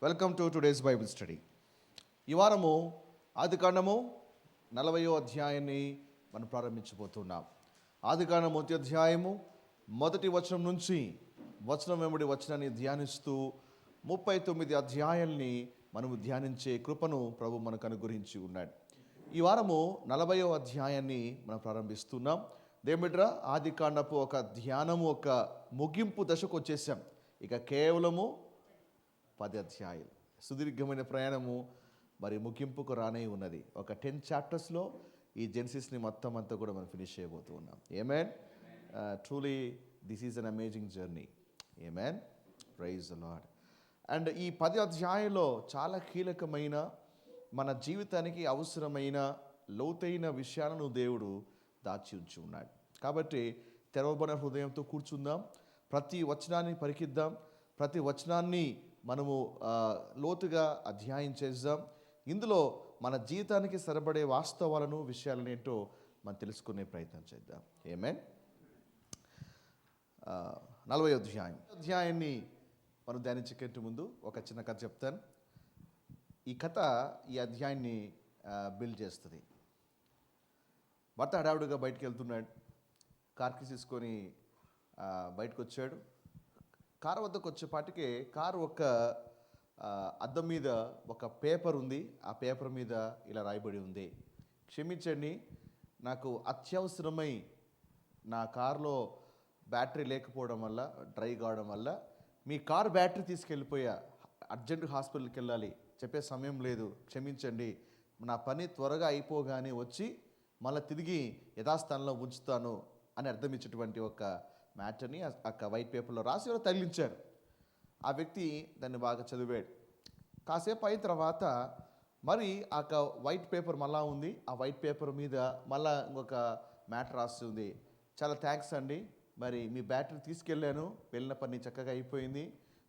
Welcome to today's Bible study. ఈ వారము ఆదికాండము 40వ అధ్యాయాన్ని మనం ప్రారంభించబోతున్నాం. ఆదికాండం 1వ అధ్యాయము 1వ వచనం నుంచి వచనం వెంబడి వచనాన్ని ధ్యానిస్తూ 39 అధ్యాయాల్ని మనము ధ్యానించే కృపను ప్రభు మనకు అనుగ్రహించి ఉన్నాడు. ఈ వారము 40వ అధ్యాయాన్ని మనం ప్రారంభిస్తున్నాం. దేమిట్రా ఆదికాండపు ఒక ధ్యానము ఒక ముగింపు దశకు వచ్చేసాం. ఇక కేవలము 10 అధ్యాయాలు, సుదీర్ఘమైన ప్రయాణము మరి ముగింపుకు రానే ఉన్నది. ఒక 10 చాప్టర్స్లో ఈ జెన్సిస్ని మొత్తం అంతా కూడా మనం ఫినిష్ చేయబోతూ ఉన్నాం. Amen. Truly this is an amazing journey. Amen. Praise the Lord. And ఈ 10 అధ్యాయంలో చాలా కీలకమైన మన జీవితానికి అవసరమైన లోతైన విషయాలను దేవుడు దాచి ఉంచి ఉన్నాడు. కాబట్టి తెరవబడిన హృదయంతో కూర్చుందాం, ప్రతి వచనాన్ని పరికిద్దాం, ప్రతి వచనాన్ని మనము లోతుగా అధ్యయనం చేద్దాం. ఇందులో మన జీవితానికి సరిపడే వాస్తవాలను విషయాలను ఏంటో మనం తెలుసుకునే ప్రయత్నం చేద్దాం. ఆమేన్. 40వ అధ్యాయాన్ని మనం ధ్యానించకంటే ముందు ఒక చిన్న కథ చెప్తాను. ఈ కథ ఈ అధ్యాయాన్ని బిల్డ్ చేస్తుంది. భర్త హడావుడిగా బయటకు వెళ్తున్నాడు. కార్కి తీసుకొని బయటకు వచ్చాడు. కారు వద్దకు వచ్చేపాటికే కారు ఒక అద్దం మీద ఒక పేపర్ ఉంది. ఆ పేపర్ మీద ఇలా రాయబడి ఉంది, క్షమించండి, నాకు అత్యవసరమై నా కారులో బ్యాటరీ లేకపోవడం వల్ల, డ్రై కావడం వల్ల మీ కారు బ్యాటరీ తీసుకెళ్ళిపోయా, అర్జెంట్ హాస్పిటల్కి వెళ్ళాలి, చెప్పే సమయం లేదు, క్షమించండి, నా పని త్వరగా అయిపోగానే వచ్చి మళ్ళీ తిరిగి యథాస్థానంలో ఉంచుతాను అని అర్థం ఇచ్చేటువంటి ఒక మ్యాటర్ని ఆ వైట్ పేపర్లో రాసి ఎవరో తగిలించారు. ఆ వ్యక్తి దాన్ని బాగా చదివాడు. కాసేపు అయిన తర్వాత మరి ఆ వైట్ పేపర్ మళ్ళా ఉంది. ఆ వైట్ పేపర్ మీద మళ్ళా ఇంకొక మ్యాటర్ రాస్తుంది. చాలా థ్యాంక్స్ అండి, మరి మీ బ్యాటరీ తీసుకెళ్ళాను, వెళ్ళిన పని చక్కగా అయిపోయింది,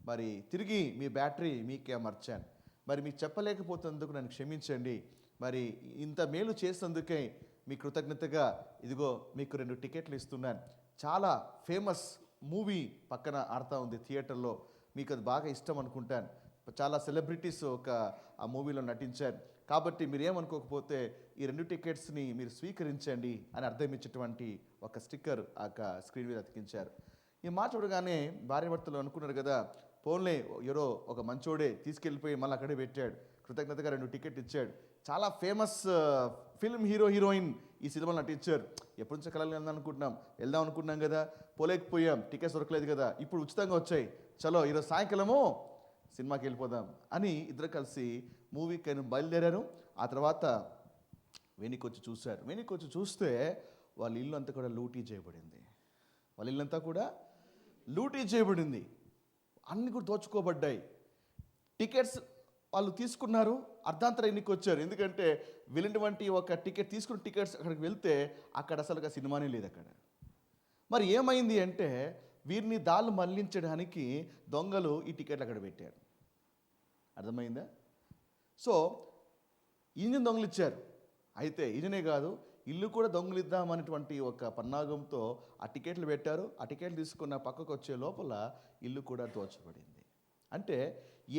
మరి తిరిగి మీ బ్యాటరీ మీకే అమర్చాను, మరి మీకు చెప్పలేకపోతున్నందుకు నన్ను క్షమించండి, మరి ఇంత మేలు చేసినందుకే మీ కృతజ్ఞతగా ఇదిగో మీకు 2 టికెట్లు ఇస్తున్నాను, చాలా ఫేమస్ మూవీ పక్కన ఆడుతూ ఉంది థియేటర్లో, మీకు అది బాగా ఇష్టం అనుకుంటాను, చాలా సెలబ్రిటీస్ ఆ మూవీలో నటించారు, కాబట్టి మీరు ఏమనుకోకపోతే ఈ 2 టికెట్స్ని మీరు స్వీకరించండి అని అర్థం ఇచ్చేటువంటి ఒక స్టిక్కర్ ఆ స్క్రీన్ మీద అతికించారు. ఈ మాట చూడగానే భార్యాభర్తలు అనుకున్నారు కదా, పోన్లే ఎవరో ఒక మంచోడే తీసుకెళ్ళిపోయి మళ్ళీ అక్కడే పెట్టాడు, కృతజ్ఞతగా 2 టికెట్ ఇచ్చాడు, చాలా ఫేమస్ ఫిల్మ్ హీరోయిన్ ఈ సినిమాలో నటించారు, ఎప్పటి నుంచో కలలు వెళ్దాం అనుకున్నాం కదా, పోలేకపోయాం, టికెట్స్ దొరకలేదు కదా, ఇప్పుడు ఉచితంగా వచ్చాయి, చలో ఈరోజు సాయంకాలము సినిమాకి వెళ్ళిపోదాం అని ఇద్దరు కలిసి మూవీకి బయలుదేరారు. ఆ తర్వాత వెనక్కి చూశారు. వెనక్కి చూస్తే వాళ్ళ ఇల్లు అంతా కూడా లూటీ చేయబడింది. వాళ్ళ ఇల్లంతా కూడా లూటీ చేయబడింది. అన్నీ కూడా దోచుకోబడ్డాయి. టికెట్స్ వాళ్ళు తీసుకున్నారు, అర్ధాంతర ఎన్నికి వచ్చారు. ఎందుకంటే వెళ్ళినటువంటి ఒక టికెట్ తీసుకున్న టికెట్స్ అక్కడికి వెళ్తే అక్కడ అసలుగా సినిమానే లేదు అక్కడ. మరి ఏమైంది అంటే వీరిని దాళ్ళు మళ్లించడానికి దొంగలు ఈ టికెట్లు అక్కడ పెట్టారు. అర్థమైందా? సో ఇంజిన్ దొంగలు ఇచ్చారు. అయితే ఇంజనే కాదు, ఇల్లు కూడా దొంగలిద్దామనేటువంటి ఒక పన్నాగంతో ఆ టికెట్లు పెట్టారు. ఆ టికెట్లు తీసుకున్న పక్కకు వచ్చే లోపల ఇల్లు కూడా దోచబడింది. అంటే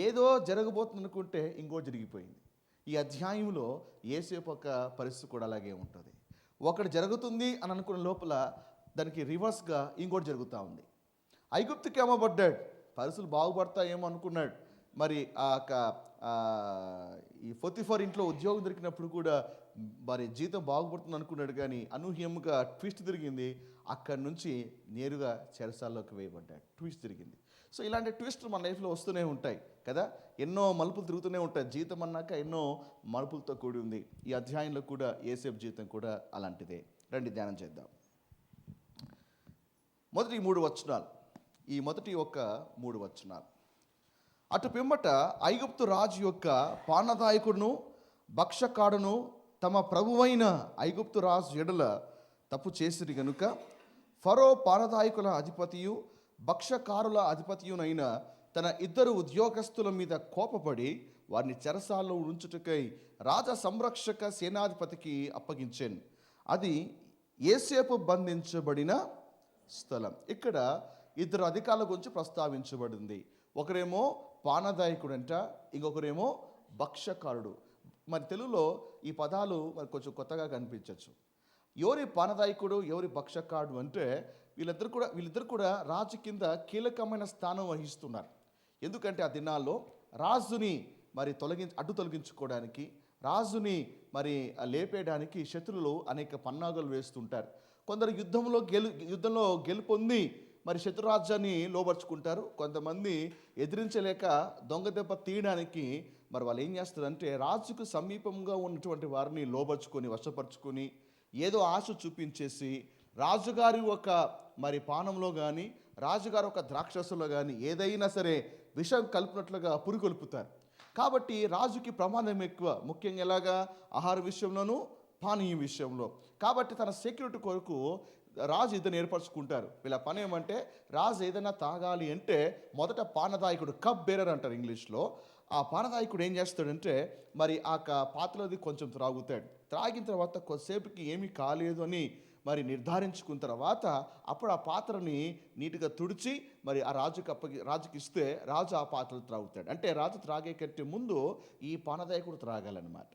ఏదో జరగబోతుంది అనుకుంటే ఇంకో జరిగిపోయింది. ఈ అధ్యాయంలో యేసేపు ఒక పరిస్థితి కూడా అలాగే ఉంటుంది. ఒకటి జరుగుతుంది అని అనుకున్న లోపల దానికి రివర్స్గా ఇంకోటి జరుగుతూ ఉంది. ఐగుప్తుకి అమ్మబడ్డాడు, పరిస్థితులు బాగుపడతాయేమో అనుకున్నాడు. మరి ఈ పొతిఫర్ ఇంట్లో ఉద్యోగం దొరికినప్పుడు కూడా మరి జీతం బాగుపడుతుంది అనుకున్నాడు, కానీ అనూహ్యంగా ట్విస్ట్ తిరిగింది. అక్కడి నుంచి నేరుగా చెరసాల్లోకి వేయబడ్డాడు. ట్విస్ట్ తిరిగింది. సో ఇలాంటి ట్విస్టులు మన లైఫ్లో వస్తూనే ఉంటాయి కదా, ఎన్నో మలుపులు తిరుగుతూనే ఉంటాయి. జీవితం అన్నాక ఎన్నో మలుపులతో కూడి ఉంది. ఈ అధ్యాయంలో కూడా యేసేపు జీవితం కూడా అలాంటిదే. రండి ధ్యానం చేద్దాం. మొదటి 3 వచనాలు, ఈ మొదటి 3 వచనాలు. అటు పిమ్మట ఐగుప్తు రాజు యొక్క పానదాయకుడును భక్షకాడును తమ ప్రభువైన ఐగుప్తు రాజు ఎడల తప్పు చేసిరి గనుక ఫరో పానదాయకుల అధిపతియు భక్షకారుల అధిపతియునైన తన 2 ఉద్యోగస్తుల మీద కోపపడి వారిని చెరసాల్లో ఉంచుటకై రాజ సంరక్షక సేనాధిపతికి అప్పగించాను. అది యేసేపు బంధించబడిన స్థలం. ఇక్కడ 2 అధికారుల గురించి ప్రస్తావించబడింది. ఒకరేమో పానదాయకుడు అంట, ఇంకొకరేమో భక్షకారుడు. మరి తెలుగులో ఈ పదాలు మరి కొంచెం కొత్తగా కనిపించవచ్చు. ఎవరి పానదాయకుడు, ఎవరి భక్షకారుడు అంటే వీళ్ళిద్దరు కూడా రాజు కింద కీలకమైన స్థానం వహిస్తున్నారు. ఎందుకంటే ఆ దినాల్లో రాజుని మరి అడ్డు తొలగించుకోవడానికి, రాజుని మరి లేపేయడానికి శత్రువులు అనేక పన్నాగాలు వేస్తుంటారు. కొందరు యుద్ధంలో గెలుపొంది మరి శత్రురాజ్యాన్ని లోబర్చుకుంటారు. కొంతమంది ఎదిరించలేక దొంగ దెబ్బ తీయడానికి మరి వాళ్ళు ఏం చేస్తారంటే రాజుకు సమీపంగా ఉన్నటువంటి వారిని లోబర్చుకొని వశపరుచుకొని ఏదో ఆశ చూపించేసి రాజుగారి ఒక మరి పానంలో కానీ, రాజుగారి ఒక ద్రాక్షసలో కానీ ఏదైనా సరే విషం కలుపునట్లుగా పురికొల్పుతారు. కాబట్టి రాజుకి ప్రమాదం ఎక్కువ, ముఖ్యంగా ఎలాగా ఆహార విషయంలోనూ పానీయం విషయంలో. కాబట్టి తన సెక్యూరిటీ కొరకు రాజు ఇద్దరిని ఏర్పరచుకుంటారు. వీళ్ళ పని ఏమంటే రాజు ఏదైనా తాగాలి అంటే మొదట పానదాయకుడు, కప్ బేరర్ అంటారు ఇంగ్లీష్లో, ఆ పానదాయకుడు ఏం చేస్తాడంటే మరి ఆ పాత్రది కొంచెం త్రాగుతాడు. త్రాగిన తర్వాత కొద్దిసేపుకి ఏమీ కాలేదు అని మరి నిర్ధారించుకున్న తర్వాత అప్పుడు ఆ పాత్రని నీట్గా తుడిచి మరి ఆ రాజుకి ఇస్తే రాజు ఆ పాత్రలు త్రాగుతాడు. అంటే రాజు త్రాగే కంటే ముందు ఈ పానదాయకుడు త్రాగాలన్నమాట.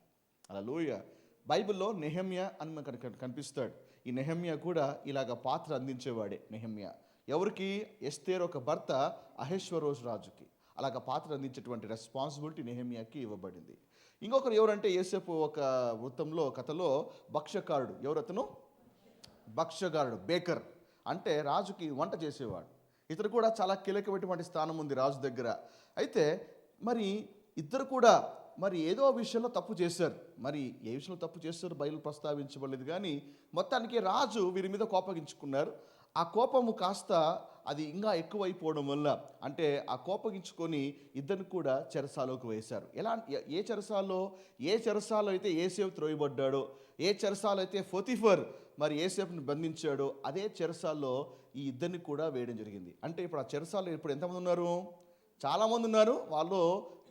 హల్లెలూయా. బైబిల్లో నెహెమ్యా అని మనకు కనిపిస్తాడు. ఈ నెహెమ్యా కూడా ఇలాగ పాత్ర అందించేవాడే. నెహెమ్యా ఎవరికి? ఎస్తేర్ ఒక భర్త అహేశ్వరోషు రాజుకి అలాగ పాత్ర అందించేటువంటి రెస్పాన్సిబిలిటీ నెహెమ్యాకి ఇవ్వబడింది. ఇంకొకరు ఎవరంటే యోసేపు ఒక వృత్తంలో కథలో భక్షకారుడు. ఎవరతను? భక్షగారుడు, బేకర్ అంటే రాజుకి వంట చేసేవాడు. ఇతను కూడా చాలా కీలకమైనటువంటి స్థానం ఉంది రాజు దగ్గర. అయితే మరి ఇద్దరు కూడా మరి ఏదో విషయంలో తప్పు చేశారు. మరి ఏ విషయంలో తప్పు చేశారు బైబిల్ ప్రస్తావించబడలేదు, కానీ మొత్తానికి రాజు వీరి మీద కోపగించుకున్నారు. ఆ కోపము కాస్త అది ఇంకా ఎక్కువైపోవడం వల్ల అంటే ఆ కోపగించుకొని ఇద్దరిని కూడా చెరసాలోకి వేశారు. ఏ చెరసాలో అయితే యోసేపు త్రోయబడ్డాడో, ఏ చెరసాలో అయితే పోతీఫర్ మరి యోసేపుని బంధించాడో అదే చెరసాల్లో ఈ ఇద్దరిని కూడా వేయడం జరిగింది. అంటే ఇప్పుడు ఆ చెరసాల్లో ఇప్పుడు ఎంతమంది ఉన్నారు? చాలామంది ఉన్నారు. వాళ్ళు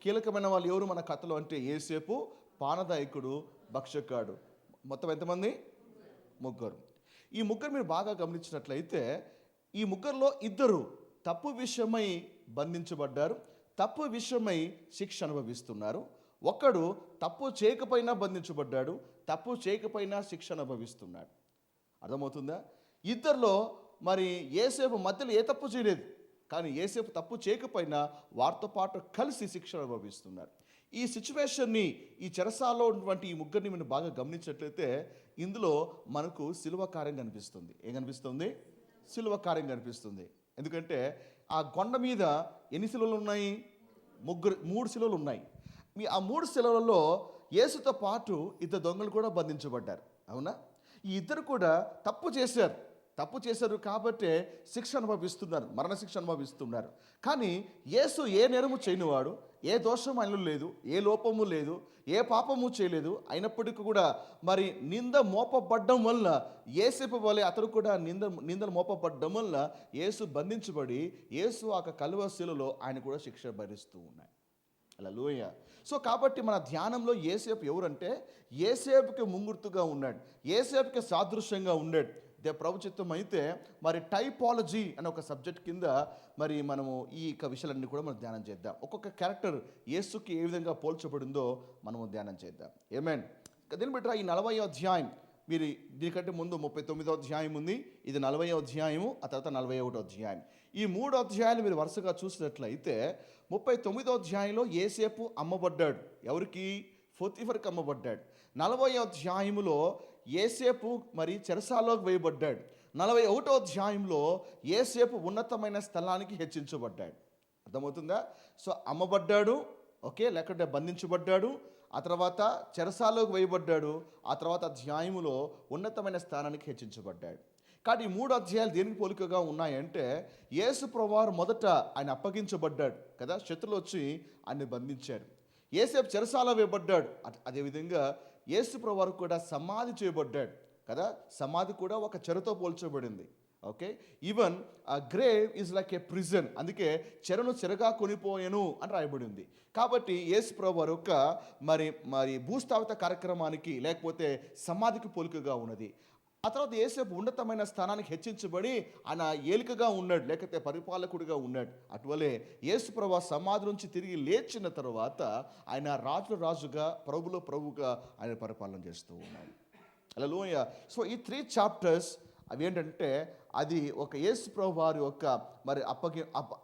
కీలకమైన వాళ్ళు ఎవరు మన కథలో అంటే యోసేపు, పానదాయకుడు, భక్షకాడు. మొత్తం ఎంతమంది? ముగ్గురు. ఈ ముగ్గురు మీరు బాగా గమనించినట్లయితే ఈ ముగ్గురులో ఇద్దరు తప్పు విషయమై బంధించబడ్డారు, తప్పు విషయమై శిక్ష అనుభవిస్తున్నారు. ఒక్కడు తప్పు చేయకపోయినా బంధించబడ్డాడు, తప్పు చేయకపోయినా శిక్ష అనుభవిస్తున్నాడు. అర్థమవుతుందా? ఇద్దరిలో మరి యోసేపు మధ్యలో ఏ తప్పు చేయలేదు, కానీ యోసేపు తప్పు చేయకపోయినా వారితో పాటు కలిసి శిక్ష అనుభవిస్తున్నారు. ఈ సిచ్యువేషన్ని, ఈ చెరసాల్లో ఉన్నటువంటి ఈ ముగ్గురిని మనం బాగా గమనించినట్లయితే ఇందులో మనకు సిలువ కార్యం కనిపిస్తుంది. ఏం కనిపిస్తుంది? సిలువ కార్యం కనిపిస్తుంది. ఎందుకంటే ఆ కొండ మీద ఎన్ని సిలువలు ఉన్నాయి? 3 సిలువలు ఉన్నాయి. ఆ 3 సిలువలలో యేసుతో పాటు ఇద్దరు దొంగలు కూడా బంధించబడ్డారు. అవునా? ఈ ఇద్దరు కూడా తప్పు చేశారు కాబట్టి శిక్ష అనుభవిస్తున్నారు, మరణశిక్ష అనుభవిస్తున్నారు. కానీ యేసు ఏ నేరము చేయనివాడు, ఏ దోషం ఆయనలో లేదు, ఏ లోపము లేదు, ఏ పాపము చేయలేదు. అయినప్పటికీ కూడా మరి నింద మోపబడ్డం వల్ల యేసేపు వలె అతడు కూడా నిందలు మోపబడ్డం వల్ల యేసు బంధించబడి యేసు ఆ కలువశిలలో ఆయన కూడా శిక్ష భరిస్తూ ఉన్నాయి. హల్లెలూయా. సో కాబట్టి మన ధ్యానంలో యేసేపు ఎవరంటే యేసేపుకి ముంగుర్తుగా ఉన్నాడు, యేసేపుకి సాదృశ్యంగా ఉన్నాడు. ప్రభు చిత్తం అయితే మరి టైపాలజీ అనే ఒక సబ్జెక్ట్ కింద మరి మనము ఈ విషయాలన్నీ కూడా మనం ధ్యానం చేద్దాం. ఒక్కొక్క క్యారెక్టర్ యేసుకి ఏ విధంగా పోల్చబడిందో మనము ధ్యానం చేద్దాం. ఏమేన్? దీన్ని బట్టి ఈ 40వ అధ్యాయం, మీరు దీనికంటే ముందు 39వ అధ్యాయం ఉంది, ఇది 40వ అధ్యాయము, ఆ తర్వాత 41వ అధ్యాయం. ఈ 3 అధ్యాయాలు మీరు వరుసగా చూసినట్లయితే 39వ అధ్యాయంలో యోసేపు అమ్మబడ్డాడు. ఎవరికి? పోతీఫర్కి అమ్మబడ్డాడు. 40వ అధ్యాయములో యోసేపు మరి చెరసాలోకి వేయబడ్డాడు. 41వ అధ్యాయంలో యోసేపు ఉన్నతమైన స్థలానికి హెచ్చించబడ్డాడు. అర్థమవుతుందా? సో అమ్మబడ్డాడు, ఓకే, లేకుంటే బంధించబడ్డాడు, ఆ తర్వాత చెరసాలోకి వేయబడ్డాడు, ఆ తర్వాత అధ్యాయములో ఉన్నతమైన స్థానానికి హెచ్చించబడ్డాడు. కానీ ఈ 3 అధ్యాయాలు దేనికి పోలికగా ఉన్నాయంటే యేసు ప్రభువారు మొదట ఆయన అప్పగించబడ్డాడు కదా, శత్రులు వచ్చి ఆయన్ని బంధించారు. యోసేపు చెరసాల వేయబడ్డాడు. అదేవిధంగా యేసు ప్రభువారు కూడా సమాధి చేయబడ్డాడు కదా, సమాధి కూడా ఒక చెరతో పోల్చబడింది. Okay, even grave is like a prison, అందుకే చెరగా కొనిపోయాను అని రాయబడింది. కాబట్టి యేసు ప్రభువారు యొక్క మరి భూస్థాపిత కార్యక్రమానికి లేకపోతే సమాధికి పోలికగా ఉన్నది. ఆ తర్వాత యేసేపు ఉన్నతమైన స్థానానికి హెచ్చించబడి ఆయన ఏలికగా ఉన్నాడు, లేకపోతే పరిపాలకుడిగా ఉన్నాడు. అటువలే యేసుప్రభు సమాధి నుంచి తిరిగి లేచిన తర్వాత ఆయన రాజుగా ప్రభువుగా ఆయన పరిపాలన చేస్తూ ఉన్నాడు. హల్లెలూయా. సో ఈ 3 చాప్టర్స్ అవి ఏంటంటే, అది ఒక యేసుప్రభు వారి యొక్క మరి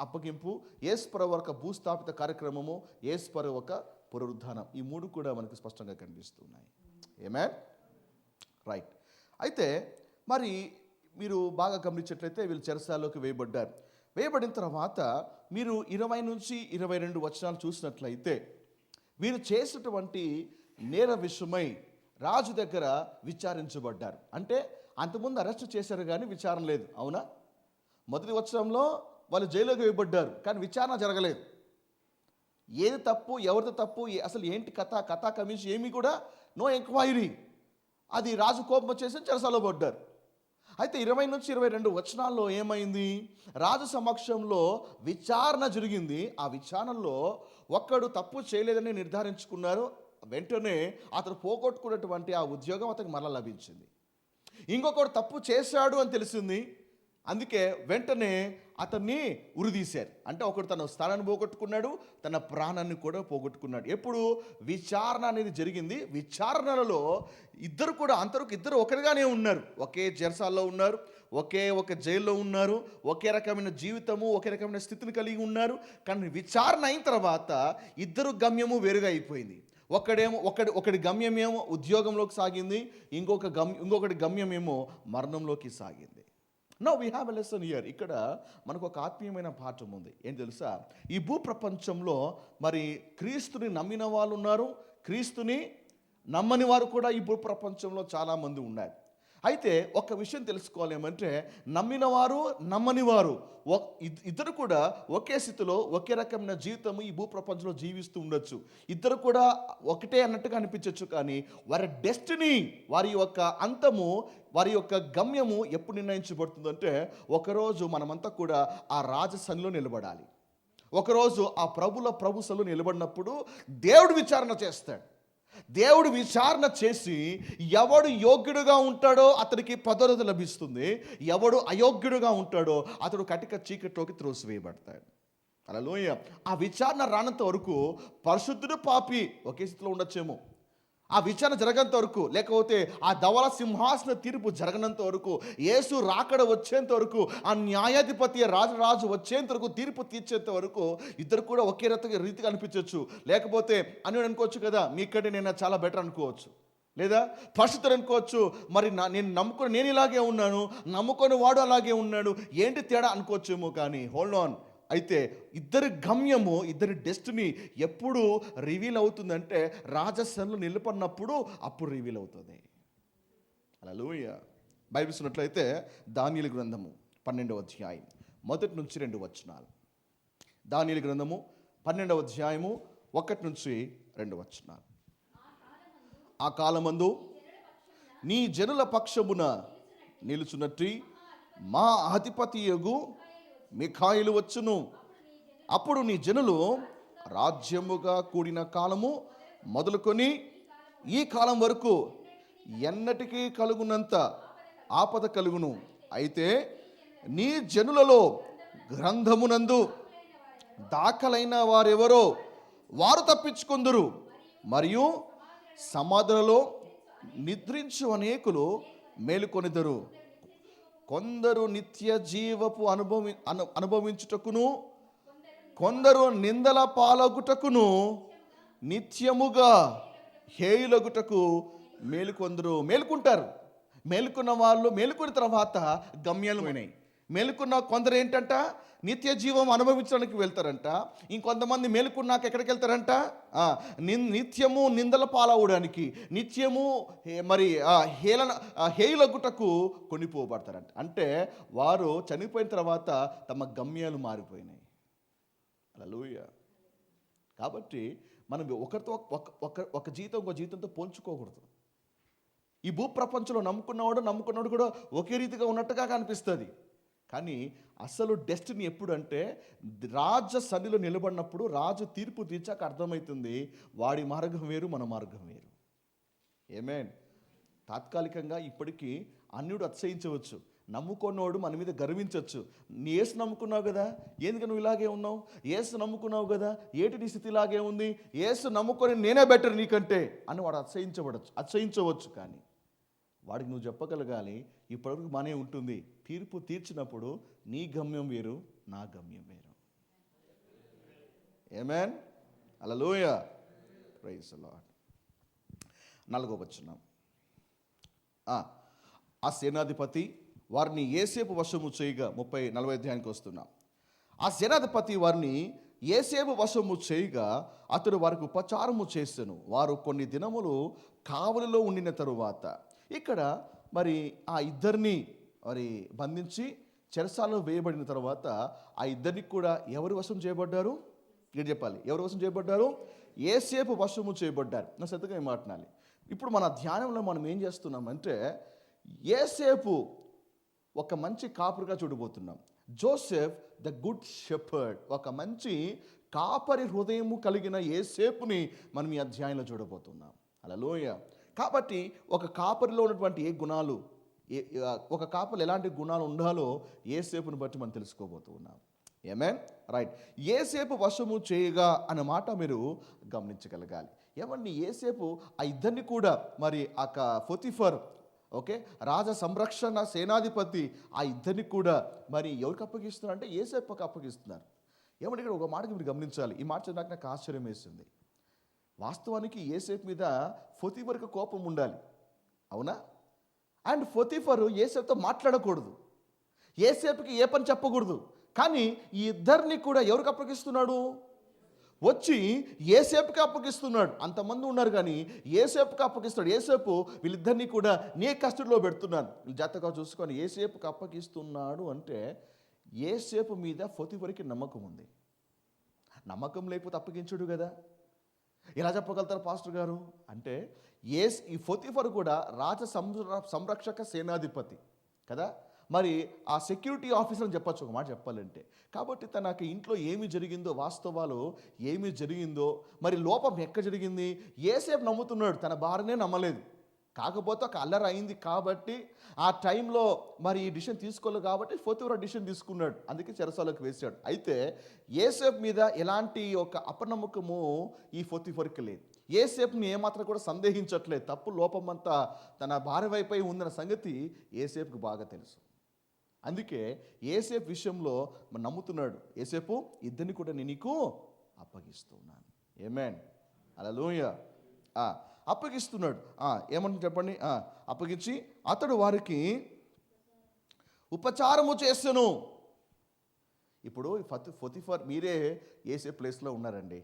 అప్పగింపు, యేసుప్రభు యొక్క భూస్థాపిత కార్యక్రమము, యేసుప్రభు యొక్క పునరుద్ధానం, ఈ 3 కూడా మనకు స్పష్టంగా కనిపిస్తున్నాయి. ఆమేన్. రైట్. అయితే మరి మీరు బాగా గమనించినట్లయితే వీళ్ళు చెరసాల్లోకి వేయబడ్డారు. వేయబడిన తర్వాత మీరు 20 నుంచి 22 వచనాలు చూసినట్లయితే, వీరు చేసినటువంటి నేర విషయమై రాజు దగ్గర విచారించబడ్డారు. అంటే అంతకుముందు అరెస్ట్ చేశారు కానీ విచారణ లేదు, అవునా? మొదటి వచనంలో వాళ్ళు జైలుకి వేయబడ్డారు కానీ విచారణ జరగలేదు. ఏది తప్పు, ఎవరిది తప్పు, అసలు ఏంటి కథా కమిషన్ ఏమీ కూడా నో ఎంక్వైరీ. అది రాజు కోపం వచ్చేసి చెరసాలలో పడ్డారు. అయితే 20 నుంచి 22 వచనాల్లో ఏమైంది? రాజు సమక్షంలో విచారణ జరిగింది. ఆ విచారణలో ఒక్కడు తప్పు చేయలేదని నిర్ధారించుకున్నారు. వెంటనే అతను పోగొట్టుకున్నటువంటి ఆ ఉద్యోగం అతనికి మరలా లభించింది. ఇంకొకడు తప్పు చేశాడు అని తెలిసింది. అందుకే వెంటనే అతన్ని ఉరిదీశారు. అంటే ఒకడు తన స్థానాన్ని పోగొట్టుకున్నాడు, తన ప్రాణాన్ని కూడా పోగొట్టుకున్నాడు. ఎప్పుడు విచారణ అనేది జరిగింది. విచారణలో ఇద్దరు ఒకరిగానే ఉన్నారు. ఒకే చెరసాల్లో ఉన్నారు, ఒక జైల్లో ఉన్నారు, ఒకే రకమైన జీవితము, ఒకే రకమైన స్థితిని కలిగి ఉన్నారు. కానీ విచారణ అయిన తర్వాత ఇద్దరు గమ్యము వేరుగా అయిపోయింది. ఒకడి గమ్యమేమో ఉద్యోగంలోకి సాగింది, ఇంకొకటి గమ్యమేమో మరణంలోకి సాగింది. Now we have a lesson here. ఇక్కడ మనకు ఒక ఆత్మీయమైన పాఠం ఉంది. ఏం తెలుసా? ఈ భూప్రపంచంలో మరి క్రీస్తుని నమ్మిన వాళ్ళు ఉన్నారు, క్రీస్తుని నమ్మని వారు కూడా ఈ భూప్రపంచంలో చాలామంది ఉన్నారు. అయితే ఒక విషయం తెలుసుకోవాలి ఏమంటే, నమ్మిన వారు నమ్మని వారు ఇద్దరు కూడా ఒకే స్థితిలో ఒకే రకమైన జీవితము ఈ భూప్రపంచంలో జీవిస్తూ ఉండొచ్చు. ఇద్దరు కూడా ఒకటే అన్నట్టుగా అనిపించవచ్చు. కానీ వారి డెస్టినీ, వారి యొక్క అంతము, వారి యొక్క గమ్యము ఎప్పుడు నిర్ణయించబడుతుందంటే, ఒకరోజు మనమంతా కూడా ఆ రాజసన్నిలో నిలబడాలి. ఒకరోజు ఆ ప్రభు సన్నిలో నిలబడినప్పుడు దేవుడు విచారణ చేస్తాడు. దేవుడు విచారణ చేసి ఎవడు యోగ్యుడుగా ఉంటాడో అతనికి పదోన్నతి లభిస్తుంది, ఎవడు అయోగ్యుడుగా ఉంటాడో అతడు కటిక చీకట్లోకి త్రోసివేయబడతాడు. హల్లెలూయా. ఆ విచారణ రానంత వరకు పరిశుద్ధుడు పాపి ఒకే స్థితిలో ఉండొచ్చేమో. ఆ విచారణ జరగనంత వరకు, లేకపోతే ఆ ధవళ సింహాసన తీర్పు జరగనంత వరకు, యేసు రాకడ వచ్చేంత వరకు, ఆ న్యాయాధిపతి రాజు వచ్చేంత వరకు, తీర్పు తీర్చేంత వరకు ఇద్దరు కూడా ఒకే రీతిగా అనిపించవచ్చు. లేకపోతే అని అనుకోవచ్చు కదా, మీకంటే నేను చాలా బెటర్ అనుకోవచ్చు, లేదా పరిశుద్ధుడు అనుకోవచ్చు. మరి నేను ఇలాగే ఉన్నాను, నమ్ముకొని వాడు అలాగే ఉన్నాడు, ఏంటి తేడా అనుకోవచ్చేమో. కానీ హోల్డ్ ఆన్. అయితే ఇద్దరి గమ్యము, ఇద్దరి డెస్టినీ ఎప్పుడు రివీల్ అవుతుందంటే, రాజసన్లో నిలబడినప్పుడు అప్పుడు రివీల్ అవుతుంది. హల్లెలూయా. బైబిల్ చూసినట్లయితే దానియేలు గ్రంథము 12వ అధ్యాయం 1 నుంచి 2 వచనాలు. దానియేలు గ్రంథము 12వ అధ్యాయము 1 నుంచి 2 వచనాలు. ఆ కాలమందు నీ జనుల పక్షమున నిలుచున్నట్టి మా అధిపతియగు మిఖాయిలు వచ్చును. అప్పుడు నీ జనులు రాజ్యముగా కూడిన కాలము మొదలుకొని ఈ కాలం వరకు ఎన్నటికీ కలుగునంత ఆపద కలుగును. అయితే నీ జనులలో గ్రంథమునందు దాఖలైన వారెవరో వారు తప్పించుకొందురు, మరియు సమాధులలో నిద్రించు అనేకులు మేలుకొనిదరు. కొందరు నిత్య జీవపు అనుభవించుటకును, కొందరు నిందల పాలగుటకును, నిత్యముగా హేయులగుటకు మేలుకుంటారు. మేలుకున్న వాళ్ళు మేలుకున్న తర్వాత గమ్యాలు అయినాయి. మేలుకున్న కొందరు ఏంటంట, నిత్య జీవం అనుభవించడానికి వెళ్తారంట. ఇంకొంతమంది మేలుకున్నాక ఎక్కడికి వెళ్తారంట, నిత్యము నిందల పాలవడానికి, నిత్యము మరి హేయులగుటకు కొనిపోబడతారంట. అంటే వారు చనిపోయిన తర్వాత తమ గమ్యాలు మారిపోయినాయి. హల్లెలూయా. కాబట్టి మనం ఒకరితో ఒక జీవితం ఇంకో జీవితంతో పోల్చుకోకూడదు. ఈ భూప్రపంచంలో నమ్ముకున్నవాడు కూడా ఒకే రీతిగా ఉన్నట్టుగా కనిపిస్తుంది. కానీ అసలు డెస్టినీ ఎప్పుడు అంటే, రాజ సన్నిలో నిలబడినప్పుడు, రాజు తీర్పు తీర్చాక అర్థమవుతుంది వాడి మార్గం వేరు, మన మార్గం వేరు. ఆమేన్. తాత్కాలికంగా ఇప్పటికీ అన్యుడు అతిశయించవచ్చు, నమ్ముకున్నోడు మన మీద గర్వించవచ్చు. నీ యేసు నమ్ముకున్నావు కదా, ఎందుకు నువ్వు ఇలాగే ఉన్నావు? యేసు నమ్ముకున్నావు కదా, ఏటి నీ స్థితి ఇలాగే ఉంది? యేసు నమ్ముకొని నేనే బెటర్ నీకంటే అని వాడు అతిశయించవచ్చు. కానీ వాడికి నువ్వు చెప్పగలగాలి, ఇప్పటివరకు బాగానే ఉంటుంది, తీర్పు తీర్చినప్పుడు నీ గమ్యం వేరు, నా గమ్యం వేరు. ఆమేన్, హల్లెలూయా, ప్రైజ్ ది లార్డ్. 4వ వచనం. ఆ సేనాధిపతి వారిని యేసేపు వశము చేయగా, 40 అధ్యాయానికి వస్తున్నాం. ఆ సేనాధిపతి వారిని యేసేపు వశము చేయగా అతడు వారికి ఉపచారము చేసెను. వారు కొన్ని దినములు కావలిలో ఉండిన తరువాత, ఇక్కడ మరి ఆ ఇద్దరిని మరి బంధించి చెరసాలలో వేయబడిన తర్వాత ఆ ఇద్దరికి కూడా ఎవరి వశం చేయబడ్డారు? ఇక్కడ చెప్పాలి, ఎవరి వశం చేయబడ్డారు? యేసేపు వశము చేయబడ్డారు. నా శ్రద్ధగా మాట్లాడాలి. ఇప్పుడు మన ధ్యానంలో మనం ఏం చేస్తున్నామంటే, యేసేపు ఒక మంచి కాపురిగా చూడబోతున్నాం. జోసెఫ్ ద గుడ్ షెపర్డ్, ఒక మంచి కాపరి హృదయము కలిగిన యేసేపుని మనం ఈ అధ్యాయంలో చూడబోతున్నాం. హల్లెలూయా. కాబట్టి ఒక కాపరిలో ఉన్నటువంటి ఏ గుణాలు, ఒక కాపరిలో ఎలాంటి గుణాలు ఉండాలో యేసేపుని బట్టి మనం తెలుసుకోబోతున్నాం. ఆమేన్, రైట్. యేసేపు వశము చేయగా అన్న మాట మీరు గమనించగలగాలి. ఏమండి, యేసేపు ఆ ఇద్దరిని కూడా మరి పొతిఫర్, ఓకే, రాజ సంరక్షణ సేనాధిపతి, ఆ ఇద్దరిని కూడా మరి ఎవరికి అప్పగిస్తున్నారు అంటే యేసేపుకి అప్పగిస్తున్నారు. ఏమంటే ఇక్కడ ఒక మాటకి మీరు గమనించాలి. ఈ మాట నాకు ఆశ్చర్యం వేసింది. వాస్తవానికి యేసేపు మీద పొతిఫర్కి కోపం ఉండాలి, అవునా? అండ్ పొతిఫరు యేసేపుతో మాట్లాడకూడదు, యేసేపుకి ఏ పని చెప్పకూడదు. కానీ ఈ ఇద్దరిని కూడా ఎవరికి అప్పగిస్తున్నాడు? వచ్చి యేసేపుకి అప్పగిస్తున్నాడు. అంతమంది ఉన్నారు కానీ యేసేపుకి అప్పగిస్తాడు. యేసేపు వీళ్ళిద్దరినీ కూడా నీ కస్టడీలో పెడుతున్నాను, జాగ్రత్తగా చూసుకొని యేసేపుకి అప్పగిస్తున్నాడు అంటే యేసేపు మీద పొతిఫరుకి నమ్మకం ఉంది. నమ్మకం లేకపోతే అప్పగించడు కదా. ఎలా చెప్పగలుగుతారు పాస్టర్ గారు అంటే, ఈ పొతిఫరు కూడా రాజ సంరక్షక సేనాధిపతి కదా, మరి ఆ సెక్యూరిటీ ఆఫీసర్ అని చెప్పచ్చు, ఒక మాట చెప్పాలంటే. కాబట్టి తనకి ఇంట్లో ఏమి జరిగిందో, వాస్తవాలు ఏమి జరిగిందో, మరి లోపం ఎక్కడ జరిగింది, యేసేపు నమ్ముతున్నాడు, తన భార్యనే నమ్మలేదు. కాకపోతే ఒక అల్లరి అయింది కాబట్టి ఆ టైంలో మరి ఈ డిసిషన్ తీసుకోలేదు కాబట్టి పొతిఫర్ డిసిషన్ తీసుకున్నాడు, అందుకే చెరసాలకు వేశాడు. అయితే యేసేపు మీద ఎలాంటి ఒక అపనమ్మకము ఈ పొతిఫర్కి లేదు. యేసేపుని ఏమాత్రం కూడా సందేహించట్లేదు. తప్పు లోపమంతా తన భార్య వైపై ఉందన్న సంగతి యేసేపుకి బాగా తెలుసు. అందుకే యేసేపు విషయంలో నమ్ముతున్నాడు. యేసేపు, ఇద్దరిని కూడా నేను నీకు అప్పగిస్తున్నాను. ఆమేన్, హల్లెలూయా. అప్పగిస్తున్నాడు. ఏమంటుంది చెప్పండి. అప్పగించి అతడు వారికి ఉపచారము చేసెను. ఇప్పుడు పొతిఫర్, మీరే యేసేపు ప్లేస్లో ఉన్నారండి.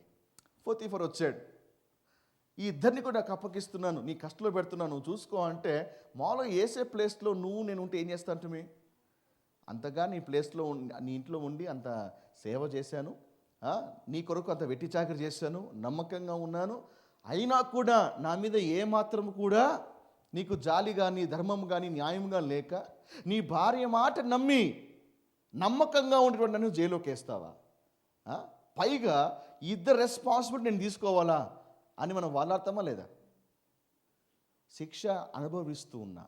పొతిఫర్ వచ్చాడు, ఈ ఇద్దరిని కూడా నాకు అప్పగిస్తున్నాను, నీ కష్టంలో పెడుతున్నాను, నువ్వు చూసుకో అంటే, మామూలుగా యేసేపు ప్లేస్లో నేను ఉంటే ఏం చేస్తా అంటే, అంతగా నీ ప్లేస్లో నీ ఇంట్లో ఉండి అంత సేవ చేశాను, నీ కొరకు అంత వెట్టి చాకరీ చేశాను, నమ్మకంగా ఉన్నాను, అయినా కూడా నా మీద ఏమాత్రం కూడా నీకు జాలి కానీ ధర్మం కానీ న్యాయం కానీ లేక నీ భార్య మాట నమ్మి నమ్మకంగా ఉండేటువంటి నన్ను జైల్లోకి వేస్తావా? పైగా ఇద్దరు రెస్పాన్సిబిలిటీ నేను తీసుకోవాలా అని మనం వాళ్ళాడతామా లేదా? శిక్ష అనుభవిస్తూ ఉన్నా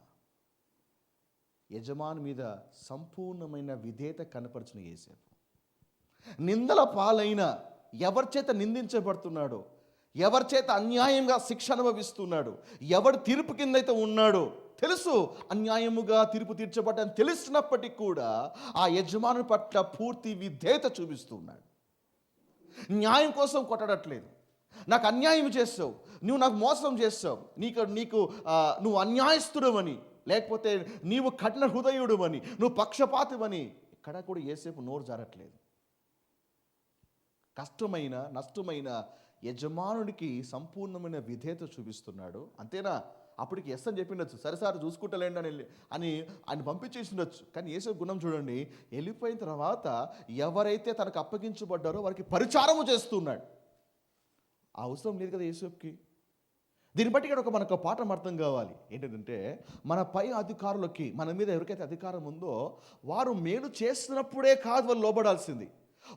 యజమాని మీద సంపూర్ణమైన విధేయత కనపరిచిన యేసేపు, నిందల పాలైన, ఎవరి చేత నిందించబడుతున్నాడో, ఎవరి చేత అన్యాయంగా శిక్ష అనుభవిస్తున్నాడు, ఎవడు తీర్పు కిందైతే ఉన్నాడో తెలుసు, అన్యాయముగా తీర్పు తీర్చబడ్డాని తెలిసినప్పటికీ కూడా ఆ యజమాని పట్ల పూర్తి విధేయత చూపిస్తున్నాడు. న్యాయం కోసం కొట్టడట్లేదు. నాకు అన్యాయం చేస్తావు, నువ్వు నాకు మోసం చేస్తావు, నువ్వు అన్యాయస్తుడవని, లేకపోతే నీవు కఠిన హృదయుడువని, నువ్వు పక్షపాతివని ఎక్కడా కూడా యేసేపు నోరు జారట్లేదు. కష్టమైన నష్టమైన యజమానుడికి సంపూర్ణమైన విధేయత చూపిస్తున్నాడు. అంతేనా? అప్పటికి ఎస్ అని చెప్పిండొచ్చు, సరేసారి చూసుకుంటలేండి అని ఆయన పంపించేసిండొచ్చు. కానీ యేసేపు గుణం చూడండి, వెళ్ళిపోయిన తర్వాత ఎవరైతే తనకు అప్పగించబడ్డారో వారికి పరిచారము చేస్తున్నాడు. ఆ అవసరం లేదు కదా యేసేపుకి. దీన్ని బట్టి ఇక్కడ మనకు పాఠం అర్థం కావాలి. ఏంటంటే, మన పై అధికారులకి, మన మీద ఎవరికైతే అధికారం ఉందో వారు మేలు చేస్తున్నప్పుడే కాదు వాళ్ళు లోబడాల్సింది,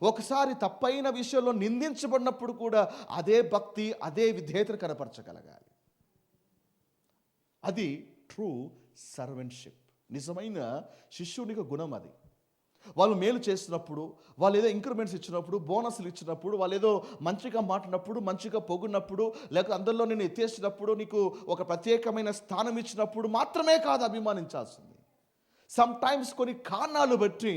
ఒకసారి తప్పైన విషయంలో నిందించబడినప్పుడు కూడా అదే భక్తి, అదే విధేయతను కనపరచగలగాలి. అది ట్రూ సర్వెంట్షిప్. నిజమైన శిష్యునికి గుణం అది. వాళ్ళు మేలు చేస్తున్నప్పుడు, వాళ్ళు ఏదో ఇంక్రిమెంట్స్ ఇచ్చినప్పుడు, బోనస్లు ఇచ్చినప్పుడు, వాళ్ళు ఏదో మంచిగా మాట్లాడినప్పుడు, మంచిగా పొగిడినప్పుడు, లేకపోతే అందరిలో నేను ఎత్తేసినప్పుడు, నీకు ఒక ప్రత్యేకమైన స్థానం ఇచ్చినప్పుడు మాత్రమే కాదు అభిమానించాల్సింది. సమ్ టైమ్స్ కొన్ని కారణాలు బట్టి,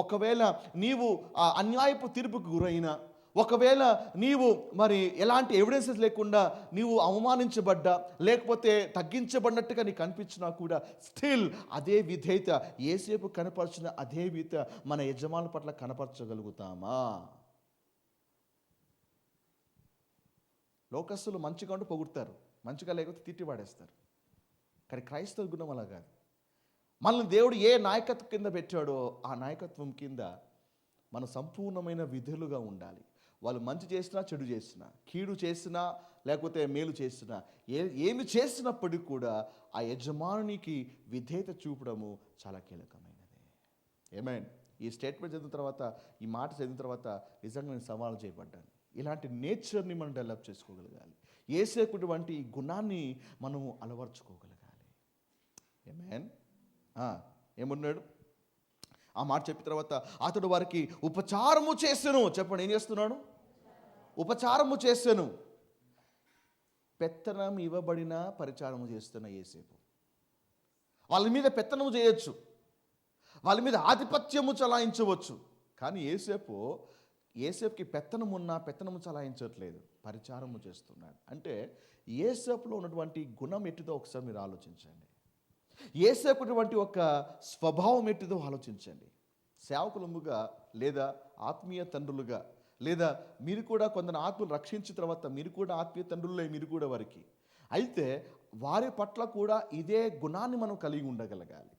ఒకవేళ నీవు ఆ అన్యాయపు తీర్పుకు గురైనా, ఒకవేళ నీవు మరి ఎలాంటి ఎవిడెన్సెస్ లేకుండా నీవు అవమానించబడ్డా, లేకపోతే తగ్గించబడినట్టుగా నీకు అనిపించినా కూడా స్టిల్ అదే విధేయత, ఏసేపు కనపరిచిన అదే విధేయత మన యజమానుల పట్ల కనపరచగలుగుతామా? లోకస్తులు మంచిగా ఉంటూ పొగుడతారు, మంచిగా లేకపోతే తిట్టి పడేస్తారు. కానీ క్రైస్తవ గుణం అలా కాదు. మనల్ని దేవుడు ఏ నాయకత్వం కింద పెట్టాడో ఆ నాయకత్వం కింద మనం సంపూర్ణమైన విధులుగా ఉండాలి. వాళ్ళు మంచి చేసినా, చెడు చేసినా, కీడు చేసినా, లేకపోతే మేలు చేసినా, ఏమి చేసినప్పటికీ కూడా ఆ యజమానునికి విధేయత చూపడము చాలా కీలకమైనది. ఆమేన్. ఈ స్టేట్మెంట్ చదివిన తర్వాత, ఈ మాట చదివిన తర్వాత నిజంగా నేను సవాలు చేయబడ్డాను. ఇలాంటి నేచర్ని మనం డెవలప్ చేసుకోగలగాలి. యేసేపు వంటి ఈ గుణాన్ని మనము అలవర్చుకోగలగాలి. ఆమేన్. ఏమన్నాడు? ఆ మాట చెప్పిన తర్వాత, అతడు వారికి ఉపచారము చేసెను. చెప్పండి, ఏం చేస్తున్నాడు? ఉపచారము చేసెను. పెత్తనం ఇవ్వబడిన పరిచారము చేస్తున్న యేసేపు. వాళ్ళ మీద పెత్తనము చేయొచ్చు, వాళ్ళ మీద ఆధిపత్యము చలాయించవచ్చు. కానీ యేసేపుకి పెత్తనం ఉన్నా పెత్తనము చలాయించట్లేదు, పరిచారము చేస్తున్నాడు. అంటే యేసేపులో ఉన్నటువంటి గుణం ఎట్టిదో ఒకసారి మీరు ఆలోచించండి. యేసేపుటువంటి ఒక స్వభావం ఎట్టిదో ఆలోచించండి. సేవకులముగా, లేదా ఆత్మీయ తండ్రులుగా, లేదా మీరు కూడా కొందరు ఆత్మలు రక్షించిన తర్వాత మీరు కూడా ఆత్మీయ తండ్రులే, మీరు కూడా వారికి. అయితే వారి పట్ల కూడా ఇదే గుణాన్ని మనం కలిగి ఉండగలగాలి.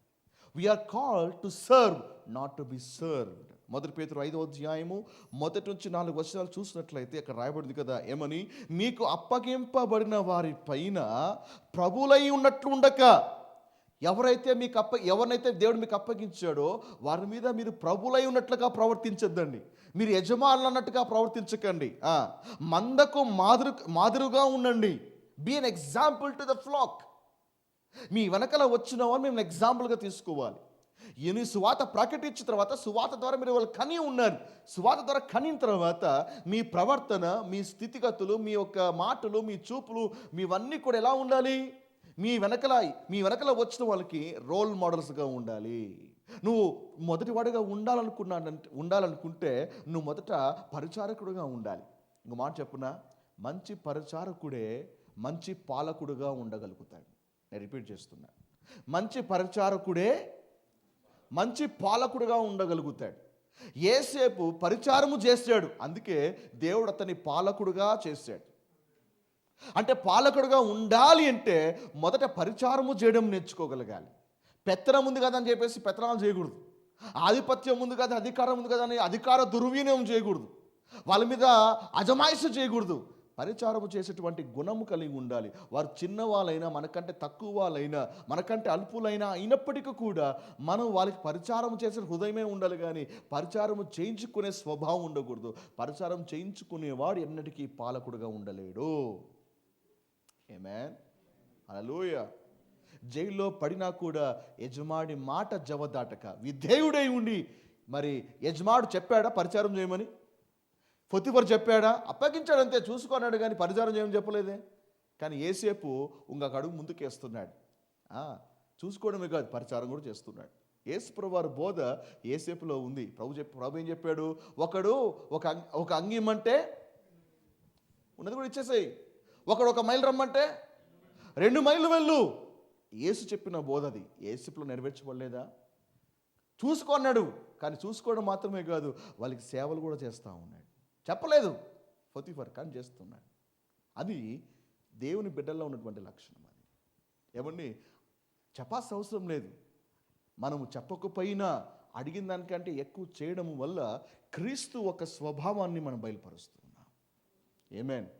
We are called to serve, not to be served. 1 పేతురు 5వ అధ్యాయము 1 నుంచి 4 వచనాలు చూసినట్లయితే అక్కడ రాయబడింది కదా, ఏమని? మీకు అప్పగింపబడిన వారి పైన ప్రభులై ఉన్నట్లు ఉండక. ఎవరినైతే దేవుడు మీకు అప్పగించాడో వారి మీద మీరు ప్రభులై ఉన్నట్లుగా ప్రవర్తించద్దండి. మీరు యజమానులు అన్నట్టుగా ప్రవర్తించకండి. మందకు మాదిరిగా ఉండండి. Be an example to the flock. మీ వెనకల వచ్చిన వాళ్ళు మేము ఎగ్జాంపుల్గా తీసుకోవాలి. ఈ సువాత ప్రకటించిన తర్వాత, సువాత ద్వారా మీరు వాళ్ళు కని ఉన్నారు. సువాత ద్వారా కనిన తర్వాత మీ ప్రవర్తన, మీ స్థితిగతులు, మీ యొక్క మాటలు, మీ చూపులు, మీవన్నీ కూడా ఎలా ఉండాలి? మీ వెనకల వచ్చిన వాళ్ళకి రోల్ మోడల్స్గా ఉండాలి. నువ్వు మొదటివాడిగా ఉండాలనుకుంటే నువ్వు మొదట పరిచారకుడుగా ఉండాలి. ఇంకో మాట చెప్పునా, మంచి పరిచారకుడే మంచి పాలకుడుగా ఉండగలుగుతాడు. నేను రిపీట్ చేస్తున్నా, మంచి పరిచారకుడే మంచి పాలకుడుగా ఉండగలుగుతాడు. యేసేపు పరిచారము చేశాడు, అందుకే దేవుడు అతన్ని పాలకుడుగా చేశాడు. అంటే పాలకుడుగా ఉండాలి అంటే మొదట పరిచారము చేయడం నేర్చుకోగలగాలి. పెత్తనం ఉంది కదా అని చెప్పేసి పెత్తనాలు చేయకూడదు. ఆధిపత్యం ఉంది కదా, అధికారం ఉంది కదా అని అధికార దుర్వినియోగం చేయకూడదు. వాళ్ళ మీద అజమాయిషి చేయకూడదు. పరిచారము చేసేటువంటి గుణము కలిగి ఉండాలి. వారు చిన్నవాళ్ళైనా, మనకంటే తక్కువ వాళ్ళైనా, మనకంటే అల్పులైనా అయినప్పటికీ కూడా మనం వాళ్ళకి పరిచారం చేసే హృదయమే ఉండాలి, కానీ పరిచారము చేయించుకునే స్వభావం ఉండకూడదు. పరిచారం చేయించుకునేవాడు ఎన్నటికీ పాలకుడుగా ఉండలేడు. ఆమేన్. హల్లెలూయా. జైల్లో పడినా కూడా యజమాని మాట జవదాటక విధేయుడై ఉండి, మరి యజమానుడు చెప్పాడా పరిచారం చేయమని? పొతిఫర్ చెప్పాడా? అప్పగించాడంతే, చూసుకున్నాడు, కానీ పరిచారం చేయమని చెప్పలేదే. కానీ యేసేపు ఇంకొక అడుగు ముందుకేస్తున్నాడు. చూసుకోవడమే కాదు, పరిచారం కూడా చేస్తున్నాడు. యేసుప్రభు వారి బోధ యేసేపులో ఉంది. ప్రభు ఏం చెప్పాడు? ఒకడు ఒక అంగి ఇమ్మంటే ఉన్నది కూడా ఇచ్చేసేయి, ఒకడు 1 మైలు రమ్మంటే 2 మైళ్ళు వెళ్ళు. యేసు చెప్పిన బోధ అది యేసులో నెరవేర్చబడలేదా? చూసుకున్నాడు, కానీ చూసుకోవడం మాత్రమే కాదు, వాళ్ళకి సేవలు కూడా చేస్తూ ఉన్నాడు. చెప్పలేదు పొతిఫర్, కానీ చేస్తున్నాడు. అది దేవుని బిడ్డల్లో ఉన్నటువంటి లక్షణం. అది ఏమండి, చెప్పాల్సిన అవసరం లేదు. మనము చెప్పకపోయినా అడిగిన దానికంటే ఎక్కువ చేయడం వల్ల క్రీస్తు ఒక స్వభావాన్ని మనం బయలుపరుస్తున్నాం. ఆమేన్.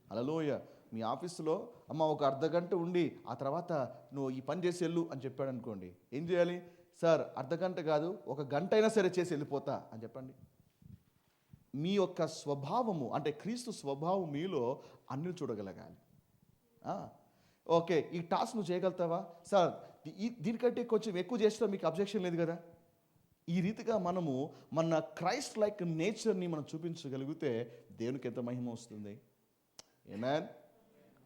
హల్లెలూయా. మీ ఆఫీసులో అమ్మ ఒక అర్ధగంట ఉండి ఆ తర్వాత నువ్వు ఈ పని చేసి వెళ్ళు అని చెప్పాడు అనుకోండి, ఏం చేయాలి? సార్ అర్ధగంట కాదు, 1 గంట అయినా సరే చేసి వెళ్ళిపోతా అని చెప్పండి. మీ యొక్క స్వభావము, అంటే క్రీస్తు స్వభావం మీలో అన్ని చూడగలగాలి. ఓకే, ఈ టాస్క్ నువ్వు చేయగలుగుతావా? సార్ దీనికంటే కొంచెం ఎక్కువ చేసినా మీకు అబ్జెక్షన్ లేదు కదా. ఈ రీతిగా మనము మన క్రైస్ట్ లైక్ నేచర్ని మనం చూపించగలిగితే దేవునికి ఎంత మహిమ వస్తుంది. ఆమేన్,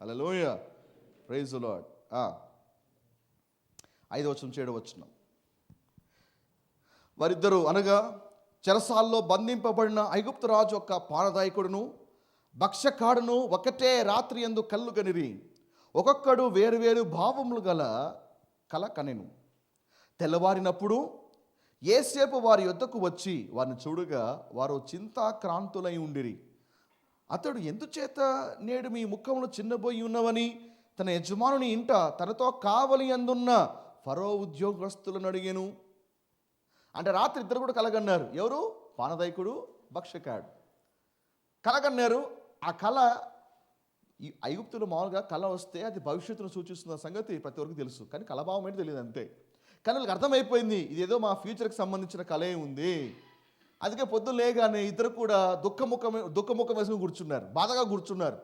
హల్లెలూయా, ప్రైజ్ ది లార్డ్. 5వ వచనం 7వ వచనం. వారిద్దరూ అనగా చెరసాల్లో బంధింపబడిన ఐగుప్తు రాజు యొక్క పానదాయకుడును భక్ష్యకాడును ఒకటే రాత్రి యందు కళ్ళు కనిరి, ఒక్కొక్కడు వేరువేరు భావములు గల కల కనెను. తెల్లవారినప్పుడు యేసేపు వారి యొద్దకు వచ్చి వారిని చూడగా వారు చింతాక్రాంతులై ఉండిరి. అతడు ఎందుచేత నేడు మీ ముఖములు చిన్నబోయి ఉన్నవని తన యజమానుని ఇంట తనతో కావలి అందున్న ఫరో ఉద్యోగస్తులను అడిగెను. అంటే రాత్రి ఇద్దరు కూడా కలగన్నారు. ఎవరు? పానదాయకుడు, భక్ష్యకాడు కలగన్నారు. ఆ కళ, ఈ ఐగుప్తులు మామూలుగా కళ వస్తే అది భవిష్యత్తును సూచిస్తున్న సంగతి ప్రతి ఒక్కరికి తెలుసు, కానీ కళాభావం ఏంటి తెలియదు అంతే. కానీ వాళ్ళకి అర్థమైపోయింది ఇదేదో మా ఫ్యూచర్కి సంబంధించిన కళే ఉంది. అందుకే పొద్దున్న లేగానే ఇద్దరు కూడా దుఃఖముఖం వేసుకుని కూర్చున్నారు, బాధగా కూర్చున్నారు.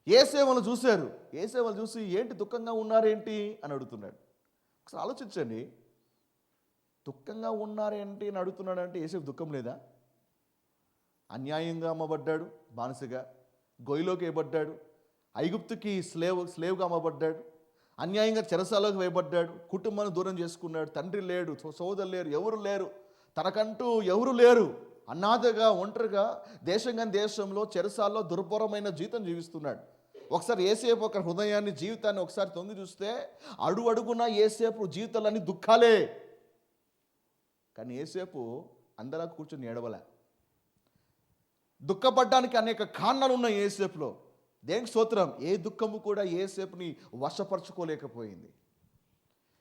యేసేవను చూశారు. యేసేవను చూసి ఏంటి దుఃఖంగా ఉన్నారేంటి అని అడుగుతున్నాడు. ఒకసారి ఆలోచించండి, దుఃఖంగా ఉన్నారేంటి అని అడుగుతున్నాడు అంటే యేసేపు దుఃఖం లేదా? అన్యాయంగా అమ్మబడ్డాడు, బానిసగా గొయ్యిలోకి వేయబడ్డాడు, ఐగుప్తుకి స్లేవ్గా అమ్మబడ్డాడు, అన్యాయంగా చెరసాలకు వేయబడ్డాడు, కుటుంబాన్ని దూరం చేసుకున్నాడు, తండ్రి లేడు, సోదరులు లేరు, ఎవరు లేరు, తనకంటూ ఎవరు లేరు, అనాథగా ఒంటరిగా దేశం కాని దేశంలో చెరసాల్లో దుర్భరమైన జీవితం జీవిస్తున్నాడు. ఒకసారి యేసేపు ఒక హృదయాన్ని, జీవితాన్ని ఒకసారి తొంగి చూస్తే అడుగున యేసేపు జీవితాలన్నీ దుఃఖాలే. కానీ యేసేపు అందరా కూర్చొని ఏడవలే. దుఃఖపడ్డానికి అనేక కారణాలు ఉన్నాయి యేసేపులో. దేనికి స్తోత్రం. ఏ దుఃఖము కూడా యేసేపుని వశపరచుకోలేకపోయింది,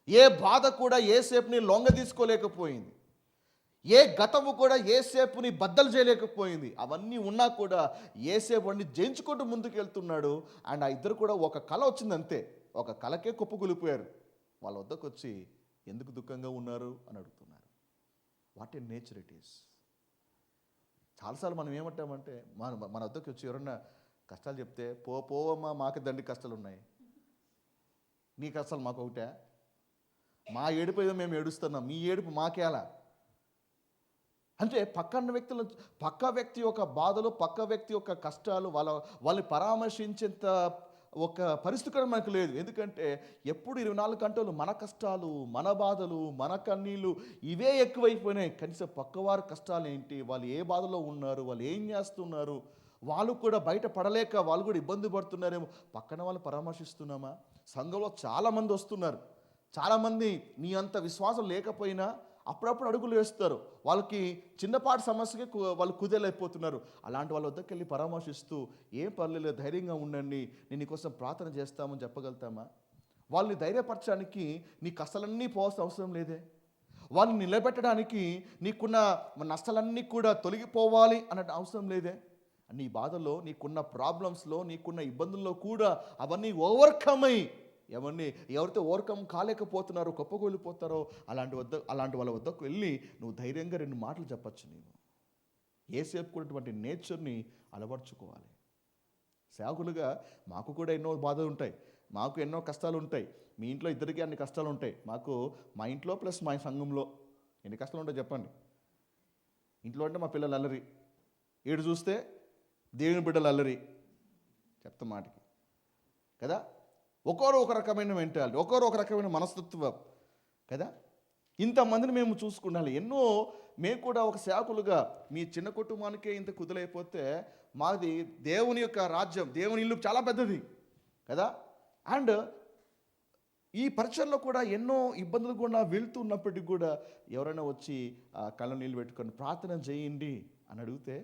ఏ బాధ కూడా యేసేపుని లొంగ తీసుకోలేకపోయింది, ఏ గతము కూడా యేసేపుని బద్దలు చేయలేకపోయింది. అవన్నీ ఉన్నా కూడా యేసేపు అన్ని జయించుకుంటూ ముందుకు వెళ్తున్నాడు. అండ్ ఆ ఇద్దరు కూడా ఒక కళ వచ్చింది అంతే, ఒక కళకే కుప్పకూలిపోయారు. వాళ్ళ వద్దకు వచ్చి ఎందుకు దుఃఖంగా ఉన్నారు అని అడుగుతున్నారు. What a nature it is. చాలాసార్లు మనం ఏమంటామంటే మన వద్దకు వచ్చి ఎవరన్నా కష్టాలు చెప్తే పోవమ్మా మాకు దండి కష్టాలు ఉన్నాయి, నీ కష్టాలు మాకు ఒకటే, మా ఏడుపు ఏదో మేము ఏడుస్తున్నాం, మీ ఏడుపు మాకేలా. అంటే పక్క వ్యక్తి యొక్క బాధలు, పక్క వ్యక్తి యొక్క కష్టాలు వాళ్ళని పరామర్శించేంత ఒక పరిస్థితి కూడా మనకు లేదు. ఎందుకంటే ఎప్పుడు 24 గంటలు మన కష్టాలు, మన బాధలు, మన కన్నీళ్ళు ఇవే ఎక్కువైపోయినాయి. కనీసం పక్కవారి కష్టాలు ఏంటి, వాళ్ళు ఏ బాధలో ఉన్నారు, వాళ్ళు ఏం చేస్తున్నారు, వాళ్ళు కూడా బయట పడలేక వాళ్ళు కూడా ఇబ్బంది పడుతున్నారేమో, పక్కన వాళ్ళు పరామర్శిస్తున్నామా? సంఘంలో చాలామంది వస్తున్నారు, చాలామంది నీ అంత విశ్వాసం లేకపోయినా అప్పుడప్పుడు అడుగులు వేస్తారు. వాళ్ళకి చిన్నపాటి సమస్యకి వాళ్ళు కుదేలైపోతున్నారు. అలాంటి వాళ్ళ వద్దకు వెళ్ళి పరామర్శిస్తూ ఏం పర్లేదు, ధైర్యంగా ఉండండి, నేను నీకోసం ప్రార్థన చేస్తామని చెప్పగలుగుతామా? వాళ్ళని ధైర్యపరచడానికి నీ కష్టాలన్నీ పోవాల్సిన అవసరం లేదే. వాళ్ళని నిలబెట్టడానికి నీకున్న నష్టాలన్నీ కూడా తొలగిపోవాలి అన్న అవసరం లేదే. నీ బాధల్లో, నీకున్న ప్రాబ్లమ్స్లో, నీకున్న ఇబ్బందుల్లో కూడా అవన్నీ ఓవర్కమ్ అయ్యి ఎవరితో ఓవర్కమ్ కాలేకపోతున్నారో, కుప్పకూలిపోతారో అలాంటి వాళ్ళ వద్దకు వెళ్ళి నువ్వు ధైర్యంగా 2 మాటలు చెప్పచ్చు. నీవు యేసేపుకున్నటువంటి నేచర్ని అలవర్చుకోవాలి. సేవకులుగా మాకు కూడా ఎన్నో బాధలు ఉంటాయి, మాకు ఎన్నో కష్టాలు ఉంటాయి. మీ ఇంట్లో ఇద్దరికీ అన్ని కష్టాలు ఉంటాయి. మా ఇంట్లో ప్లస్ మా సంఘంలో ఎన్ని కష్టాలు ఉంటాయి చెప్పండి. ఇంట్లో అంటే మా పిల్లలు అల్లరి, ఏడు చూస్తే దేవుని బిడ్డలు అల్లరి, చెప్తా మాటకి కదా. ఒకరు ఒక రకమైన మెంటాలిటీ, ఒకరు ఒక రకమైన మనస్తత్వం కదా. ఇంతమందిని మేము చూసుకుండాలి. మేము కూడా ఒక సేవకులుగా మీ చిన్న కుటుంబానికే ఇంత కుదులైపోతే మాది దేవుని యొక్క రాజ్యం, దేవుని ఇల్లు చాలా పెద్దది కదా. అండ్ ఈ పరిచయంలో కూడా ఎన్నో ఇబ్బందులు కూడా వెళ్తున్నప్పటికీ కూడా ఎవరైనా వచ్చి కళ్ళ నీళ్ళు పెట్టుకొని ప్రార్థన చేయండి అని అడిగితే,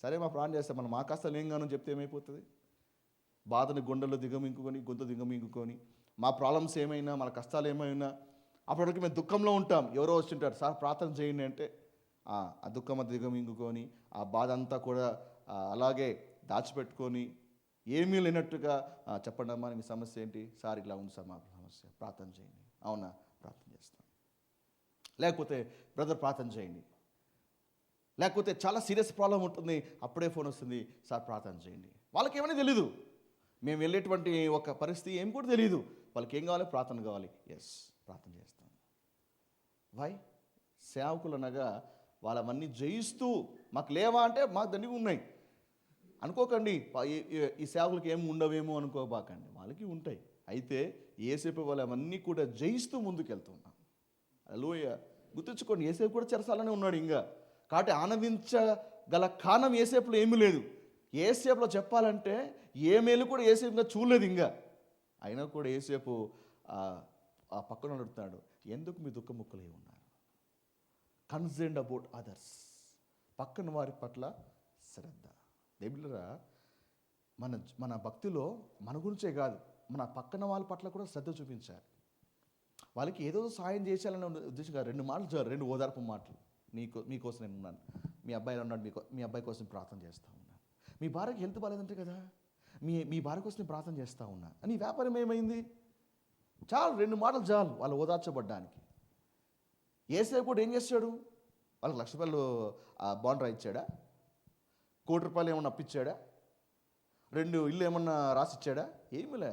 సరే మా ప్రార్థన చేస్తాం, మనం మా కష్టాలు ఏం గానో చెప్తే ఏమైపోతుంది? బాధని గుండెల్లో దిగమింగుకొని, గొంతు దిగమింగుకొని, మా ప్రాబ్లమ్స్ ఏమైనా, మన కష్టాలు ఏమైనా అప్పటివరకు మేము దుఃఖంలో ఉంటాం. ఎవరో వచ్చింటారు, సార్ ప్రార్థన చేయండి అంటే ఆ దుఃఖం అంతా దిగమింగుకొని, ఆ బాధ అంతా కూడా అలాగే దాచిపెట్టుకొని, ఏమీ లేనట్టుగా చెప్పండి అమ్మా మీ సమస్య ఏంటి? సార్ ఇలా ఉంది సార్ మా సమస్య, ప్రార్థన చేయండి. అవునా, ప్రార్థన చేస్తాం. లేకపోతే బ్రదర్ ప్రార్థన చేయండి. లేకపోతే చాలా సీరియస్ ప్రాబ్లం ఉంటుంది, అప్పుడే ఫోన్ వస్తుంది, సార్ ప్రార్థన చేయండి. వాళ్ళకి ఏమైనా తెలీదు, మేము వెళ్ళేటువంటి ఒక పరిస్థితి ఏం కూడా తెలియదు. వాళ్ళకి ఏం కావాలి? ప్రార్థన కావాలి. ఎస్, ప్రార్థన చేస్తాం. వై? సేవకులు అనగా వాళ్ళవన్నీ జయిస్తూ మాకు లేవా అంటే మాకు దండిగా ఉన్నాయి అనుకోకండి. ఈ సేవకులకి ఏమి ఉండవేమో అనుకోబాకండి, వాళ్ళకి ఉంటాయి. అయితే యేసేపు వాళ్ళు అవన్నీ కూడా జయిస్తూ ముందుకెళ్తున్నాం. హల్లెలూయా. గుర్తుంచుకోండి, యేసేపు కూడా చెరసాలనే ఉన్నాడు ఇంకా. కాబట్టి ఆనందించగల కారణం యేసేపులో ఏమీ లేదు. యేసేపులో చెప్పాలంటే ఏ మేలు కూడా యేసేపుగా చూడలేదు ఇంకా. అయినా కూడా యేసేపు ఆ పక్కన అడుగుతున్నాడు, ఎందుకు మీ దుఃఖముక్కలై ఉన్నారు? కన్సర్న్డ్ అబౌట్ అదర్స్, పక్కన వారి పట్ల శ్రద్ధ. దేవుళ్ళరా, మన భక్తిలో మన గురించే కాదు, మన పక్కన వాళ్ళ పట్ల కూడా శ్రద్ధ చూపించాలి. వాళ్ళకి ఏదో సాయం చేయాలనే ఉద్దేశంగా 2 మాటలు చాలు, 2 ఓదార్పు మాటలు. మీకోసం నేను ఉన్నాను, మీ అబ్బాయి ఉన్నాడు, మీ అబ్బాయి కోసం ప్రార్థన చేస్తూ ఉన్నాను. మీ భార్యకి హెల్త్ బాగాలేదంటే కదా, మీ భార్య కోసం నేను ప్రార్థన చేస్తూ ఉన్నా అని. వ్యాపారం ఏమైంది? చాలు, 2 మాటలు చాలు వాళ్ళు ఓదార్చబడ్డానికి. యేసేపు కూడా ఏం చేశాడు? వాళ్ళకి ₹1,00,000 బాండ్ రాయిచ్చాడా? ₹1,00,00,000 ఏమన్నా అప్పిచ్చాడా? 2 ఇల్లు ఏమన్నా రాసిచ్చాడా? ఏమిలే.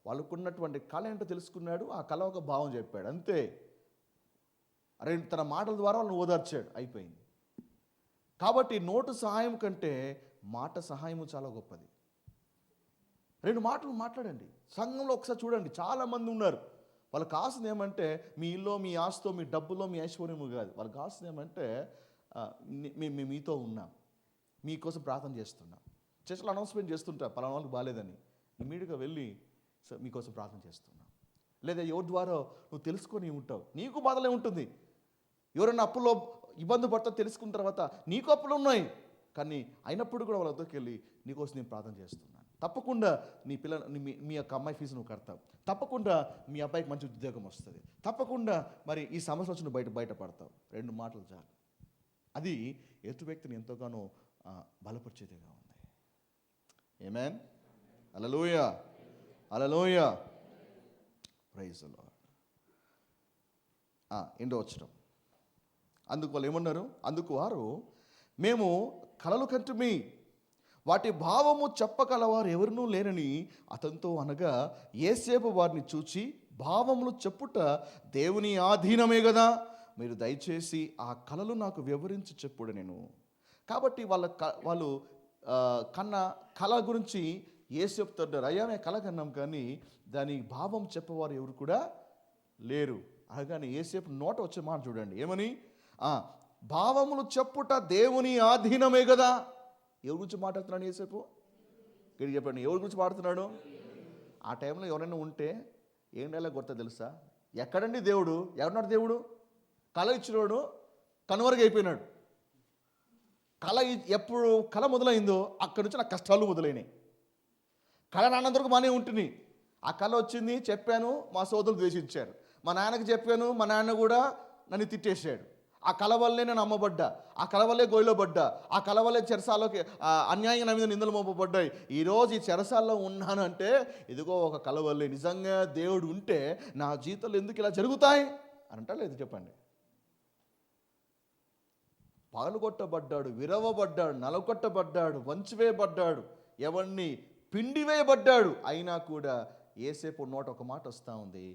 వాళ్ళకున్నటువంటి కళ ఏంటో తెలుసుకున్నాడు, ఆ కళ ఒక భావం చెప్పాడు, అంతే. తన మాటల ద్వారా వాళ్ళని ఓదార్చాడు, అయిపోయింది. కాబట్టి నోటు సహాయం కంటే మాట సహాయము చాలా గొప్పది. 2 మాటలు మాట్లాడండి. సంఘంలో ఒకసారి చూడండి, చాలామంది ఉన్నారు, వాళ్ళకి కావాల్సింది ఏమంటే మీ ఇల్లు, మీ ఆస్తో, మీ డబ్బులో, మీ ఐశ్వర్యము కాదు. వాళ్ళకి కావాల్సింది ఏమంటే మేము మీతో ఉన్నాం, మీకోసం ప్రార్థన చేస్తున్నాం. చర్చలో అనౌన్స్మెంట్ చేస్తుంటా, పలానా వాళ్ళకి బాగాలేదని, ఇమీడియట్గా వెళ్ళి మీకోసం ప్రార్థన చేస్తున్నాం. లేదా ఎవరి ద్వారా నువ్వు తెలుసుకొని ఉంటావు, నీకు బాధలే ఉంటుంది. ఎవరైనా అప్పులో ఇబ్బంది పడతా తెలుసుకున్న తర్వాత నీకు అప్పులు ఉన్నాయి, కానీ అయినప్పుడు కూడా వాళ్ళ వద్దకు వెళ్ళి నీకోసం నేను ప్రార్థన చేస్తున్నాను. తప్పకుండా నీ మీ యొక్క అమ్మాయి ఫీజు నువ్వు కడతావు, తప్పకుండా మీ అబ్బాయికి మంచి ఉద్యోగం వస్తుంది, తప్పకుండా మరి ఈ సమస్య వచ్చి నువ్వు బయటపడతావు. 2 మాటలు చాలు. అది ఎదుటి వ్యక్తిని ఎంతగానో బలపరిచేదిగా ఉంది. ఆమేన్. హల్లెలూయా, హల్లెలూయా, ప్రైజ్ ది లార్డ్. 8వ వచనం. అందుకు వాళ్ళు ఏమన్నారు? అందుకు వారు, మేము కలలు కంటిమి, వాటి భావము చెప్పగలవారు ఎవరునూ లేరని అతనితో అనగా, యేసేపు వారిని చూచి, భావములు చెప్పుట దేవుని ఆధీనమే కదా, మీరు దయచేసి ఆ కలలు నాకు వివరించి చెప్పుడు నేను. కాబట్టి వాళ్ళు కన్న కళ గురించి యేసేపు చెప్తారు, అయ్యా మేము కళ కన్నాం, కానీ దాని భావం చెప్పేవారు ఎవరు కూడా లేరు. అలాగని యేసేపు నోట వచ్చే మాట చూడండి, ఏమని? భావములు చెప్పుట దేవుని ఆధీనమే కదా. ఎవరి గురించి మాట్లాడుతున్నాడు యేసేపు? ఇక్కడ చెప్పండి, ఎవరి గురించి మాట్లాడుతున్నాడు? ఆ టైంలో ఎవరైనా ఉంటే ఏం డైలాగ్ కొడతా తెలుసా? ఎక్కడండి దేవుడు? ఎవరున్నాడు దేవుడు? కళ ఇచ్చినోడు కనుమరుగైపోయినాడు. ఎప్పుడు కళ మొదలైందో అక్కడి నుంచి నా కష్టాలు మొదలైనాయి. కళ నాన్నందరికి బాగానే ఉంటుంది, ఆ కళ వచ్చింది, చెప్పాను, మా సోదరులు ద్వేషించారు. మా నాన్నకి చెప్పాను, మా నాన్న కూడా నన్ను తిట్టేశాడు. ఆ కళ వల్లే నేను అమ్మబడ్డా, ఆ కళ వల్లే గోయిలో పడ్డా, ఆ కళ వల్లే చెరసాల్లోకి అన్యాయంగా నా మీద నిందలు మోపబడ్డాయి. ఈరోజు ఈ చెరసాల్లో ఉన్నానంటే ఇదిగో ఒక కళ వల్లే. నిజంగా దేవుడు ఉంటే నా జీవితంలో ఎందుకు ఇలా జరుగుతాయి అని అంటా లేదు? చెప్పండి. పగలగొట్టబడ్డాడు, విరవబడ్డాడు, నలగొట్టబడ్డాడు, వంచివేయబడ్డాడు, ఎవరిని పిండివేయబడ్డాడు. అయినా కూడా యేసేపు నోట ఒక మాట వస్తూ ఉంది,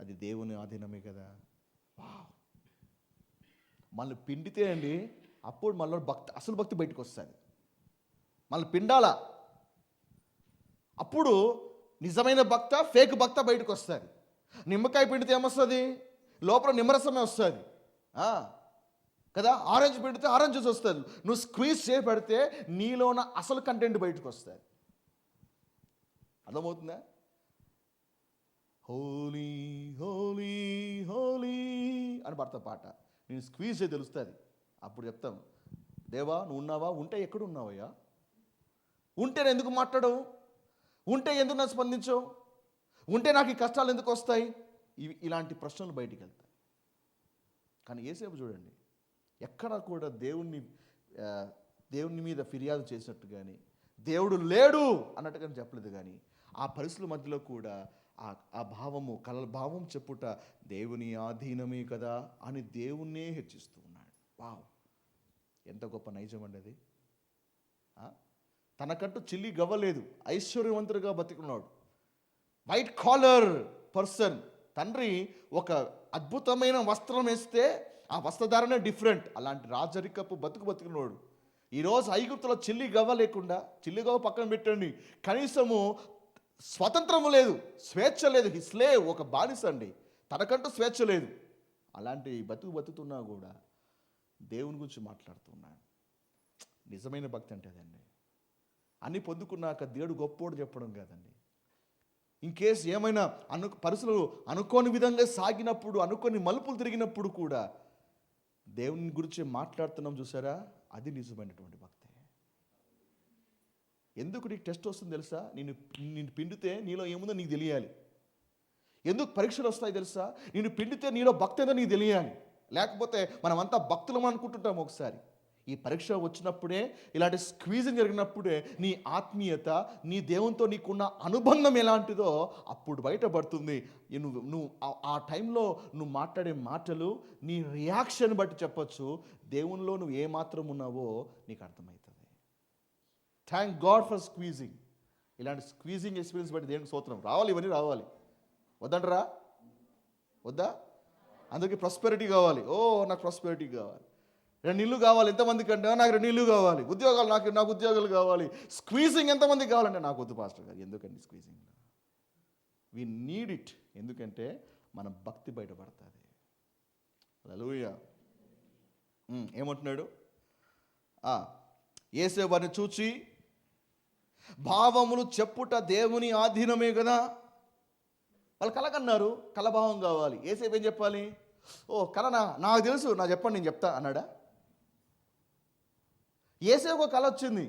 అది దేవుని ఆధీనమే కదా. మళ్ళీ పిండితే అండి, అప్పుడు మళ్ళీ అసలు భక్తి బయటకు వస్తుంది. మళ్ళీ పిండాలా, అప్పుడు నిజమైన భక్త, ఫేక్ భక్త బయటకు వస్తుంది. నిమ్మకాయ పిండితే ఏమొస్తుంది? లోపల నిమ్మరసమే వస్తుంది కదా. ఆరెంజ్ పిండితే ఆరెంజ్ జ్యూస్ వస్తుంది. నువ్వు స్క్వీజ్ చేసి పెడితే నీలోన అసలు కంటెంట్ బయటకు వస్తుంది. అర్థమవుతుందా? హోలీ హోలీ హోలీ అని పడతా పాట, నేను స్క్వీజ్ చేసి తెలుస్తుంది. అప్పుడు చెప్తాం, దేవా నువ్వు ఉన్నావా? ఉంటే ఎక్కడ ఉన్నావయ్యా? ఉంటే నేను ఎందుకు మాట్లాడవు? ఉంటే ఎందుకు నాకు స్పందించవు? ఉంటే నాకు ఈ కష్టాలు ఎందుకు వస్తాయి? ఇలాంటి ప్రశ్నలు బయటికి వెళ్తాయి. కానీ యేసేపు చూడండి, ఎక్కడా కూడా దేవుని మీద ఫిర్యాదు చేసినట్టు కానీ, దేవుడు లేడు అన్నట్టుగా చెప్పలేదు. కానీ ఆ పరిస్థితుల మధ్యలో కూడా ఆ భావము, కలల భావం చెప్పుట దేవుని ఆధీనమే కదా అని దేవుణ్ణే హెచ్చిస్తూ ఉన్నాడు. వావ్, ఎంత గొప్ప నైజం అండి అది. తనకంటూ చిల్లి గవ్వలేదు, ఐశ్వర్యవంతుడిగా బతికున్నాడు, వైట్ కాలర్ పర్సన్, తండ్రి ఒక అద్భుతమైన వస్త్రం వేస్తే ఆ వస్త్రధారణే డిఫరెంట్. అలాంటి రాజరికపు బతుకున్నోడు ఈరోజు ఐగుప్తులో చిల్లి గవ్వ లేకుండా, చిల్లి గవ్వ పక్కన పెట్టండి, కనీసము స్వతంత్రము లేదు, స్వేచ్ఛ లేదు. హిస్లేవ్, ఒక బానిస అండి, తనకంటూ స్వేచ్ఛ లేదు. అలాంటి బతుకుతున్నా కూడా దేవుని గురించి మాట్లాడుతున్నాడు. నిజమైన భక్తి అంటే అదండి. అన్నీ పొందుకున్నాక దేవుడు గొప్పోడు చెప్పడం కాదండి. ఇన్ కేస్ ఏమైనా పరిస్థితులు అనుకోని విధంగా సాగినప్పుడు, అనుకోని మలుపులు తిరిగినప్పుడు కూడా దేవుని గురించి మాట్లాడుతున్నాం చూసారా, అది నిజమైనటువంటి భక్తి. ఎందుకు నీకు టెస్ట్ వస్తుంది తెలుసా? నేను పిండితే నీలో ఏముందో నీకు తెలియాలి. ఎందుకు పరీక్షలు వస్తాయి తెలుసా? నేను పిండితే నీలో భక్తి ఏదో నీకు తెలియాలి. లేకపోతే మనమంతా భక్తులం అనుకుంటుంటాం. ఒకసారి ఈ పరీక్ష వచ్చినప్పుడే, ఇలాంటి స్క్వీజింగ్ జరిగినప్పుడే నీ ఆత్మీయత, నీ దేవునితో నీకున్న అనుబంధం ఎలాంటిదో అప్పుడు బయటపడుతుంది. నువ్వు ఆ టైంలో నువ్వు మాట్లాడే మాటలు, నీ రియాక్షన్ బట్టి చెప్పొచ్చు దేవునిలో నువ్వు ఏమాత్రం ఉన్నావో నీకు అర్థమవుతుంది. Thank God for squeezing. ఇలాంటి స్క్వీజింగ్ ఎక్స్పీరియన్స్ బట్టి దేవునికి స్తోత్రం. రావాలి, ఇవన్నీ రావాలి. వద్దంటారా? వద్దా? అందరికీ ప్రాస్పెరిటీ కావాలి. నాకు ప్రాస్పెరిటీ కావాలి. 2 ఇళ్ళు కావాలి. ఎంతమందికి అంటే నాకు 2 ఇళ్ళు కావాలి. ఉద్యోగాలు, నాకు ఉద్యోగాలు కావాలి. స్క్వీజింగ్ ఎంతమందికి కావాలంటే నాకు వద్దు పాస్టర్ గారు. ఎందుకండి స్క్వీజింగ్? We need it. ఎందుకంటే మన భక్తి బయటపడుతుంది. హల్లెలూయా. ఏమంటున్నాడు? యేసే వారిని చూచి భావములు చెప్పుట దేవుని ఆధీనమే కదా. వాళ్ళు కలకన్నారు, కలభావం కావాలి. యేసేపు ఏం చెప్పాలి? కల నాకు తెలుసు, నాకు చెప్పండి, నేను చెప్తా అన్నాడా? యేసేపు ఒక కళ వచ్చింది.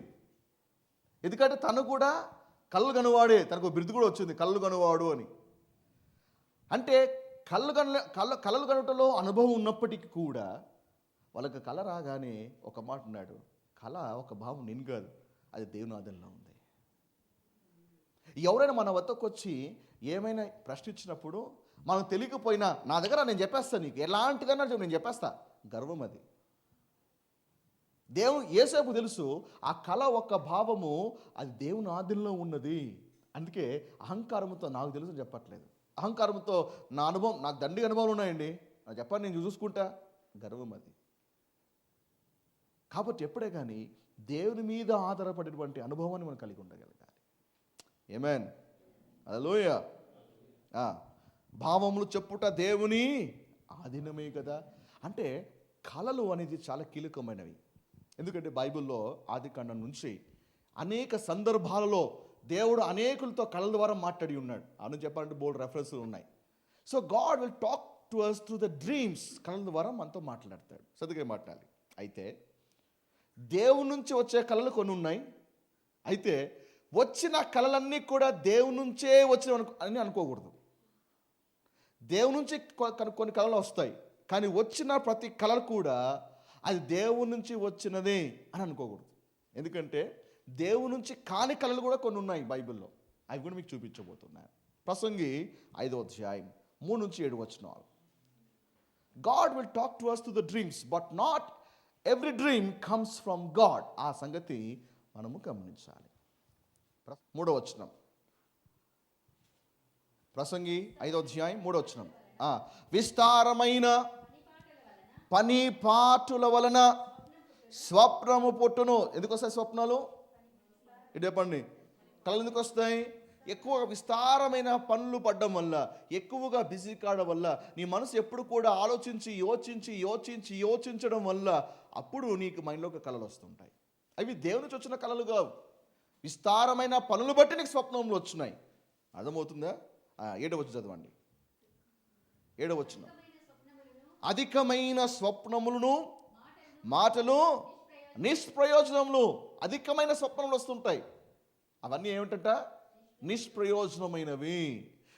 ఎందుకంటే తను కూడా కళ్ళు కనువాడే, తనకు బిరుదు కూడా వచ్చింది, కళ్ళు కనువాడు అని. అంటే కళలు కనుటలో అనుభవం ఉన్నప్పటికీ కూడా వాళ్ళకి కళ రాగానే ఒక మాట ఉన్నాడు, కళ ఒక భావం నేను కాదు, అది దేవుని ఆధీనంలో ఉంది. ఎవరైనా మన వద్దకు వచ్చి ఏమైనా ప్రశ్నించినప్పుడు మనం తెలియకపోయినా నా దగ్గర నేను చెప్పేస్తాను, నీకు ఎలాంటిదన్నా నేను చెప్పేస్తా, గర్వం అది. యేసేపు తెలుసు ఆ కళ ఒక్క భావము అది దేవుని ఆధీనంలో ఉన్నది. అందుకే అహంకారంతో నాకు తెలుసు చెప్పట్లేదు, అహంకారంతో నా అనుభవం, నాకు దండిగా అనుభవాలు ఉన్నాయండి, నాకు చెప్పండి, నేను చూసుకుంటా, గర్వం అది. కాబట్టి ఎప్పుడే కానీ దేవుని మీద ఆధారపడేటువంటి అనుభవాన్ని మనం కలిగి ఉండగలగాలి. ఆమేన్. హల్లెలూయా. భావములు చెప్పుట దేవుని ఆధీనమే కదా. అంటే కళలు అనేది చాలా కీలకమైనవి. ఎందుకంటే బైబిల్లో ఆదికాండం నుంచి అనేక సందర్భాలలో దేవుడు అనేకులతో కళల ద్వారా మాట్లాడి ఉన్నాడు. అని చెప్పాలంటే బోల్డ్ రెఫరెన్స్లు ఉన్నాయి. So God will talk to us through the dreams. కళల ద్వారా మనతో మాట్లాడతాడు, సరిగ్గా మాట్లాడాలి. అయితే దేవుని నుంచి వచ్చే కళలు కొన్ని ఉన్నాయి. అయితే వచ్చిన కళలన్నీ కూడా దేవుని నుంచే వచ్చిన అని అనుకోకూడదు. దేవుని నుంచి కొన్ని కళలు వస్తాయి, కానీ వచ్చిన ప్రతి కళ కూడా అది దేవుని నుంచి వచ్చినదే అని అనుకోకూడదు. ఎందుకంటే దేవుని నుంచి కాని కళలు కూడా కొన్ని ఉన్నాయి బైబిల్లో. అవి కూడా మీకు చూపించబోతున్నాను. ప్రసంగి 5వ అధ్యాయం 3-7 వచనాలు. God will talk to us to the dreams, but not every dream comes from God. ఆ సంగతి మనము గమనించాలి. 3వ వచనం, ప్రసంగి 5వ అధ్యాయం 3వ వచనం. విస్తారమైన పని పాటుల వలన స్వప్నము పుట్టును. ఎందుకు వస్తాయి స్వప్నాలు? ఇటు చెప్పండి. కళలు ఎందుకు వస్తాయి? ఎక్కువగా విస్తారమైన పనులు పడడం వల్ల, ఎక్కువగా బిజీ కావడం వల్ల, నీ మనసు ఎప్పుడు కూడా యోచించడం వల్ల అప్పుడు నీకు మైండ్లోకి కళలు వస్తుంటాయి. అవి దేవుని నుంచి వచ్చిన కళలు కావు, విస్తారమైన పనులు బట్టి నీకు స్వప్నంలో వచ్చినాయి. అర్థమవుతుందా? 7వ వచనం చదవండి. 7వ వచనం. అధికమైన స్వప్నములను మాటలు నిష్ప్రయోజనములు. అధికమైన స్వప్నములు వస్తుంటాయి, అవన్నీ ఏమిటంట? నిష్ప్రయోజనమైనవి.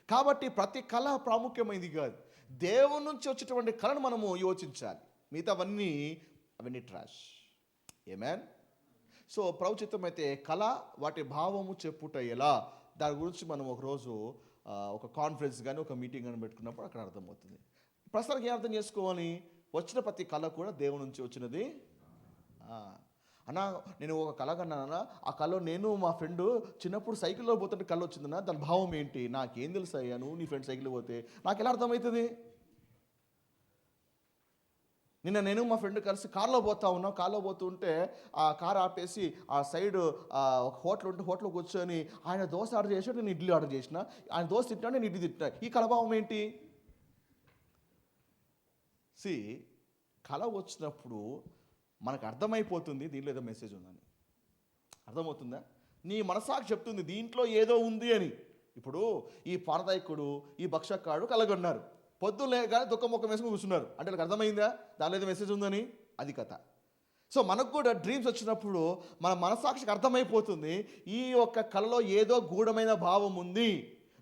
కాబట్టి ప్రతి కళ ప్రాముఖ్యమైనది కాదు. దేవుని నుంచి వచ్చేటువంటి కళను మనము యోచించాలి. మిగతా అవన్నీ ట్రాష్. ఆమేన్. సో ప్రవచితమైతే కళ, వాటి భావము చెప్పుట ఎలా, దాని గురించి మనం ఒకరోజు ఒక కాన్ఫరెన్స్ కానీ ఒక మీటింగ్ కానీ పెట్టుకున్నప్పుడు అక్కడ అర్థమవుతుంది. ప్రస్తుతానికి ఏం అర్థం చేసుకోవాలి? వచ్చిన ప్రతి కళ కూడా దేవుని నుంచి వచ్చినది. అన్నా నేను ఒక కళ కన్నానన్నా, ఆ కళలో నేను మా ఫ్రెండ్ చిన్నప్పుడు సైకిల్లో పోతుంటే కళ వచ్చిందన్నా, దాని భావం ఏంటి? నాకేం తెలుసు అయ్యా, నువ్వు నీ ఫ్రెండ్ సైకిల్ పోతే నాకు ఎలా అర్థమవుతుంది? నిన్న నేను మా ఫ్రెండ్ కలిసి కార్లో పోతా ఉన్నాం. కార్లో పోతూ ఉంటే ఆ కార్ ఆపేసి ఆ సైడ్ ఒక హోటల్ ఉంటే హోటల్ కూర్చొని ఆయన దోశ ఆర్డర్ చేసాడు, నేను ఇడ్లీ ఆర్డర్ చేసిన. ఆయన దోశ తింటాను, నేను ఇడ్లీ తింటా. ఈ కలభావం ఏంటి? సి కళ వచ్చినప్పుడు మనకు అర్థమైపోతుంది దీంట్లో ఏదో మెసేజ్ ఉందని. అర్థమవుతుందా? నీ మనసాక్షి చెప్తుంది దీంట్లో ఏదో ఉంది అని. ఇప్పుడు ఈ పారదాయకుడు, ఈ భక్షకాడు కలగొన్నారు. పొద్దులే కానీ దుఃఖం ముఖం వేసుకుని కూర్చున్నారు. అంటే వాళ్ళకి అర్థమైందా దానిలో ఏదో మెసేజ్ ఉందని? అది కథ. సో మనకు కూడా డ్రీమ్స్ వచ్చినప్పుడు మన మనసాక్షికి అర్థమైపోతుంది ఈ యొక్క కళలో ఏదో గూఢమైన భావం ఉంది.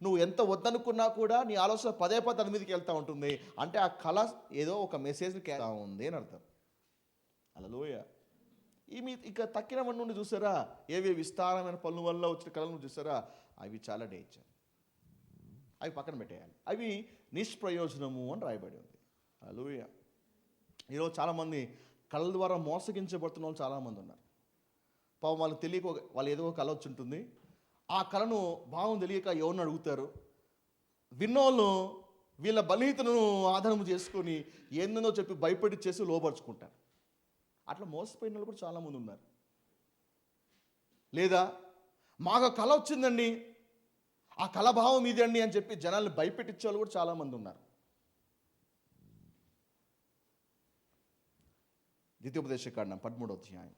నువ్వు ఎంత వద్దనుకున్నా కూడా నీ ఆలోచన పదే పదే దాని మీదకి వెళ్తూ ఉంటుంది. అంటే ఆ కళ ఏదో ఒక మెసేజ్ని కేతా ఉంది అని అర్థం. హల్లెలూయా. ఇక తక్కినవన్నీ నుండి చూసారా, ఏవి విస్తారమైన పనుల వల్ల వచ్చిన కళలను చూసారా, అవి చాలా డేంజర్. అవి పక్కన పెట్టేయాలి. అవి నిష్ప్రయోజనము అని రాయబడి ఉంది. హల్లెలూయా. ఈరోజు చాలామంది కళల ద్వారా మోసగించబడుతున్న వాళ్ళు చాలామంది ఉన్నారు. పాపం వాళ్ళు తెలియక వాళ్ళు ఏదో ఒక కళ వచ్చి ఉంటుంది. ఆ కళను భావం తెలియక ఎవరిని అడుగుతారు. విన్నోళ్ళు వీళ్ళ బలహీనతను ఆధారం చేసుకొని ఏందో చెప్పి భయపడి చేసి లోపరుచుకుంటారు. అట్లా మోసపోయిన వాళ్ళు కూడా చాలామంది ఉన్నారు. లేదా మాకు కళ వచ్చిందండి, ఆ కళాభావం ఇదండి అని చెప్పి జనాల్ని భయపెట్టించే వాళ్ళు కూడా చాలామంది ఉన్నారు. ద్వితీయోపదేశకాండం 13వ అధ్యాయం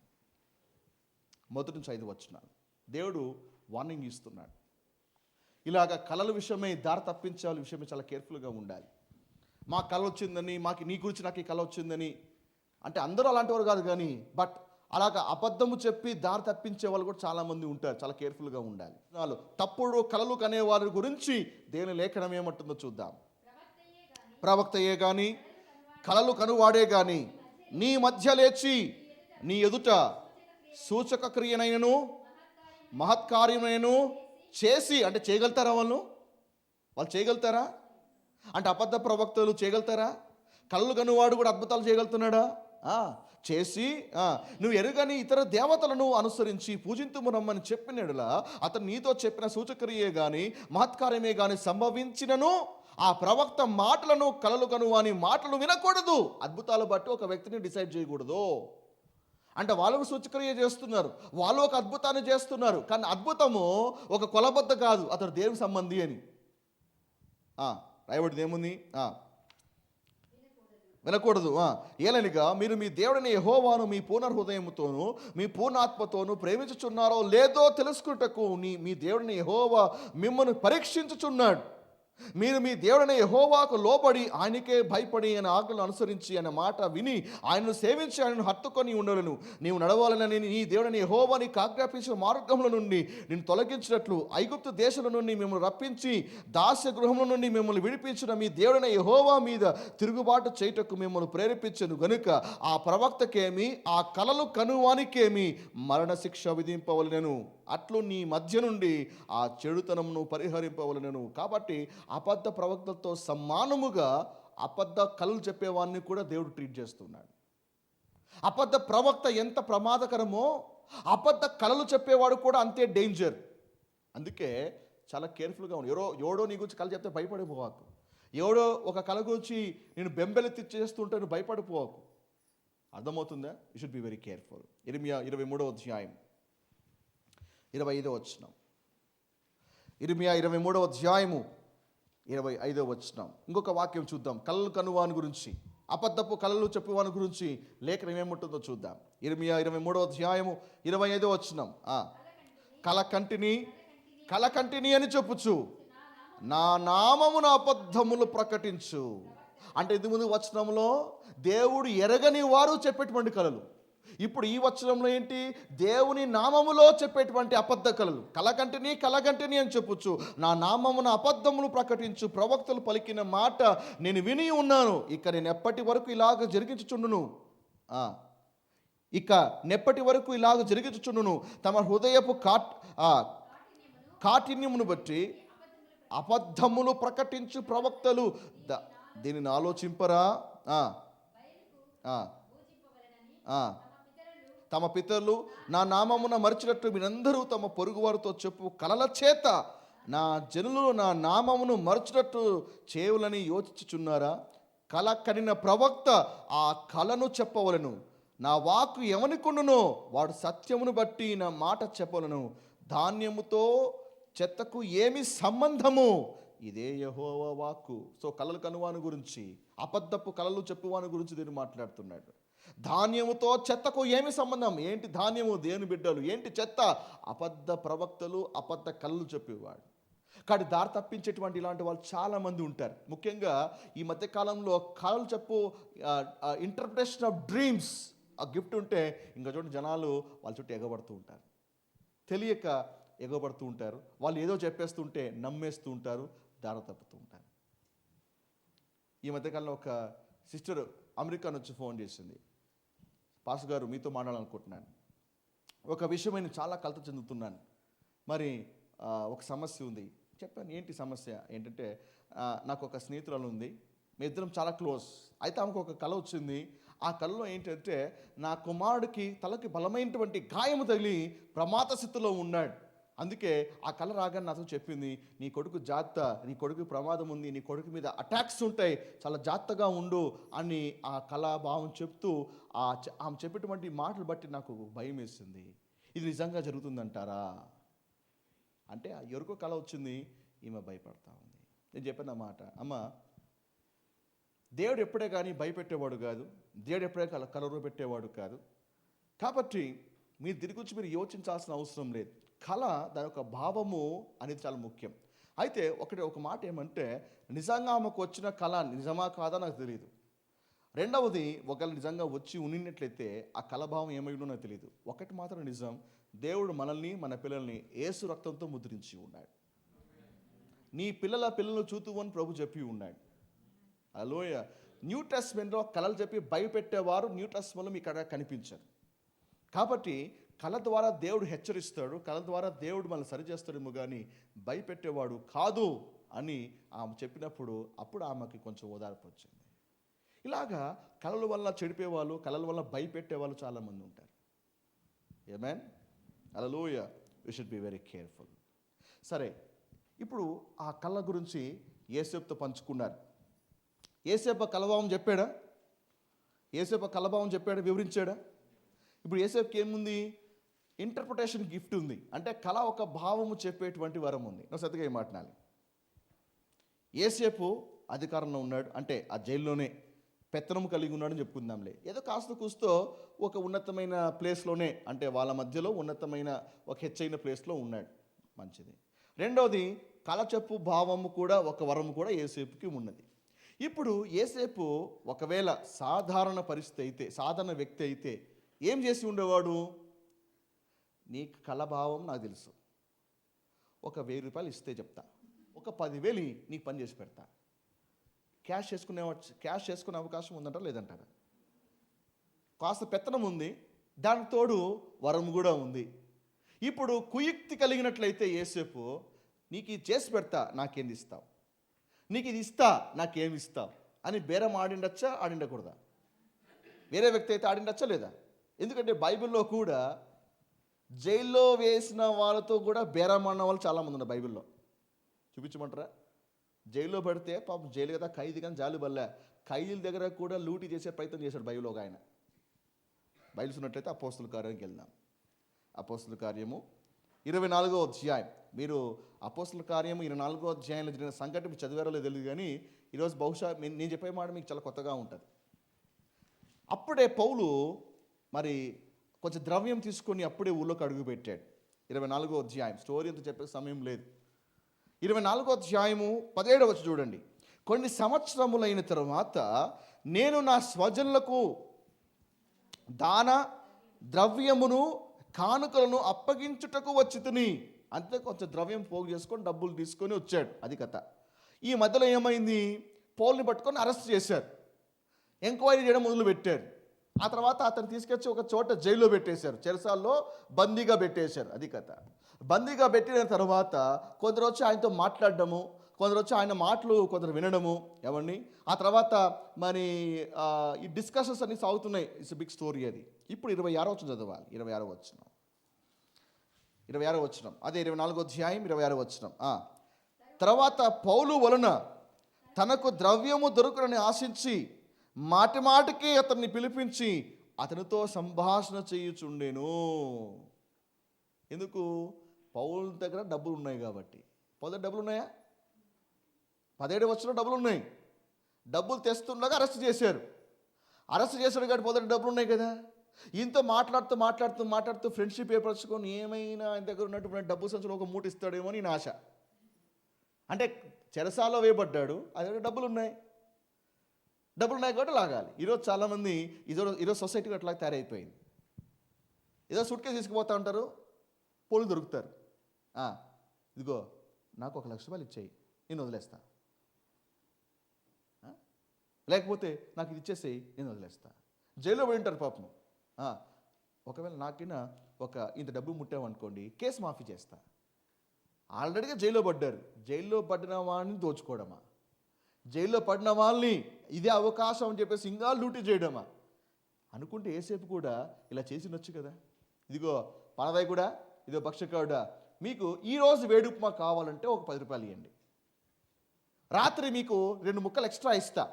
1-5 వచనాలు. దేవుడు వార్నింగ్ ఇస్తున్నాడు. ఇలాగ కళల విషయమై దారి తప్పించే వాళ్ళ విషయమై చాలా కేర్ఫుల్గా ఉండాలి. మా కళ వచ్చిందని, నీ గురించి నాకు ఈ కళ వచ్చిందని అంటే అందరూ అలాంటి వారు కాదు, కానీ బట్ అలాగ అబద్ధము చెప్పి దారి తప్పించే వాళ్ళు కూడా చాలామంది ఉంటారు. చాలా కేర్ఫుల్గా ఉండాలి. తప్పుడు కళలు కనే వారి గురించి దేవుని లేఖనం ఏమంటుందో చూద్దాం. ప్రవక్తయే కానీ కళలు కనువాడే కానీ నీ మధ్య లేచి నీ ఎదుట సూచక క్రియనైనను మహత్కార్యమైనను చేసి, అంటే చేయగలుగుతారా వాళ్ళు చేయగలుగుతారా? అంటే అబద్ధ ప్రవక్తలు చేయగలుగుతారా? కళ్ళు కనువాడు కూడా అద్భుతాలు చేయగలుగుతున్నాడా? చేసి నువ్వు ఎరుగని ఇతర దేవతలను అనుసరించి పూజింతుము రమ్మని చెప్పినడులా అతను నీతో చెప్పిన సూచక్రియే కానీ మహత్కార్యమే కానీ సంభవించినను ఆ ప్రవక్త మాటలను కలలు కనువాని మాటలు వినకూడదు. అద్భుతాలు బట్టి ఒక వ్యక్తిని డిసైడ్ చేయకూడదు. అంటే వాళ్ళు సూచక్రియ చేస్తున్నారు, వాళ్ళు ఒక అద్భుతాన్ని చేస్తున్నారు, కానీ అద్భుతము ఒక కొలబద్ద కాదు, అతడు దేవుని సంబంధి అని రాయబడింది. ఏముంది? వినకూడదు. ఏలనిగా మీరు మీ దేవుడిని యెహోవాను మీ పూర్ణ హృదయముతోను మీ పూర్ణాత్మతోను ప్రేమించుచున్నారో లేదో తెలుసుకున్నటకు మీ దేవుడిని యెహోవా మిమ్మల్ని పరీక్షించుచున్నాడు. మీరు మీ దేవుడైన యెహోవాకు లోబడి ఆయనకే భయపడి ఆయన ఆజ్ఞలను అనుసరించి ఆయన మాట విని ఆయనను సేవించి ఆయనను హత్తుకొని ఉండలను. నీవు నడవాలని నీ దేవుడైన యెహోవా నీకు ఆజ్ఞాపించిన మార్గముల నుండి నేను తొలగించినట్లు ఐగుప్తు దేశంలో నుండి మిమ్మల్ని రప్పించి దాస్య గృహంలో నుండి మిమ్మల్ని విడిపించిన మీ దేవుడైన యెహోవా మీద తిరుగుబాటు చేయుటకు మిమ్మల్ని ప్రేరేపించను గనుక ఆ ప్రవక్తకేమి ఆ కలలు కనువానికేమి మరణశిక్ష విధింపవలెను. అట్లు నీ మధ్య నుండి ఆ చెడుతనమును పరిహరింపవలెను. కాబట్టి అబద్ధ ప్రవక్తలతో సమానముగా అబద్ధ కళలు చెప్పేవాడిని కూడా దేవుడు ట్రీట్ చేస్తున్నాడు. అబద్ధ ప్రవక్త ఎంత ప్రమాదకరమో అబద్ధ కళలు చెప్పేవాడు కూడా అంతే డేంజర్. అందుకే చాలా కేర్ఫుల్గా ఉంది. ఎవడో నీ గురించి కళ చెప్తే భయపడిపోవాకు. ఎవడో ఒక కళ గురించి నేను బెంబెలెత్తి చేస్తుంటే నువ్వు భయపడిపోవాకు. అర్థమవుతుందా? You should be very careful. ఇర్మియా 23వ అధ్యాయం 25వ వచనం. ఇర్మియా 23వ అధ్యాయము 25వ వచనం. ఇంకొక వాక్యం చూద్దాం. కళలు కనువాని గురించి, అబద్ధపు కళలు చెప్పేవాని గురించి లేఖనం ఏముంటుందో చూద్దాం. ఇర్మియా 23వ అధ్యాయము 25వ వచనం. కలకంటిని అని చెప్పుచు నా నామమున అబద్ధములు ప్రకటించు. అంటే ఇది ముందు వచనంలో దేవుడు ఎరగని వారు చెప్పేటువంటి కళలు. ఇప్పుడు ఈ వచనంలో ఏంటి? దేవుని నామములో చెప్పేటువంటి అబద్ధ కళలు. కలకంటిని అని చెప్పొచ్చు. నా నామమున అబద్ధములు ప్రకటించు ప్రవక్తలు పలికిన మాట నేను విని ఉన్నాను. ఇక నేను ఎప్పటి వరకు ఇలాగ జరిగించుచుండును తమ హృదయపు కాఠిన్యమును బట్టి అబద్ధములు ప్రకటించు ప్రవక్తలు దీనిని ఆలోచింపరా? తమ పితరులు నా నామమున మరిచినట్టు మీరందరూ తమ పొరుగువారితో చెప్పు కలల చేత నా జనులు నా నామమును మరచినట్టు చేయులని యోచించుచున్నారా? కల కనిన ప్రవక్త ఆ కలను చెప్పవలను. నా వాక్కు ఎవనికుండునో వాడు సత్యమును బట్టి నా మాట చెప్పవలను. ధాన్యముతో చెత్తకు ఏమి సంబంధము? ఇదే యెహోవా వాక్కు. సో కలలు కనువాని గురించి, అబద్ధపు కలలు చెప్పువాని గురించి దీన్ని మాట్లాడుతున్నాడు. ధాన్యముతో చెత్తకు ఏమి సంబంధం? ఏంటి ధాన్యము? దేవుని బిడ్డలు. ఏంటి చెత్త? అబద్ధ ప్రవక్తలు, అబద్ధ కలలు చెప్పేవాడు. కానీ దారి తప్పించేటువంటి ఇలాంటి వాళ్ళు చాలామంది ఉంటారు. ముఖ్యంగా ఈ మధ్యకాలంలో కలలు చెప్పు ఇంటర్ప్రిటేషన్ ఆఫ్ డ్రీమ్స్ ఆ గిఫ్ట్ ఉంటే ఇంకా చూడండి జనాలు వాళ్ళ చుట్టూ ఎగబడుతూ ఉంటారు. తెలియక ఎగబడుతూ ఉంటారు. వాళ్ళు ఏదో చెప్పేస్తుంటే నమ్మేస్తూ ఉంటారు, దారి తప్పుతూ ఉంటారు. ఈ మధ్యకాలంలో ఒక సిస్టర్ అమెరికా నుంచి ఫోన్ చేసింది. పాస్టర్ గారు మీతో మాట్లాడాలనుకుంటున్నాను. ఒక విషయం నేను చాలా కలత చెందుతున్నాను. మరి ఒక సమస్య ఉంది. చెప్పాను. ఏంటి సమస్య? ఏంటంటే నాకు ఒక స్నేహితురాలు ఉంది. మీ ఇద్దరం చాలా క్లోజ్. అయితే ఆమెకు ఒక కల వచ్చింది. ఆ కళలో ఏంటంటే నా కుమారుడికి తలకి బలమైనటువంటి గాయము తగిలి ప్రమాద స్థితిలో ఉన్నాడు. అందుకే ఆ కళ రాగానే నాతో చెప్పింది, నీ కొడుకు జాగ్రత్త, నీ కొడుకు ప్రమాదం ఉంది, నీ కొడుకు మీద అటాక్స్ ఉంటాయి, చాలా జాగ్రత్తగా ఉండు అని ఆ కళాభావం చెప్తూ ఆమె చెప్పేటువంటి మాటలు బట్టి నాకు భయం వేసింది. ఇది నిజంగా జరుగుతుందంటారా అంటే ఎవరికో కళ వచ్చింది, ఈమె భయపడతా ఉంది. నేను చెప్పాను అన్నమాట, అమ్మ దేవుడు ఎప్పుడే కానీ భయపెట్టేవాడు కాదు, దేవుడు ఎప్పుడే కలవర పెట్టేవాడు కాదు. కాబట్టి మీరు దీని గురించి మీరు యోచించాల్సిన అవసరం లేదు. కళ దాని యొక్క భావము అనేది చాలా ముఖ్యం. అయితే ఒక మాట ఏమంటే, నిజంగా ఆమెకు వచ్చిన కళ నిజమా కాదా నాకు తెలియదు. రెండవది, ఒకవేళ నిజంగా వచ్చి ఉన్నట్లయితే ఆ కళభావం ఏమైందో నాకు తెలియదు. ఒకటి మాత్రం నిజం, దేవుడు మనల్ని మన పిల్లల్ని యేసు రక్తంతో ముద్రించి ఉన్నాడు. నీ పిల్లలను చూతూ అని ప్రభు చెప్పి ఉన్నాడు. హల్లెలూయ. న్యూ టెస్ట్మెంట్లో కళలు చెప్పి భయపెట్టేవారు న్యూ టెస్ట్మెంట్లో మీకు అక్కడ కనిపించారు. కాబట్టి కళ ద్వారా దేవుడు హెచ్చరిస్తాడు, కళ ద్వారా దేవుడు మనల్ని సరిచేస్తాడేమో కానీ భయపెట్టేవాడు కాదు అని ఆమె చెప్పినప్పుడు అప్పుడు ఆమెకి కొంచెం ఓదార్పు వచ్చింది. ఇలాగా కళల వల్ల చెడిపేవాళ్ళు, కళల వల్ల భయపెట్టేవాళ్ళు చాలామంది ఉంటారు. Amen. Hallelujah. You should be very careful. సరే, ఇప్పుడు ఆ కళ గురించి యేసేపుతో పంచుకున్నారు. యేసేపు కలభావం చెప్పాడా? యేసేపు కలభావం చెప్పాడా? వివరించాడా? ఇప్పుడు యేసేపుకి ఏముంది? ఇంటర్ప్రిటేషన్ గిఫ్ట్ ఉంది. అంటే కళ ఒక భావము చెప్పేటువంటి వరం ఉంది. నువ్వు సరిగ్గా ఏం మాట్లాడాలి. యేసేపు అధికారంలో ఉన్నాడు, అంటే ఆ జైల్లోనే పెత్తనము కలిగి ఉన్నాడని చెప్పుకుందాంలే. ఏదో కాస్త కూస్తో ఒక ఉన్నతమైన ప్లేస్లోనే, అంటే వాళ్ళ మధ్యలో ఉన్నతమైన ఒక హెచ్చైన ప్లేస్లో ఉన్నాడు. మంచిది. రెండవది, కళ చెప్పు భావము కూడా ఒక వరము కూడా యేసేపుకి ఉన్నది. ఇప్పుడు యేసేపు ఒకవేళ సాధారణ పరిస్థితి అయితే, సాధారణ వ్యక్తి అయితే ఏం చేసి ఉండేవాడు? నీకు కళభావం నాకు తెలుసు, ఒక 1000 రూపాయలు ఇస్తే చెప్తా, ఒక 10,000 నీకు పని చేసి పెడతా. క్యాష్ చేసుకునే అవకాశం ఉందంటారా లేదంటారా? కాస్త పెత్తనం ఉంది, దానికి తోడు వరం కూడా ఉంది. ఇప్పుడు కుయుక్తి కలిగినట్లయితే యేసేపు, నీకు ఇది చేసి పెడతా, నాకేంది ఇస్తావు, నీకు ఇది ఇస్తా, నాకేమి ఇస్తావు అని బేరం ఆడిండొచ్చా ఆడిండకూడదా? వేరే వ్యక్తి అయితే ఆడిండొచ్చా లేదా? ఎందుకంటే బైబిల్లో కూడా జైల్లో వేసిన వాళ్ళతో కూడా బేరం ఆడిన వాళ్ళు చాలామంది ఉన్నారు బైబిల్లో. చూపించమంటారా? జైల్లో పడితే పాపం జైలు కదా, ఖైదీ కానీ జాలి బల్లే, ఖైదీల దగ్గర కూడా లూటీ చేసే ప్రయత్నం చేశాడు బైబిల్లో ఒక ఆయన. బైబిల్ ఉన్నట్లయితే అపోస్తుల కార్యానికి వెళ్దాం. అపోస్తుల కార్యము 24వ అధ్యాయం. మీరు అపోస్తుల కార్యము 24వ అధ్యాయంలో జరిగిన సంఘటన మీరు చదివారో లేదో తెలియదు, కానీ ఈరోజు బహుశా నేను చెప్పే మాట మీకు చాలా కొత్తగా ఉంటుంది. అప్పుడే పౌలు మరి కొంచెం ద్రవ్యం తీసుకొని అప్పుడే ఊళ్ళోకి అడుగు పెట్టాడు. 24వ అధ్యాయం స్టోరీ అంతా చెప్పే సమయం లేదు. 24వ అధ్యాయము 17వ వచనం చూడండి. కొన్ని సంవత్సరములైన తరువాత నేను నా స్వజనులకు దాన ద్రవ్యమును కానుకలను అప్పగించుటకు వచ్చి తిని, అంతే కొంచెం ద్రవ్యం పోగు చేసుకొని డబ్బులు తీసుకొని వచ్చాడు. అది కథ. ఈ మధ్యలో ఏమైంది? పౌల్ని పట్టుకొని అరెస్ట్ చేశారు, ఎంక్వైరీ చేయడం మొదలు పెట్టారు. ఆ తర్వాత అతను తీసుకొచ్చి ఒక చోట జైల్లో పెట్టేశారు, చెరసాల్లో బందీగా పెట్టేశారు. అది కథ. బందీగా పెట్టిన తర్వాత కొందరు వచ్చి ఆయనతో మాట్లాడడము, కొందరు వచ్చి ఆయన మాటలు కొందరు వినడము ఎవరిని. ఆ తర్వాత మరి ఈ డిస్కషన్స్ అన్ని సాగుతున్నాయి. ఇట్స్ బిగ్ స్టోరీ అది. ఇప్పుడు 26వ వచనం చదవాలి. 26వ వచనం అదే 24వ అధ్యాయం 26వ వచనం. తర్వాత పౌలు వలన తనకు ద్రవ్యము దొరుకునని ఆశించి మాటి మాటికి అతన్ని పిలిపించి అతనితో సంభాషణ చేయుచుండెను. ఎందుకు? పౌలు దగ్గర డబ్బులు ఉన్నాయి కాబట్టి. పౌలు దగ్గర డబ్బులు ఉన్నాయా? 17వ వచనంలో డబ్బులు ఉన్నాయి. డబ్బులు తెస్తుండగా అరెస్ట్ చేశారు. అరెస్ట్ చేశాడు కాబట్టి పౌలు దగ్గర డబ్బులు ఉన్నాయి కదా. ఈయనతో మాట్లాడుతూ ఫ్రెండ్షిప్ ఏర్పరచుకొని ఏమైనా ఆయన దగ్గర ఉన్నటువంటి డబ్బు సంచులు ఒక మూట ఇస్తాడేమో అని ఆశ. అంటే చెరసాలో వేయబడ్డాడు, అదే డబ్బులు ఉన్నాయి కాబట్టి లాగాలి. ఈరోజు చాలామంది ఈరోజు సొసైటీ అట్లా తయారైపోయింది. ఏదో సూట్ కేసు తీసుకుపోతా ఉంటారు, పోలీలు దొరుకుతారు. ఇదిగో నాకు 1 లక్ష రూపాయలు ఇచ్చేయి, నేను వదిలేస్తా. లేకపోతే నాకు ఇది ఇచ్చేసేయి, నేను వదిలేస్తా. జైల్లో పోయి ఉంటారు పాపం. ఒకవేళ నాకైనా ఇంత డబ్బు ముట్టామనుకోండి, కేసు మాఫీ చేస్తా. ఆల్రెడీగా జైల్లో పడ్డారు. జైల్లో పడిన వాడిని దోచుకోవడమా? జైల్లో పడిన వాళ్ళని ఇదే అవకాశం అని చెప్పేసి ఇంకా లూటీ చేయడమా? అనుకుంటే ఏసేపు కూడా ఇలా చేసినొచ్చు కదా. ఇదిగో పనదాయి కూడా, ఇదిగో భక్షకుడా, మీకు ఈరోజు వేడి ఉప్మా కావాలంటే ఒక 10 రూపాయలు ఇవ్వండి. రాత్రి మీకు 2 ముక్కలు ఎక్స్ట్రా ఇస్తా,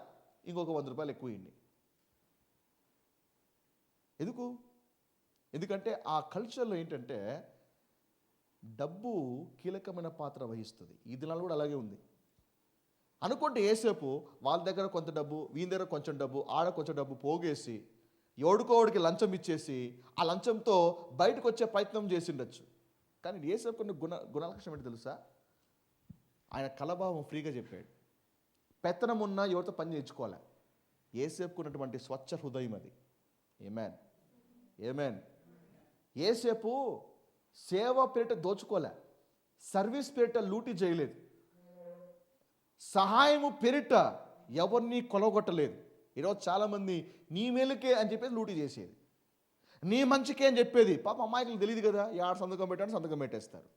ఇంకొక 100 రూపాయలు ఎక్కువ ఇవ్వండి. ఎందుకంటే ఆ కల్చర్లో ఏంటంటే డబ్బు కీలకమైన పాత్ర వహిస్తుంది. ఈ దినాలు కూడా అలాగే ఉంది. అనుకుంటే ఏసేపు వాళ్ళ దగ్గర కొంత డబ్బు, వీని దగ్గర కొంచెం డబ్బు, ఆడ కొంచెం డబ్బు పోగేసి ఎవడికోడికి లంచం ఇచ్చేసి ఆ లంచంతో బయటకు వచ్చే ప్రయత్నం చేసిండొచ్చు. కానీ ఏసేపు కొన్ని గుణలక్షణం ఏంటి తెలుసా? ఆయన కలభావం ఫ్రీగా చెప్పాడు. పెత్తనం ఉన్నా ఎవరితో పని చేయించుకోలే. ఏసేపుకున్నటువంటి స్వచ్ఛ హృదయం అది. ఏమేన్. ఏసేపు సేవ పేరిట దోచుకోలే, సర్వీస్ పేరిట లూటీ చేయలేదు, సహాయము పేరిట ఎవరిని కొలగొట్టలేదు. ఈరోజు చాలామంది నీ మేలుకే అని చెప్పేసి లూటీ చేసేది, నీ మంచికే అని చెప్పేది. పాప అమ్మాయికి తెలియదు కదా, యాడ సంతకం పెట్టాలని సంతకం పెట్టేస్తారు.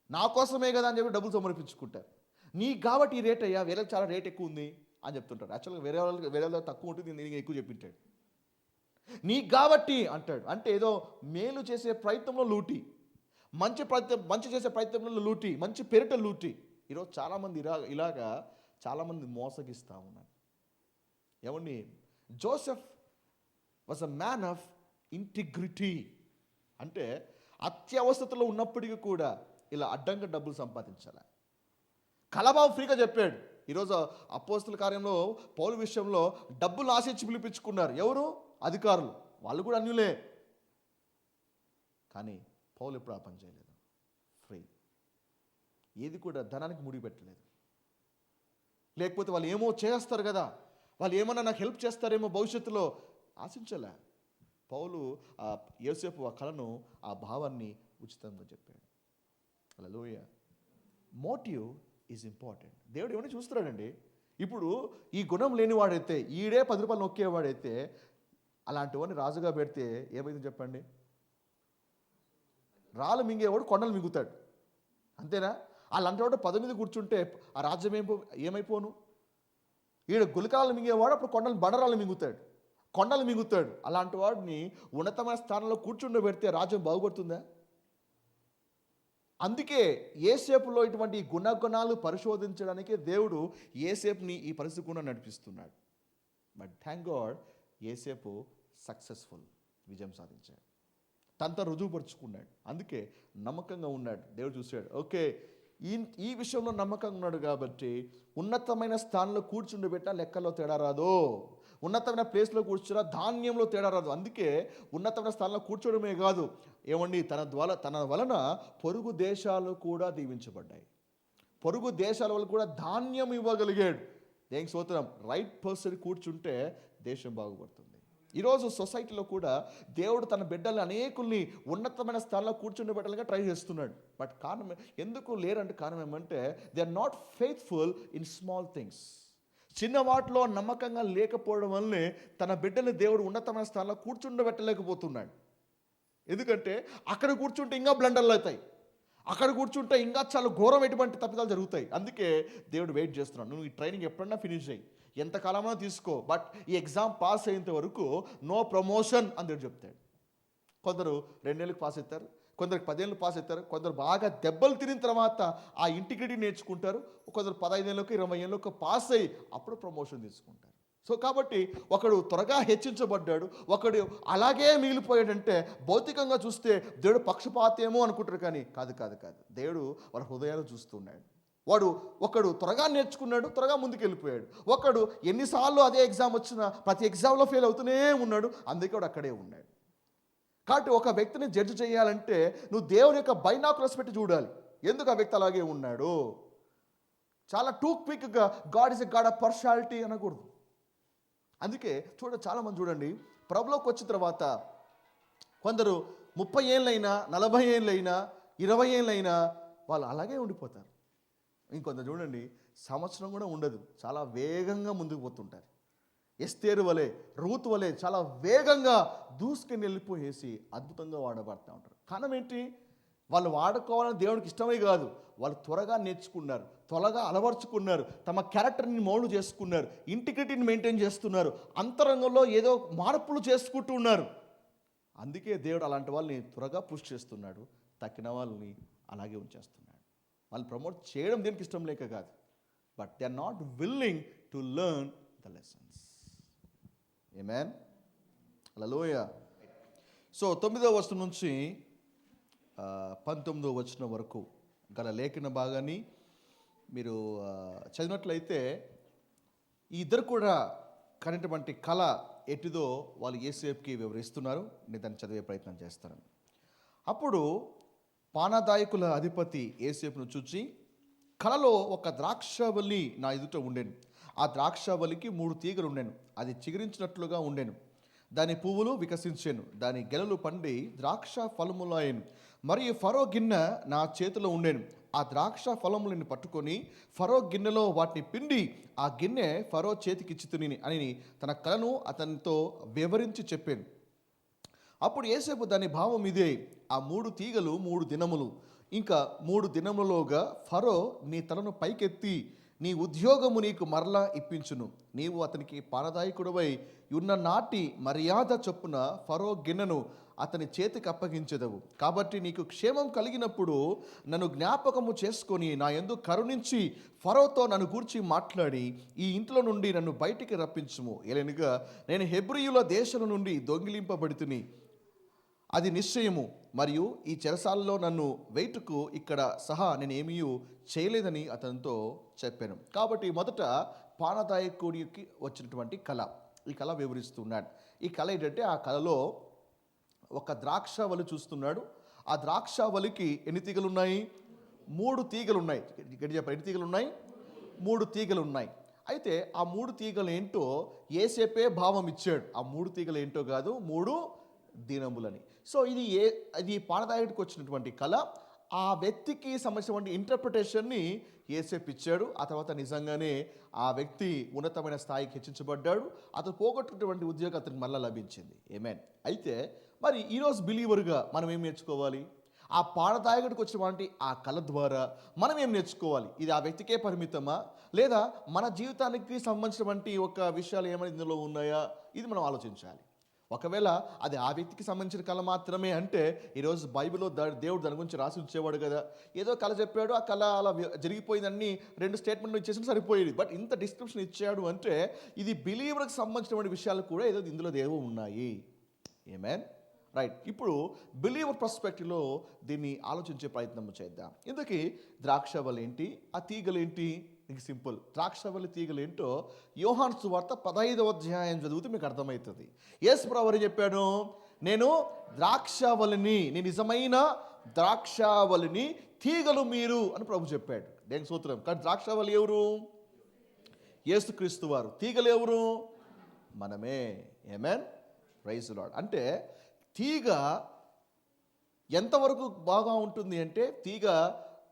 నా కోసమే కదా అని చెప్పి డబ్బులు సమర్పించుకుంటారు. నీకు కాబట్టి ఈ రేట్ అయ్యా, వేరే చాలా రేట్ ఎక్కువ ఉంది అని చెప్తుంటారు. యాక్చువల్గా వేరే వాళ్ళకి తక్కువ ఉంటుంది, నేను ఎక్కువ చెప్పింటాడు. నీకు కాబట్టి అంటాడు. అంటే ఏదో మేలు చేసే ప్రయత్నంలో లూటీ, మంచి చేసే ప్రయత్నంలో లూటీ, మంచి పేరిట లూటీ. ఈరోజు చాలామంది ఇలాగా చాలామంది మోసగిస్తూ ఉన్నారు. ఏమండి, Joseph was a man of integrity. అంటే అత్యవస్థతలో ఉన్నప్పటికీ కూడా ఇలా అడ్డంగా డబ్బులు సంపాదించాలి. కలబాబు ఫ్రీగా చెప్పాడు. ఈరోజు అపోస్తుల కార్యంలో పౌలు విషయంలో డబ్బులు ఆశించి పిలిపించుకున్నారు. ఎవరు? అధికారులు. వాళ్ళు కూడా అన్యులే. కానీ పౌలు ఎప్పుడు ఆ పని చేయలేదు. ఫ్రీ. ఏది కూడా ధనానికి ముడిపెట్టలేదు. లేకపోతే వాళ్ళు ఏమో చేస్తారు కదా, వాళ్ళు ఏమన్నా నాకు హెల్ప్ చేస్తారేమో భవిష్యత్తులో ఆశించలే. పౌలు యోసేపు ఆ కళను, ఆ భావాన్ని ఉచితంగా చెప్పాడు. హల్లెలూయా. Motive is important. దేవుడు ఏమైనా చూస్తున్నాడండి. ఇప్పుడు ఈ గుణం లేనివాడైతే, ఈడే 10 రూపాయలు నొక్కేవాడైతే, అలాంటి వాడిని రాజుగా పెడితే ఏమైంది చెప్పండి? రాళ్ళు మింగేవాడు కొండలు మింగుతాడు. అంతేనా? అలాంటి వాడు 10 మీద కూర్చుంటే ఆ రాజ్యం ఏమైపోను? ఈడ గులకాలు మింగేవాడు అప్పుడు బండరాళ్ళు కొండలు మింగుతాడు. అలాంటి వాడిని ఉన్నతమైన స్థానంలో కూర్చుండబెడితే రాజ్యం బాగుపడుతుందా? అందుకే ఏసేపులో ఇటువంటి గుణగుణాలు పరిశోధించడానికే దేవుడు ఏసేపుని ఈ పరిస్థితి కూడా నడిపిస్తున్నాడు. But thank God, Yesepu successful, విజయం సాధించాడు, తనతో రుజువుపరుచుకున్నాడు. అందుకే నమ్మకంగా ఉన్నాడు. దేవుడు చూశాడు, ఓకే ఈ విషయంలో నమ్మకంగా ఉన్నాడు కాబట్టి ఉన్నతమైన స్థానంలో కూర్చుండబెట్టినా లెక్కల్లో తేడా రాదు, ఉన్నతమైన ప్లేస్లో కూర్చున్నా ధాన్యంలో తేడా రాదు. అందుకే ఉన్నతమైన స్థానంలో కూర్చోవడమే కాదు, ఏమండి, తన వలన పొరుగు దేశాలు కూడా దీవించబడ్డాయి. పొరుగు దేశాల వల్ల కూడా ధాన్యం ఇవ్వగలిగాడు. దేనికి స్తోత్రం. రైట్ పర్సన్ కూర్చుంటే దేశం బాగుపడుతుంది. ఈరోజు సొసైటీలో కూడా దేవుడు తన బిడ్డల్ని అనేకుల్ని ఉన్నతమైన స్థానంలో కూర్చుండబెట్టాలిగా ట్రై చేస్తున్నాడు. బట్ కారణం ఎందుకు లేరంటే కారణం ఏమంటే they are not faithful in small things. చిన్న వాటిలో నమ్మకంగా లేకపోవడం వల్లే తన బిడ్డల్ని దేవుడు ఉన్నతమైన స్థానంలో కూర్చుండబెట్టలేకపోతున్నాడు. ఎందుకంటే అక్కడ కూర్చుంటే ఇంకా బ్లండర్లు అవుతాయి, అక్కడ కూర్చుంటే ఇంకా చాలా ఘోరమైనటువంటి తప్పిదాలు జరుగుతాయి. అందుకే దేవుడు వెయిట్ చేస్తున్నాడు. నువ్వు ఈ ట్రైనింగ్ ఎప్పుడన్నా ఫినిష్ అయ్యి ఎంతకాలమైనా తీసుకో, బట్ ఈ ఎగ్జామ్ పాస్ అయ్యేంత వరకు నో ప్రమోషన్ అని దేవుడు చెప్తాడు. కొందరు 2 ఏళ్ళకి పాస్ అవుతారు, కొందరికి 10 ఏళ్ళు పాస్ అవుతారు, కొందరు బాగా దెబ్బలు తిరిగిన తర్వాత ఆ ఇంటిగ్రిటీ నేర్చుకుంటారు, కొందరు 15 ఏళ్ళకు 20 ఏళ్ళకు పాస్ అయ్యి అప్పుడు ప్రమోషన్ తీసుకుంటారు. సో కాబట్టి ఒకడు త్వరగా హెచ్చించబడ్డాడు, ఒకడు అలాగే మిగిలిపోయాడంటే భౌతికంగా చూస్తే దేవుడు పక్షపాతేమో అనుకుంటారు, కానీ కాదు కాదు కాదు, దేవుడు వాళ్ళ హృదయాలు చూస్తున్నాడు. ఒకడు త్వరగా నేర్చుకున్నాడు, త్వరగా ముందుకు వెళ్ళిపోయాడు. ఒకడు ఎన్నిసార్లు అదే ఎగ్జామ్ వచ్చినా ప్రతి ఎగ్జామ్లో ఫెయిల్ అవుతూనే ఉన్నాడు, అందుకే వాడు అక్కడే ఉన్నాడు. కాబట్టి ఒక వ్యక్తిని జడ్జి చేయాలంటే నువ్వు దేవుని యొక్క బైనాకులర్స్ పెట్టి చూడాలి, ఎందుకు ఆ వ్యక్తి అలాగే ఉన్నాడు. చాలా టూ క్విక్గా God is a God of partiality అనకూడదు. అందుకే చాలామంది చూడండి, ప్రభులోకి వచ్చిన తర్వాత కొందరు 30 ఏళ్ళైనా 40 ఏళ్ళైనా 20 ఏళ్ళైనా వాళ్ళు అలాగే ఉండిపోతారు. ఇంకొందరు చూడండి, సంవత్సరం కూడా ఉండదు, చాలా వేగంగా ముందుకు పోతుంటారు. ఎస్తేరు వలె, రూతు వలె చాలా వేగంగా దూసుకుని వెళ్ళిపోయేసి అద్భుతంగా వాడబడుతూ ఉంటారు. కారణం ఏంటి? వాళ్ళు వాడుకోవాలని దేవుడికి ఇష్టమే కాదు, వాళ్ళు త్వరగా నేర్చుకున్నారు, త్వరగా అలవర్చుకున్నారు, తమ క్యారెక్టర్ని మౌల్డ్ చేసుకున్నారు, ఇంటిగ్రిటీని మెయింటైన్ చేస్తున్నారు, అంతరంగంలో ఏదో మార్పులు చేసుకుంటూ ఉన్నారు. అందుకే దేవుడు అలాంటి వాళ్ళని త్వరగా పుష్ చేస్తున్నాడు, తక్కిన వాళ్ళని అలాగే ఉంచేస్తున్నాడు. వాళ్ళు ప్రమోట్ చేయడం దేనికి ఇష్టం లేక కాదు, but they are not willing to learn the lessons. Amen, hallelujah. So 9వ వచనం నుంచి 19వ వచనం వరకు గల లేఖన భాగాన్ని మీరు చదివినట్లయితే ఈ ఇద్దరు కూడా కనినటువంటి కళ ఎటిదో వాళ్ళు యేసేపుకి వివరిస్తున్నారు. నేను దాన్ని చదివే ప్రయత్నం చేస్తాను. అప్పుడు పానదాయకుల అధిపతి యేసేపును చూచి, కలలో ఒక ద్రాక్షవల్లి నా ఎదుట ఉండెను. ఆ ద్రాక్షవల్లికి 3 తీగలు ఉండెను, అది చిగురించినట్లుగా ఉండెను, దాని పువ్వులు వికసించెను, దాని గెలలు పండి ద్రాక్ష ఫలములాయెను. మరియు ఫరో గిన్నె నా చేతిలో ఉండెను. ఆ ద్రాక్ష ఫలములను పట్టుకొని ఫరో గిన్నెలో వాటిని పిండి ఆ గిన్నె ఫరో చేతికిచ్చితిని అని తన కలను అతనితో వివరించి చెప్పాను. అప్పుడు యేసేపు దాని భావం ఇదే, ఆ 3 తీగలు 3 దినములు, ఇంకా 3 దినములోగా ఫరో నీ తలను పైకెత్తి నీ ఉద్యోగము నీకు మరలా ఇప్పించును. నీవు అతనికి పానదాయకుడవై ఉన్న నాటి మర్యాద చొప్పున ఫరో గిన్నెను అతని చేతికి అప్పగించెదవు. కాబట్టి నీకు క్షేమం కలిగినప్పుడు నన్ను జ్ఞాపకము చేసుకొని నా యందు కరుణించి ఫరోతో నన్ను గూర్చి మాట్లాడి ఈ ఇంట్లో నుండి నన్ను బయటికి రప్పించుము. ఏలనగా నేను హెబ్రీయుల దేశం నుండి దొంగిలింపబడితిని, అది నిశ్చయము. మరియు ఈ చెరసాలలో నన్ను వెయిటుకు ఇక్కడ సహా నేనేమీ చేయలేదని అతనితో చెప్పాను. కాబట్టి మొదట పానదాయకుడికి వచ్చినటువంటి కళ, ఈ కళ వివరిస్తున్నాడు. ఈ కళ ఏంటంటే, ఆ కళలో ఒక ద్రాక్షవల్లి చూస్తున్నాడు. ఆ ద్రాక్షవల్లికి ఎన్ని తీగలు ఉన్నాయి? 3 తీగలు ఉన్నాయి. ఇక్కడ చెప్పండి, ఎన్ని తీగలు ఉన్నాయి? 3 తీగలు ఉన్నాయి. అయితే ఆ 3 తీగలు ఏంటో యేసేపే భావం ఇచ్చాడు. ఆ 3 తీగలు ఏంటో కాదు, 3 దినములని. సో ఇది పానదాయకుడికి వచ్చినటువంటి కళ. ఆ వ్యక్తికి సంబంధించినటువంటి ఇంటర్ప్రిటేషన్ని యేసేపు ఇచ్చాడు. ఆ తర్వాత నిజంగానే ఆ వ్యక్తి ఉన్నతమైన స్థాయికి హెచ్చించబడ్డాడు. అతను పోగొట్టుకున్నటువంటి ఉద్యోగం అతనికి మళ్ళీ లభించింది. ఆమేన్. అయితే మరి ఈరోజు బిలీవర్గా మనం ఏం నేర్చుకోవాలి? ఆ పానదాయకుడికి వచ్చినటువంటి ఆ కళ ద్వారా మనం ఏం నేర్చుకోవాలి? ఇది ఆ వ్యక్తికే పరిమితమా, లేదా మన జీవితానికి సంబంధించినటువంటి ఒక విషయాలు ఏమైనా ఇందులో ఉన్నాయా? ఇది మనం ఆలోచించాలి. ఒకవేళ అది ఆ వ్యక్తికి సంబంధించిన కళ మాత్రమే అంటే, ఈరోజు బైబిల్లో దేవుడు దాని గురించి రాసి ఉంచేవాడు కదా. ఏదో కళ చెప్పాడు, ఆ కళ అలా జరిగిపోయిందని 2 స్టేట్మెంట్లు ఇచ్చేసి సరిపోయేది. బట్ ఇంత డిస్క్రిప్షన్ ఇచ్చాడు అంటే ఇది బిలీవర్కి సంబంధించినటువంటి విషయాలు కూడా ఏదో ఇందులో ఏవో ఉన్నాయి. ఆమేన్, రైట్. ఇప్పుడు బిలీవర్ పర్స్పెక్టివ్లో దీన్ని ఆలోచించే ప్రయత్నం చేద్దాం. ఇందుకే ద్రాక్షవల్లి ఏంటి, ఆ తీగలు ఏంటి? మీకు సింపుల్, ద్రాక్షవల్లి తీగలు ఏంటో యోహాను సువార్త 15వ అధ్యాయం చదివితే మీకు అర్థమవుతుంది. యేసు ప్రభువు చెప్పాడు, నేను ద్రాక్షవల్లిని, నేను నిజమైన ద్రాక్షవల్లిని, తీగలు మీరు అని ప్రభు చెప్పాడు. దేనికి సూత్రం? కానీ ద్రాక్షవల్లి ఎవరు? యేసుక్రీస్తు వారు. తీగలు ఎవరు? మనమే. ఆమేన్, ప్రైజ్ ది లార్డ్. అంటే తీగ ఎంతవరకు బాగా ఉంటుంది అంటే, తీగ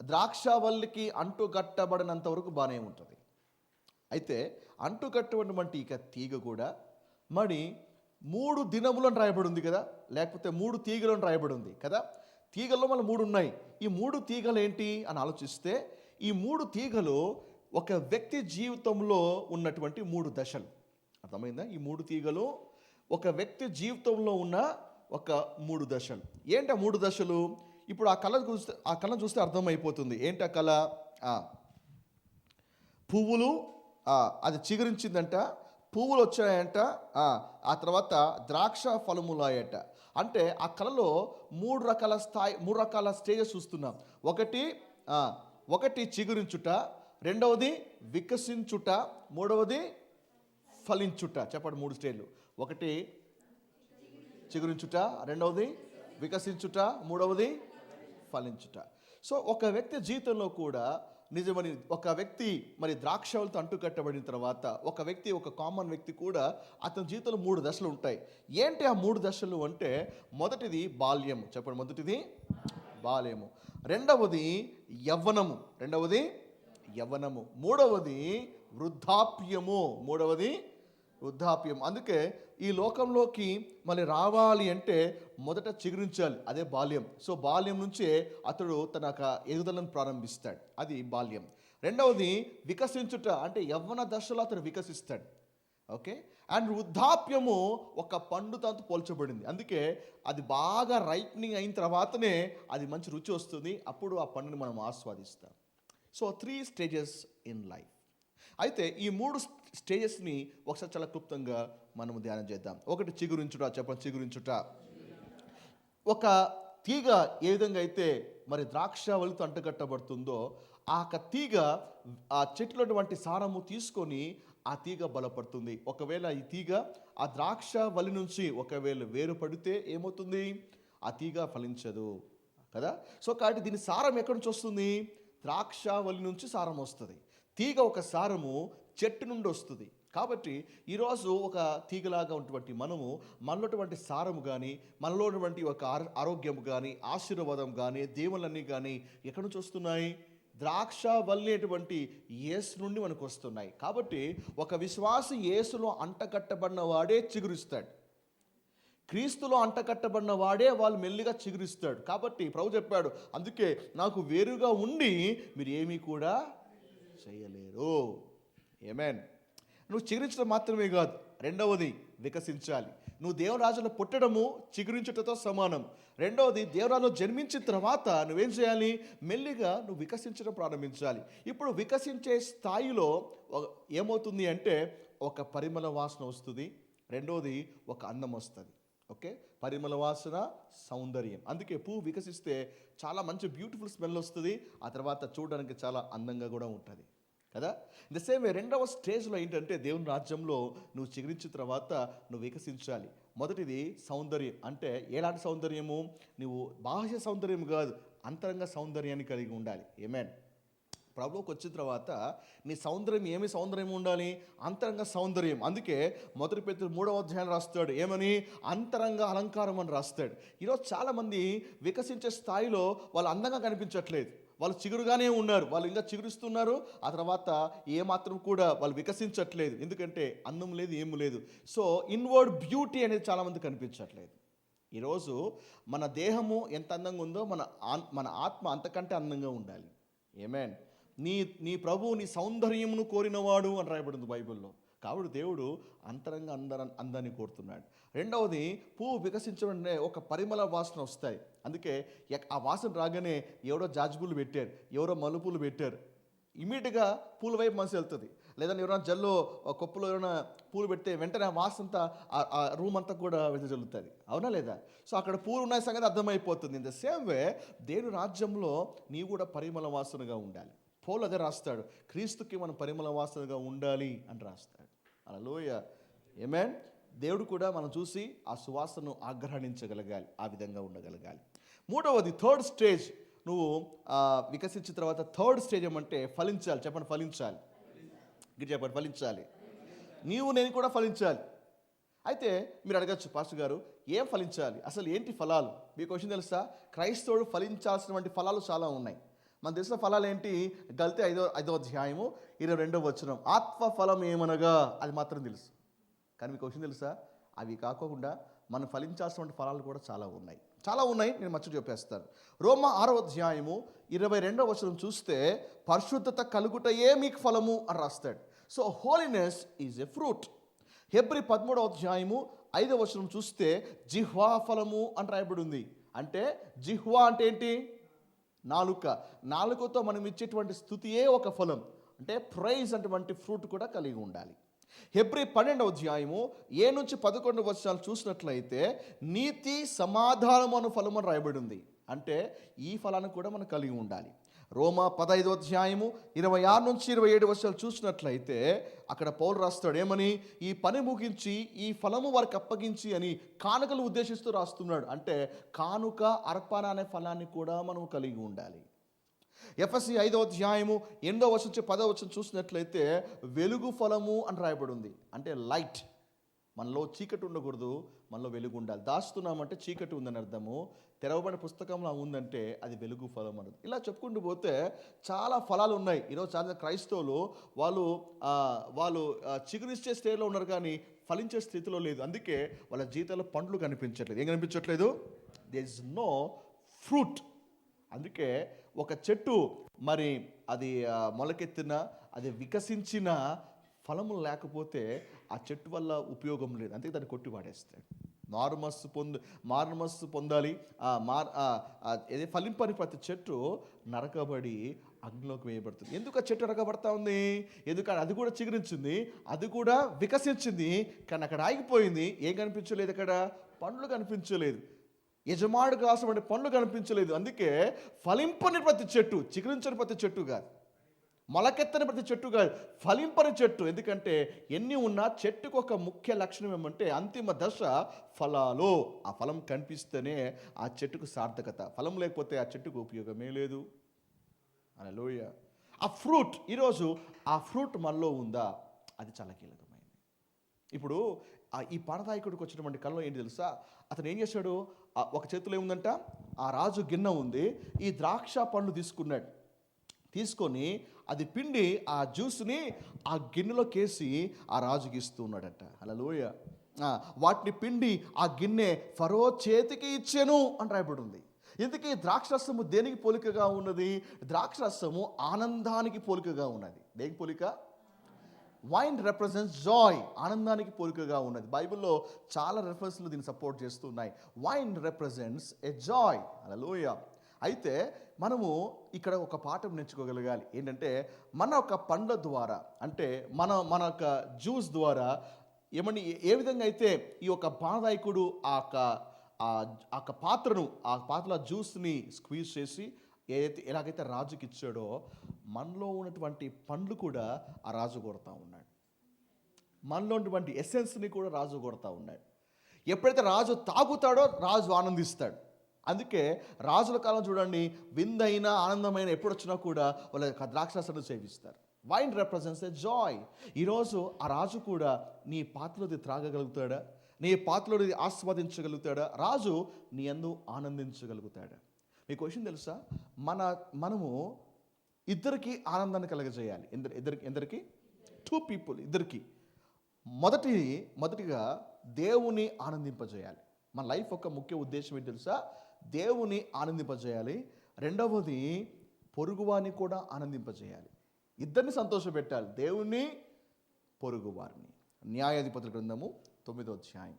ద్రాక్షవల్లికి అంటుకట్టబడినంత వరకు బాగానే ఉంటుంది. అయితే అంటుకట్టబడినటువంటి ఇక తీగ కూడా మరి 3 దినములను రాయబడి ఉంది కదా, లేకపోతే 3 తీగలను రాయబడి ఉంది కదా. తీగల్లో మళ్ళీ 3 ఉన్నాయి. ఈ 3 తీగలు ఏంటి అని ఆలోచిస్తే, ఈ 3 తీగలు ఒక వ్యక్తి జీవితంలో ఉన్నటువంటి 3 దశలు. అర్థమైందా? ఈ 3 తీగలు ఒక వ్యక్తి జీవితంలో ఉన్న ఒక 3 దశలు. ఏంటి ఆ 3 దశలు? ఇప్పుడు ఆ కళను చూస్తే అర్థమైపోతుంది. ఏంటి ఆ కళ? పువ్వులు, అది చిగురించిందంట, పువ్వులు వచ్చాయంట, ఆ తర్వాత ద్రాక్ష ఫలములాయట. అంటే ఆ కళలో 3 రకాల స్టేజెస్ చూస్తున్నాం. ఒకటి చిగురించుట, రెండవది వికసించుట, మూడవది ఫలించుట. చెప్పండి 3 స్టేజ్లు. ఒకటి చిగురించుట, రెండవది వికసించుట, మూడవది ఫలించుట. సో ఒక వ్యక్తి జీవితంలో కూడా నిజమని, ఒక వ్యక్తి మరి ద్రాక్షలతో అంటుకట్టబడిన తర్వాత ఒక కామన్ వ్యక్తి కూడా అతని జీవితంలో 3 దశలు ఉంటాయి. ఏంటి ఆ 3 దశలు అంటే, మొదటిది బాల్యము. చెప్పండి, మొదటిది బాల్యము, రెండవది యవ్వనము, మూడవది వృద్ధాప్యం. అందుకే ఈ లోకంలోకి మళ్ళీ రావాలి అంటే మొదట చిగురించాలి, అదే బాల్యం. సో బాల్యం నుంచే అతడు తన ఎదుగుదలను ప్రారంభిస్తాడు, అది బాల్యం. రెండవది వికసించుట, అంటే యవ్వన దశలో అతడు వికసిస్తాడు. ఓకే. అండ్ వృద్ధాప్యము ఒక పండుతో పోల్చబడింది. అందుకే అది బాగా రైప్నింగ్ అయిన తర్వాతనే అది మంచి రుచి వస్తుంది, అప్పుడు ఆ పండుని మనం ఆస్వాదిస్తాం. So 3 stages in life. అయితే ఈ 3 స్టేజెస్ని ఒకసారి చాలా క్లుప్తంగా మనము ధ్యానం చేద్దాం. ఒకటి చిగురించుట. చెప్పండి, చిగురించుట. ఒక తీగ ఏ విధంగా అయితే మరి ద్రాక్షవల్లితో అంటుకట్టబడుతుందో, ఆ తీగ ఆ చెట్లటువంటి సారము తీసుకొని ఆ తీగ బలపడుతుంది. ఒకవేళ ఈ తీగ ఆ ద్రాక్షవల్లి నుంచి ఒకవేళ వేరు పడితే ఏమవుతుంది? ఆ తీగ ఫలించదు కదా. సో కాబట్టి దీని సారం ఎక్కడి నుంచి వస్తుంది? ద్రాక్షవల్లి నుంచి సారం వస్తుంది. తీగ ఒక సారము చెట్టు నుండి వస్తుంది. కాబట్టి ఈరోజు ఒక తీగలాగా ఉన్నటువంటి మనలోటువంటి సారము కానీ, మనలో ఉన్నటువంటి ఒక ఆరోగ్యము కానీ, ఆశీర్వాదం కానీ, దీవెనలన్నీ కానీ ఎక్కడి నుంచి వస్తున్నాయి? ద్రాక్షవల్లి అటువంటి యేసు నుండి మనకు వస్తున్నాయి. కాబట్టి ఒక విశ్వాసి యేసులో అంటకట్టబడిన వాడే చిగురిస్తాడు. క్రీస్తులో అంటకట్టబడిన వాడే వాళ్ళు మెల్లిగా చిగురిస్తాడు. కాబట్టి ప్రభు చెప్పాడు, అందుకే నాకు వేరుగా ఉండి మీరు ఏమీ కూడా చేయలేరు. ఆమేన్. నువ్వు చిగురించడం మాత్రమే కాదు, రెండవది వికసించాలి. నువ్వు దేవరాజులో పుట్టడము చిగురించుటతో సమానం. రెండవది, దేవరాజులో జన్మించిన తర్వాత నువ్వేం చేయాలి? మెల్లిగా నువ్వు వికసించడం ప్రారంభించాలి. ఇప్పుడు వికసించే స్థాయిలో ఏమవుతుంది అంటే ఒక పరిమళ వాసన వస్తుంది, రెండవది ఒక అందం వస్తుంది. ఓకే. పరిమళ వాసన, సౌందర్యం. అందుకే పువ్వు వికసిస్తే చాలా మంచి బ్యూటిఫుల్ స్మెల్ వస్తుంది, ఆ తర్వాత చూడడానికి చాలా అందంగా కూడా ఉంటుంది కదా. ద సేమ్ వే రెండవ స్టేజ్లో ఏంటంటే దేవుని రాజ్యంలో నువ్వు చిగురించిన తర్వాత నువ్వు వికసించాలి. మొదటిది సౌందర్యం. అంటే ఎలాంటి సౌందర్యము? నువ్వు బాహ్య సౌందర్యం కాదు, అంతరంగ సౌందర్యాన్ని కలిగి ఉండాలి. ఆమేన్. ప్రభువుకి వచ్చిన తర్వాత నీ సౌందర్యం ఏమి సౌందర్యం ఉండాలి? అంతరంగ సౌందర్యం. అందుకే మొదటి పేతురు 3వ అధ్యాయం రాస్తాడు, ఏమని? అంతరంగ అలంకారం అని రాస్తాడు. ఈరోజు చాలామంది వికసించే స్థాయిలో వాళ్ళు అందంగా కనిపించట్లేదు, వాళ్ళు చిగురుగానే ఉన్నారు, వాళ్ళు ఇంకా చిగురిస్తున్నారు, ఆ తర్వాత ఏమాత్రం కూడా వాళ్ళు వికసించట్లేదు. ఎందుకంటే అందం లేదు, ఏమీ లేదు. సో ఇన్వర్డ్ బ్యూటీ అనేది చాలామంది కనిపించట్లేదు. ఈరోజు మన దేహము ఎంత అందంగా ఉందో మన ఆత్మ అంతకంటే అందంగా ఉండాలి. ఆమేన్. నీ ప్రభువు నీ సౌందర్యమును కోరినవాడు అని రాయబడింది బైబిల్లో. కాబట్టి దేవుడు అంతరంగ అందాన్ని కోరుతున్నాడు. రెండవది, పువ్వు వికసించడంటే ఒక పరిమళ వాసన వస్తాయి. అందుకే ఆ వాసన రాగానే ఎవరో జాజిపూలు పెట్టారు, ఎవరో మల్లెపూలు పెట్టారు, ఇమీడియట్గా పూల వైపు మనసు వెళ్తుంది. లేదంటే ఎవరైనా జల్లో కొప్పులో ఎవరైనా పూలు పెడితే వెంటనే ఆ వాసన అంతా ఆ రూమ్ అంతా కూడా వెదజల్లుతుంది. అవునా లేదా? సో అక్కడ పూలు ఉన్న సంగతి అర్థమైపోతుంది. ఇన్ ద సేమ్ వే దేవుని రాజ్యంలో నీవు కూడా పరిమళ వాసనగా ఉండాలి. పౌలు అదే రాస్తాడు, క్రీస్తుకి మనం పరిమళ వాసనగా ఉండాలి అని రాస్తాడు. హల్లెలూయా. ఆమేన్. దేవుడు కూడా మనం చూసి ఆ సువాసనను ఆగ్రహించగలగాలి, ఆ విధంగా ఉండగలగాలి. మూడవది, థర్డ్ స్టేజ్. నువ్వు వికసించిన తర్వాత థర్డ్ స్టేజ్ ఏమంటే ఫలించాలి. చెప్పండి, ఫలించాలి. గిట్ చెప్పండి, ఫలించాలి. నేను కూడా ఫలించాలి. అయితే మీరు అడగచ్చు, పాస్టర్ గారు ఏం ఫలించాలి, అసలు ఏంటి ఫలాలు? మీకు క్వశ్చన్ తెలుసా? క్రైస్తవుడు ఫలించాల్సినటువంటి ఫలాలు చాలా ఉన్నాయి. మన తెలిసిన ఫలాలు ఏంటి? గల్తీ 5వ అధ్యాయము 22వ వచనం, ఆత్మ ఫలం ఏమనగా, అది మాత్రం తెలుసు. కానీ మీకు క్వశ్చన్ తెలుసా? అవి కాకుండా మనం ఫలించాల్సినటువంటి ఫలాలు కూడా చాలా ఉన్నాయి. చాలా ఉన్నాయి, నేను మర్చి చెప్పేస్తాను. రోమా 6వ అధ్యాయము 22వ వచనం చూస్తే పరిశుద్ధత కలుగుటయే మీకు ఫలము అని రాస్తాడు. So holiness is a fruit. హెబ్రీ 13వ అధ్యాయము 5వ వచనం చూస్తే జిహ్వా ఫలము అని రాయబడి ఉంది. అంటే జిహ్వా అంటే ఏంటి? నాలుక. నాలుకతో మనం ఇచ్చేటువంటి స్తుతియే ఒక ఫలం. అంటే ప్రైజ్ అటువంటి ఫ్రూట్ కూడా కలిగి ఉండాలి. హెబ్రీ 12వ అధ్యాయము 7 నుంచి 11 వచనాలు చూసినట్లయితే నీతి సమాధానం అను ఫలం అని రాయబడి ఉంది. అంటే ఈ ఫలాన్ని కూడా మనం కలిగి ఉండాలి. రోమా 15వ అధ్యాయము 26 నుంచి 27 వచనాలు చూసినట్లయితే అక్కడ పౌలు రాస్తాడు ఏమని? ఈ పని ముగించి ఈ ఫలము వారికి అప్పగించి అని కానుకలు ఉద్దేశిస్తూ రాస్తున్నాడు. అంటే కానుక అర్పణ అనే ఫలాన్ని కూడా మనం కలిగి ఉండాలి. ఎఫెసీ 5వ అధ్యాయము 8వ వచనం నుంచి 10వ వచనం చూసినట్లయితే వెలుగు ఫలము అని రాయబడి ఉంది. అంటే లైట్. మనలో చీకటి ఉండకూడదు, మనలో వెలుగు ఉండాలి. దాస్తున్నామంటే చీకటి ఉందని అర్థము. తెరవబడిన పుస్తకంలో ఉందంటే అది వెలుగు ఫలం అన్నది. ఇలా చెప్పుకుంటూ పోతే చాలా ఫలాలు ఉన్నాయి. ఈరోజు చాలా క్రైస్తవులు వాళ్ళు చిగురిచ్చే స్టేజ్లో ఉన్నారు కానీ ఫలించే స్థితిలో లేదు. అందుకే వాళ్ళ జీవితంలో పండ్లు కనిపించట్లేదు. ఏం కనిపించట్లేదు? There is no fruit. అందుకే ఒక చెట్టు మరి అది మొలకెత్తిన, అది వికసించిన ఫలములు లేకపోతే ఆ చెట్టు వల్ల ఉపయోగం లేదు. అందుకే దాన్ని కొట్టి వాడేస్తాడు. మారుమస్సు పొందాలి. ఏది ఫలింపని ప్రతి చెట్టు నరకబడి అగ్నిలోకి వేయబడుతుంది. ఎందుకు ఆ చెట్టు నరకబడతా ఉంది? ఎందుకంటే అది కూడా చిగురించింది, అది కూడా వికసించింది, కానీ అక్కడ ఆగిపోయింది. ఏం కనిపించలేదు? అక్కడ పండ్లు కనిపించలేదు. యజమానుడు కావాల్సిన పండ్లు కనిపించలేదు. అందుకే ఫలింపని ప్రతి చెట్టు, చిగురించని ప్రతి చెట్టు కాదు, మొలకెత్తని ప్రతి చెట్టు కాదు, ఫలింపని చెట్టు. ఎందుకంటే ఎన్ని ఉన్నా చెట్టుకు ఒక ముఖ్య లక్షణం ఏమంటే అంతిమ దశ ఫలాలు. ఆ ఫలం కనిపిస్తేనే ఆ చెట్టుకు సార్థకత. ఫలం లేకపోతే ఆ చెట్టుకు ఉపయోగమే లేదు. హల్లెలూయా. ఆ ఫ్రూట్, ఈరోజు ఆ ఫ్రూట్ మనలో ఉందా? అది చాలా కీలకమైనది. ఇప్పుడు ఈ పానదాయకుడికి వచ్చినటువంటి కళలో ఏంటి తెలుసా? అతను ఏం చేశాడు? ఒక చేతిలో ఏముందంట? ఆ రాజు గిన్నె ఉంది. ఈ ద్రాక్ష పండ్లు తీసుకొని అది పిండి ఆ జ్యూస్ని ఆ గిన్నెలోకేసి ఆ రాజుకి ఇస్తూ ఉన్నాడట. హల్లెలూయా. వాటిని పిండి ఆ గిన్నె ఫరో చేతికి ఇచ్చెను అని రాయబడి ఉంది. ఇందుకే ద్రాక్షరసము దేనికి పోలికగా ఉన్నది? ద్రాక్షరసము ఆనందానికి పోలికగా ఉన్నది. దేనికి పోలిక? Wine represents joy. ఆనందానికి పోలికగా ఉన్నది. బైబిల్లో చాలా రెఫరెన్స్లు దీన్ని సపోర్ట్ చేస్తున్నాయి. Wine represents a joy. Hallelujah. అయితే మనము ఇక్కడ ఒక పాఠం నేర్చుకోగలగాలి. ఏంటంటే మన యొక్క పండ్ల ద్వారా, అంటే మన యొక్క జ్యూస్ ద్వారా ఏ విధంగా అయితే ఈ యొక్క పానదాయకుడు ఆ పాత్రలో జ్యూస్ని స్క్వీజ్ చేసి ఎలాగైతే రాజుకి ఇచ్చాడో, మనలో ఉన్నటువంటి పండ్లు కూడా ఆ రాజు కొడతా ఉన్నాడు. మనలో ఉన్నటువంటి ఎసెన్స్ని కూడా రాజు కొడతా ఉన్నాడు. ఎప్పుడైతే రాజు తాగుతాడో రాజు ఆనందిస్తాడు. అందుకే రాజుల కాలం చూడండి, విందైన ఆనందమైన ఎప్పుడు వచ్చినా కూడా వాళ్ళ ద్రాక్షరసాన్ని సేవిస్తారు. Wine represents a joy. ఈరోజు ఆ రాజు కూడా నీ పాత్రలోది త్రాగగలుగుతాడా? నీ పాత్రలోది ఆస్వాదించగలుగుతాడా? రాజు నీ యందు ఆనందించగలుగుతాడా? మీకు క్వశ్చన్ తెలుసా? మనము ఇద్దరికి ఆనందాన్ని కలగజేయాలి. ఎందరికి? 2 people, ఇద్దరికి. మొదటిగా దేవుని ఆనందింపజేయాలి. మన లైఫ్ యొక్క ముఖ్య ఉద్దేశం ఏంటి తెలుసా? దేవుని ఆనందింపజేయాలి. రెండవది పొరుగువారిని కూడా ఆనందింపజేయాలి. ఇద్దరిని సంతోషపెట్టాలి, దేవుని, పొరుగువారిని. న్యాయాధిపతుల గ్రంథము 9వ అధ్యాయం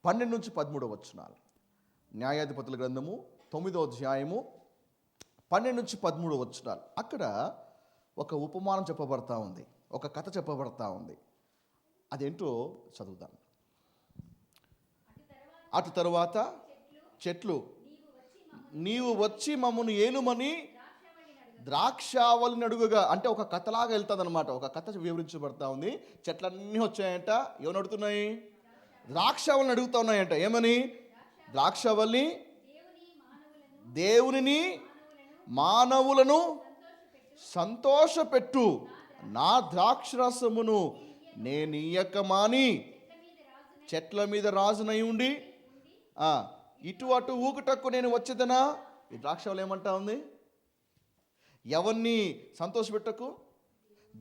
12 నుంచి 13 వచనాలు. న్యాయాధిపతుల గ్రంథము 9వ అధ్యాయము 12 నుంచి 13 వచనాలు. అక్కడ ఒక ఉపమానం చెప్పబడతా ఉంది, ఒక కథ చెప్పబడతా ఉంది. అదేంటో చదువుదాం. అటు తరువాత చెట్లు, నీవు వచ్చి మమ్మను ఏలుమని ద్రాక్షావళిని అడుగుగా. అంటే ఒక కథలాగా వెళ్తుంది అనమాట. ఒక కథ వివరించబడతా ఉంది. చెట్లన్నీ వచ్చాయంట. ఏమని అడుగుతున్నాయి? ద్రాక్షావళిని అడుగుతా ఉన్నాయంట. ఏమని? ద్రాక్షావళి దేవునిని మానవులను సంతోషపెట్టు, నా ద్రాక్షరసమును నేను ఇయ్యక మాని చెట్ల మీద రాజునై ఉండి ఇటు అటు ఊగుటక్కు నేను వచ్చేదనా. ఈ ద్రాక్షావళి ఏమంటా ఉంది? ఎవరిని సంతోషపెట్టకు?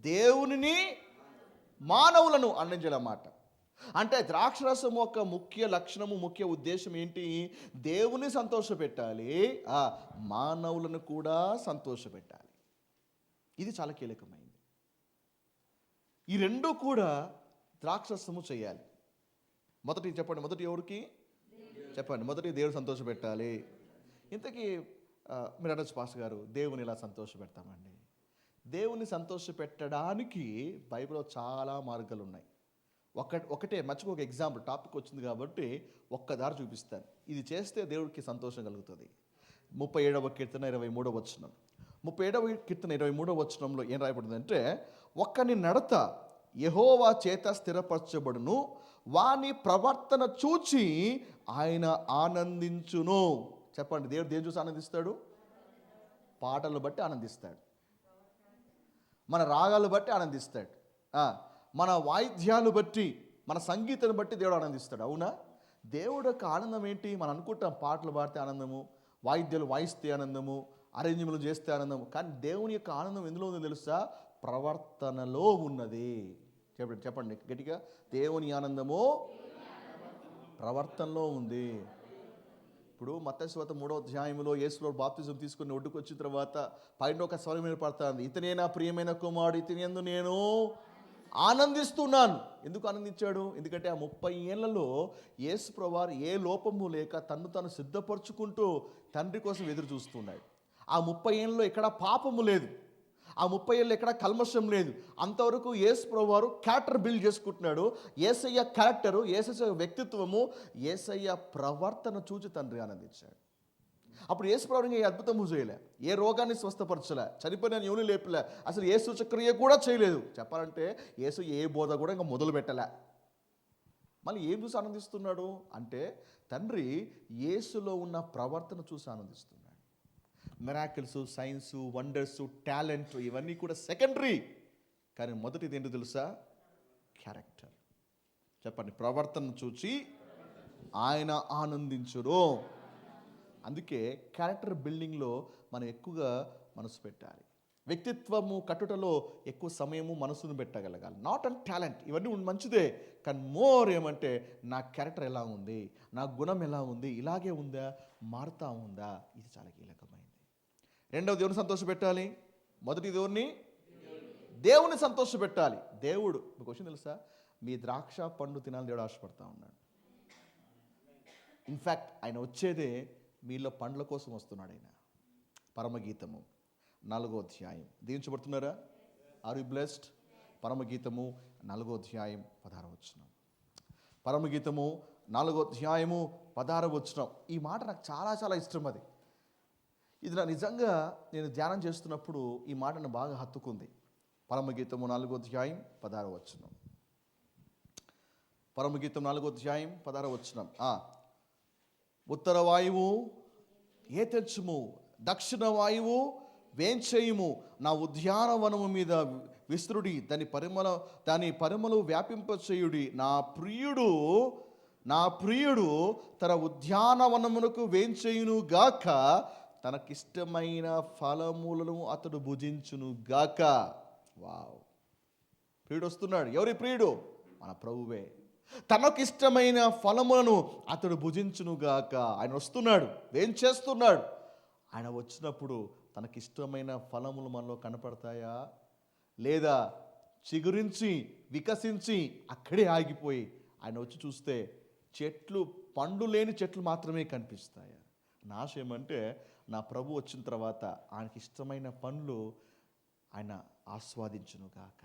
దేవునిని మానవులను అందించాలన్నమాట. అంటే ద్రాక్షరసం యొక్క ముఖ్య లక్షణము, ముఖ్య ఉద్దేశం ఏంటి? దేవుని సంతోషపెట్టాలి, మానవులను కూడా సంతోషపెట్టాలి. ఇది చాలా కీలకమైంది. ఈ రెండు కూడా ద్రాక్షరసము చేయాలి. మొదటి చెప్పండి, మొదటి ఎవరికి చెప్పండి? మొదటి దేవుని సంతోషపెట్టాలి. ఇంతకీ మీరు అనొచ్చు, పాస్టర్ గారు దేవుని ఇలా సంతోషపెడతామండి. దేవుని సంతోషపెట్టడానికి బైబిల్లో చాలా మార్గాలు ఉన్నాయి. ఒకటే మర్చిపోక ఎగ్జాంపుల్, టాపిక్ వచ్చింది కాబట్టి ఒక్కదారి చూపిస్తాను. ఇది చేస్తే దేవుడికి సంతోషం కలుగుతుంది. 37వ కీర్తన 23వ వచనం. 37వ కీర్తన 23వ వచనంలో ఏం రాయబడిందంటే, ఒక్కని నడత యెహోవా చేత స్థిరపరచబడును, వాని ప్రవర్తన చూచి ఆయన ఆనందించును. చెప్పండి, దేవుడు దేని చూసి ఆనందిస్తాడు? పాటలను బట్టి ఆనందిస్తాడు, మన రాగాలు బట్టి ఆనందిస్తాడు, మన వాయిద్యాలు బట్టి, మన సంగీతాన్ని బట్టి దేవుడు ఆనందిస్తాడు. అవునా? దేవుడు యొక్క ఆనందం ఏంటి? మనం అనుకుంటాం పాటలు పాడితే ఆనందము, వాయిద్యాలు వాయిస్తే ఆనందము, అరేంజ్మెంట్లు చేస్తే ఆనందము. కానీ దేవుని యొక్క ఆనందం ఎందులో ఉందో తెలుసా? ప్రవర్తనలో ఉన్నది. చెప్పండి గట్టిగా, దేవుని ఆనందము ప్రవర్తనలో ఉంది. ఇప్పుడు మత్తయి సువార్త 3వ అధ్యాయంలో యేసులో బాప్తిజం తీసుకుని ఒడ్డుకు వచ్చిన తర్వాత పైన ఒక స్వరం ఏర్పడుతుంది, ఇతనే నా ప్రియమైన కుమారుడు, ఇతని యందు నేను ఆనందిస్తున్నాను. ఎందుకు ఆనందించాడు? ఎందుకంటే ఆ 30 ఏళ్లలో యేసు ప్రభువారు ఏ లోపము లేక తన్ను తాను సిద్ధపరచుకుంటూ తండ్రి కోసం ఎదురు చూస్తున్నాడు. ఆ 30 ఏళ్ళలో ఎక్కడా పాపము లేదు, ఆ 30 ఏళ్ళు ఎక్కడా కల్మషం లేదు. అంతవరకు యేసు ప్రభువారు క్యారెక్టర్ బిల్డ్ చేసుకుంటున్నాడు. యేసయ్య క్యారెక్టరు, యేసయ్య వ్యక్తిత్వము, యేసయ్య ప్రవర్తన చూచి తండ్రి ఆనందించాడు. అప్పుడు యేసు ప్రభువు ఏ అద్భుతము చేయలే, ఏ రోగాన్ని స్వస్థపరచలే, చనిపోయిన ఎవరు లేపలే, అసలు ఏ సూచక్రియ కూడా చేయలేదు. చెప్పాలంటే యేసు ఏ బోధ కూడా ఇంకా మొదలు పెట్టలే. మళ్ళీ ఏం చూసి ఆనందిస్తున్నాడు అంటే, తండ్రి యేసులో ఉన్న ప్రవర్తన చూసి ఆనందిస్తున్నాడు. మిరాకిల్స్, సైన్స్, వండర్స్, టాలెంట్ ఇవన్నీ కూడా సెకండరీ. కానీ మొదటిది ఏంటో తెలుసా? క్యారెక్టర్. చెప్పండి, ప్రవర్తన చూచి ఆయన ఆనందించును. అందుకే క్యారెక్టర్ బిల్డింగ్లో మనం ఎక్కువగా మనసు పెట్టాలి. వ్యక్తిత్వము కట్టుటలో ఎక్కువ సమయము మనసును పెట్టగలగాలి. నాట్ అండ్ టాలెంట్, ఇవన్నీ మంచిదే, కానీ మోర్ ఏమంటే నా క్యారెక్టర్ ఎలా ఉంది, నా గుణం ఎలా ఉంది, ఇలాగే ఉందా, మారుతా ఉందా, ఇది చాలా కీలకమైనది. రెండవ దేవుని సంతోషపెట్టాలి. మొదటి దేవుని సంతోషపెట్టాలి. దేవుడు, మీకు క్వశ్చన్ తెలుసా? మీ ద్రాక్ష పండు తినాలని దేవుడు ఆశపడతా ఉన్నాడు. ఇన్ఫ్యాక్ట్ ఆయన వచ్చేదే మీలో పండ్ల కోసం వస్తున్నాడు. ఆయన పరమగీతము 4వ అధ్యాయం దీవించబడుతున్నారా? Are you blessed? పరమగీతము 4వ అధ్యాయం 16వ వచనం. పరమగీతము 4వ అధ్యాయము 16వ వచనం. ఈ మాట నాకు చాలా చాలా ఇష్టం. ఇది నా నిజంగా నేను ధ్యానం చేస్తున్నప్పుడు ఈ మాటను బాగా హత్తుకుంది. పరమగీతము 4వ అధ్యాయం 16వ వచనం. పరమగీతం 4వ అధ్యాయం 16వ వచనం. ఉత్తర వాయువు ఏతెచ్చుము, దక్షిణ వాయువు వేంచేయుము, నా ఉద్యానవనము మీద విస్తృడి, దాని పరిమళ వ్యాపింపచేయుడి. నా ప్రియుడు తన ఉద్యానవనమునకు వేంచేయును గాక, తనకిష్టమైన ఫలములను అతడు భుజించును గాక. వావ్! ప్రియుడు వస్తున్నాడు. ఎవరి ప్రియుడు? మన ప్రభువే. తనకిష్టమైన ఫలములను అతడు భుజించునుగాక. ఆయన వస్తున్నాడు, ఏం చేస్తున్నాడు? ఆయన వచ్చినప్పుడు తనకిష్టమైన ఫలములు మనలో కనపడతాయా, లేదా చిగురించి వికసించి అక్కడే ఆగిపోయి ఆయన వచ్చి చూస్తే చెట్లు, పండు లేని చెట్లు మాత్రమే కనిపిస్తాయా? నా ఆశ ఏమంటే, నా ప్రభు వచ్చిన తర్వాత ఆయనకి ఇష్టమైన పండ్లు ఆయన ఆస్వాదించునుగాక.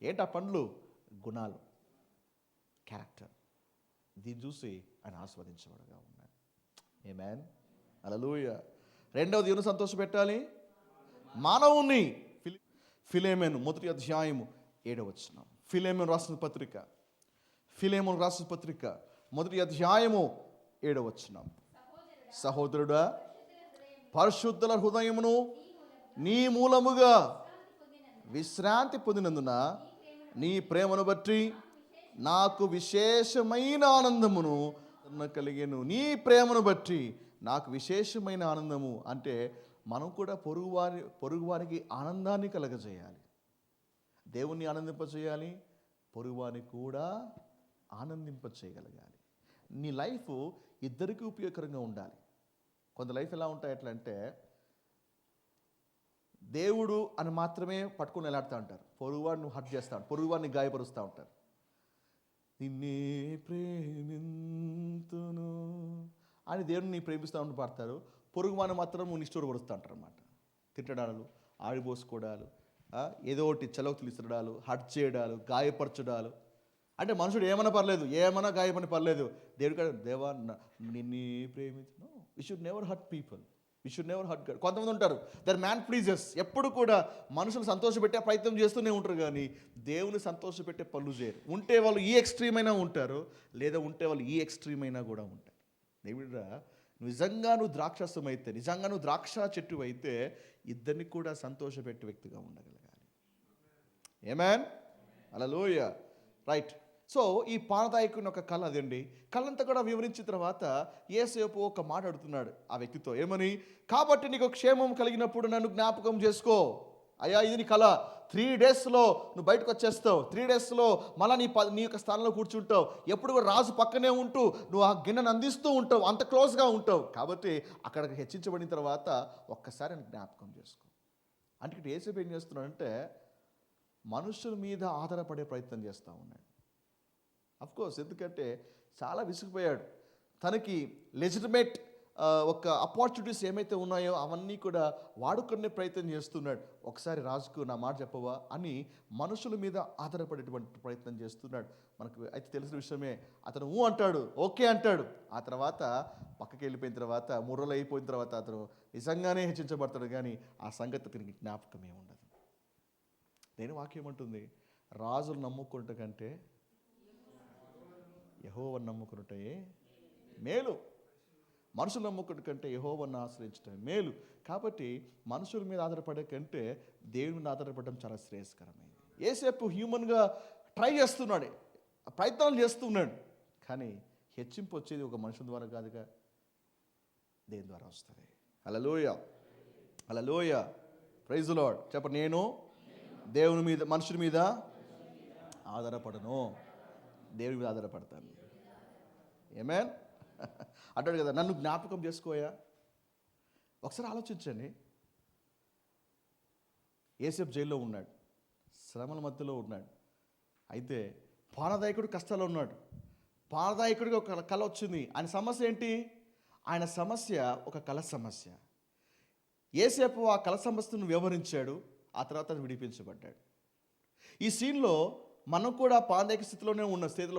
ఏంటా పండ్లు? గుణాలు, క్యారెక్టర్. దీన్ని చూసి ఆయన ఆస్వాదించేవాడుగా ఉన్నాడు. ఆమేన్, హల్లెలూయా. రెండవది ఎవరిని సంతోషపెట్టాలి? మానవుని. ఫిలేమోను 1వ అధ్యాయము 7వ వచనం. ఫిలేమోను రాసిన పత్రిక 1వ అధ్యాయము 7వ వచనం. సహోదరుడా, పరిశుద్ధుల హృదయమును నీ మూలముగా విశ్రాంతి పొందినందున నీ ప్రేమను బట్టి నాకు విశేషమైన ఆనందమును కలిగెను. నీ ప్రేమను బట్టి నాకు విశేషమైన ఆనందము అంటే మనం కూడా పొరుగువారికి ఆనందాన్ని కలగజేయాలి. దేవుణ్ణి ఆనందింపజేయాలి, పొరుగువారికి కూడా ఆనందింప చేయగలగాలి. నీ లైఫ్ ఇద్దరికీ ఉపయోగకరంగా ఉండాలి. కొంత లైఫ్ ఎలా ఉంటాయి ఎట్లా అంటే, దేవుడు అని మాత్రమే పట్టుకొని ఎలాడుతూ ఉంటారు. పొరుగువాడిని హర్ట్ చేస్తూ ఉంటారు, పొరుగువాడిని గాయపరుస్తూ ఉంటారు. నిన్నే ప్రేమింతును అని దేవుడిని ప్రేమిస్తూ ఉండి పాడతారు. పొరుగువాడిని మాత్రం నిష్ఠూర పరుస్తూ ఉంటారు అన్నమాట. తిట్టడాలు, ఆడిపోసుకోవడాలు, ఏదో ఒకటి చలవతులు ఇసరడాలు, హర్ట్ చేయడాలు, గాయపరచడాలు. అంటే మనుషుడు ఏమన్నా పర్లేదు, ఏమన్నా గాయపని పర్లేదు, దేవుడు దేవా నిన్నే ప్రేమించును. We should never hurt people, we should never hurt God. కొంతమంది ఉంటారు, దర్ మ్యాన్ ప్లీజెస్, ఎప్పుడు కూడా మనుషులు సంతోషపెట్టే ప్రయత్నం చేస్తూనే ఉంటారు, కానీ దేవుని సంతోషపెట్టే పనులు చేయరు. ఉంటే వాళ్ళు ఈ ఎక్స్ట్రీమ్ అయినా ఉంటారు, లేదా ఉంటే వాళ్ళు ఈ ఎక్స్ట్రీమ్ అయినా కూడా ఉంటారు. దేవుడా, నిజంగా నువ్వు ద్రాక్షసం అయితే, నిజంగా నువ్వు ద్రాక్ష చెట్టు అయితే ఇద్దరిని కూడా సంతోషపెట్టే వ్యక్తిగా ఉండగలగాలి. ఆమేన్, హల్లెలూయా. రైట్. సో ఈ పానదాయకుని ఒక కళ అదండి. కళ్ళంతా కూడా వివరించిన తర్వాత యేసేపు ఒక మాట అడుగుతున్నాడు ఆ వ్యక్తితో, ఏమని? కాబట్టి నీకు క్షేమం కలిగినప్పుడు నన్ను జ్ఞాపకం చేసుకో. అయ్యా, ఇది నీ కళ. 3 daysలో నువ్వు బయటకు వచ్చేస్తావు. 3 daysలో మళ్ళీ నీ యొక్క స్థానంలో కూర్చుంటావు. ఎప్పుడు కూడా రాజు పక్కనే ఉంటూ నువ్వు ఆ గిన్నెను అందిస్తూ ఉంటావు, అంత క్లోజ్గా ఉంటావు. కాబట్టి అక్కడికి హెచ్చించబడిన తర్వాత ఒక్కసారి నేను జ్ఞాపకం చేసుకో. అంటే ఇక్కడ యేసేపు ఏం చేస్తున్నాడంటే, మనుషుల మీద ఆధారపడే ప్రయత్నం చేస్తూ ఉన్నాడు. అఫ్కోర్స్, ఎందుకంటే చాలా విసిగిపోయాడు. తనకి లెజిటిమేట్ ఒక ఆపర్చునిటీస్ ఏమైతే ఉన్నాయో అవన్నీ కూడా వాడుకునే ప్రయత్నం చేస్తున్నాడు. ఒకసారి రాజుకు నా మాట చెప్పవా అని మనుషుల మీద ఆధారపడేటువంటి ప్రయత్నం చేస్తున్నాడు. మనకు అయితే తెలిసిన విషయమే. అతను అంటాడు, ఓకే అంటాడు. ఆ తర్వాత పక్కకి వెళ్ళిపోయిన తర్వాత 3 రోజులు అయిపోయిన తర్వాత అతను నిజంగానే హెచ్చించబడతాడు, కానీ ఆ సంగతి అతనికి జ్ఞాపకమే ఉండదు. నేను వాక్యం అంటుంది, రాజులు నమ్ముకున్నట కంటే యెహోవాను నమ్ముకున్నటే మేలు. మనుషులు నమ్ముకున్న కంటే యెహోవాను ఆశ్రయించటం మేలు. కాబట్టి మనుషుల మీద ఆధారపడే కంటే దేవుని మీద ఆధారపడడం చాలా శ్రేయస్కరమైంది. యేసేపు హ్యూమన్గా ట్రై చేస్తున్నాడు, ప్రయత్నాలు చేస్తున్నాడు, కానీ హెచ్చింపు వచ్చేది ఒక మనుషుల ద్వారా కాదుగా, దేని ద్వారా వస్తుంది. హల్లెలూయా, హల్లెలూయా, ప్రైజ్ ది లార్డ్. చెప్పండి, నేను దేవుని మీద, మనుషుల మీద ఆధారపడను, దేవుని మీద ఆధారపడతాను. ఆమేన్. అంటాడు కదా, నన్ను జ్ఞాపకం చేసుకోయా. ఒకసారి ఆలోచించండి. యేసేపు జైల్లో ఉన్నాడు, శ్రమల మధ్యలో ఉన్నాడు. అయితే పానదాయకుడు కష్టాల్లో ఉన్నాడు. పానదాయకుడికి ఒక కళ వచ్చింది. ఆయన సమస్య ఏంటి? ఆయన సమస్య ఒక కళ సమస్య. యేసేపు ఆ కళ సమస్యను వివరించాడు. ఆ తర్వాత అది విడిపించబడ్డాడు. ఈ సీన్లో మనం కూడా పానదాయక స్థితిలో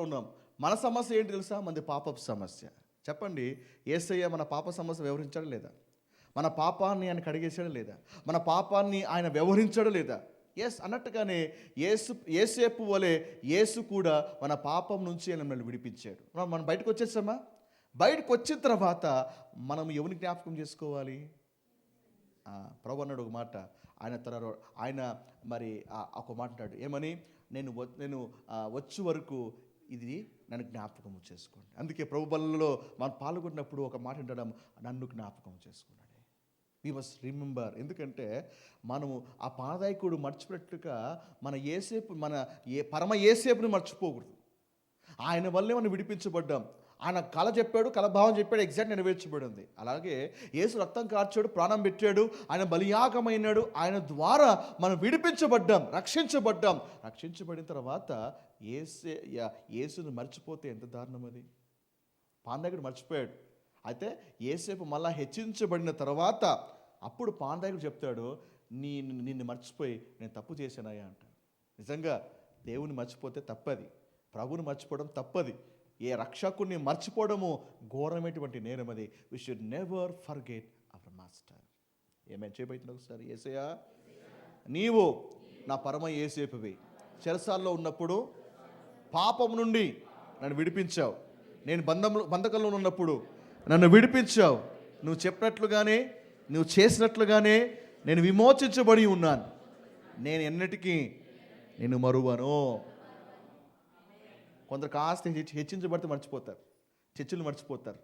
ఉన్నాం. మన సమస్య ఏంటి తెలుసా? మనది పాపపు సమస్య. చెప్పండి, యేసయ్య మన పాప సమస్య వ్యవహరించాడా లేదా? మన పాపాన్ని ఆయన కడిగేశాడా లేదా? మన పాపాన్ని ఆయన వ్యవహరించాడా లేదా? ఎస్, అన్నట్టుగానే యేసేపు వలె యేసు కూడా మన పాపం నుంచి ఆయన మనల్ని విడిపించాడు. మనం బయటకు వచ్చేసామా? బయటకు వచ్చిన తర్వాత మనం ఎవరిని జ్ఞాపకం చేసుకోవాలి? ప్రభు అన్నాడు ఒక మాట. ఆయన మరి ఒక మాట అంటాడు, ఏమని? నేను వచ్చే వరకు ఇది నన్ను జ్ఞాపకం చేసుకోండి. అందుకే ప్రభు బలలో మనం పాల్గొన్నప్పుడు ఒక మాట అంటాడు, నన్ను జ్ఞాపకం చేసుకోండి. We must remember. ఎందుకంటే మనము ఆ పానదాయకుడు మర్చిపోయినట్టుగా మన పరమ యేసేపుని మర్చిపోకూడదు. ఆయన వల్లే మనం విడిపించబడ్డాం. ఆయన కళ చెప్పాడు, కళభావం చెప్పాడు, ఎగ్జాక్ట్ నెరవేర్చబడింది. అలాగే యేసు రక్తం కార్చాడు, ప్రాణం పెట్టాడు, ఆయన బలియాగమైనాడు. ఆయన ద్వారా మనం విడిపించబడ్డాం, రక్షించబడ్డాం. రక్షించబడిన తర్వాత యేసుని మర్చిపోతే ఎంత దారుణం అది. పానదాయకుడు మర్చిపోయాడు. అయితే యేసేపు మళ్ళా హెచ్చించబడిన తర్వాత అప్పుడు పానదాయకుడు చెప్తాడు, నిన్ను మర్చిపోయి నేను తప్పు చేశానయ్యా అంటాడు. నిజంగా దేవుని మర్చిపోతే తప్పది, ప్రభుని మర్చిపోవడం తప్పది. ఏ రక్షకుడిని మర్చిపోవడము ఘోరమైనటువంటి నేరం అది. We should never forget our master. ఏమైనా చేయబోతున్నా ఒకసారి, యేసయ్యా నీవు నా పరమ యేసేపువి. చెరసాల్లో ఉన్నప్పుడు పాపం నుండి నన్ను విడిపించావు. నేను బంధకంలో ఉన్నప్పుడు నన్ను విడిపించావు. నువ్వు చెప్పినట్లుగానే, నువ్వు చేసినట్లుగానే నేను విమోచించబడి ఉన్నాను. నేను ఎన్నటికీ నేను మరువను. కొందరు కాస్త హెచ్చించబడితే మర్చిపోతారు, చర్చిలు మర్చిపోతారు,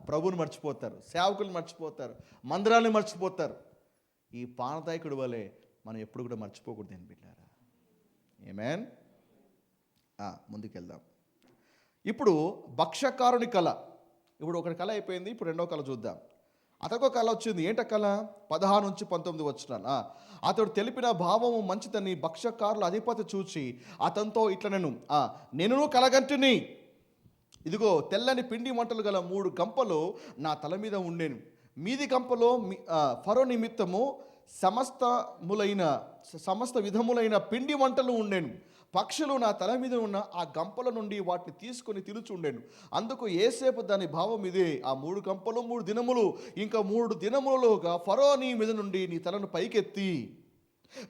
ప్రభువుని మర్చిపోతారు, సేవకులను మర్చిపోతారు, మందిరాలను మర్చిపోతారు. ఈ పానదాయకుడి వలె మనం ఎప్పుడు కూడా మర్చిపోకూడదు అని బిడ్డారా. ఆమేన్. ముందుకెళ్దాం. ఇప్పుడు భక్ష్యకారుని కళ, ఇప్పుడు ఒకటి కళ అయిపోయింది, ఇప్పుడు రెండవ కళ చూద్దాం. అతనికి కళ వచ్చింది. ఏంట కళ? 16 నుంచి 19 వచ్చిన. అతడు తెలిపిన భావము మంచిదని భక్ష్యకారుల అధిపతి చూచి అతనితో ఇట్లా నేను కలగంటిని, ఇదిగో తెల్లని పిండి వంటలు గల 3 గంపలు నా తల మీద ఉండేను. మీది గంపలో ఫరో నిమిత్తము సమస్త విధములైన పిండి వంటలు ఉండేను. పక్షులు నా తల మీద ఉన్న ఆ గంపల నుండి వాటిని తీసుకొని తినుచుండెను. అందుకు యోసేపు దాని భావం ఇదే: ఆ 3 గంపలు 3 దినములు, ఇంకా 3 దినములలోగా ఫరో నీ మీద నుండి నీ తలను పైకెత్తి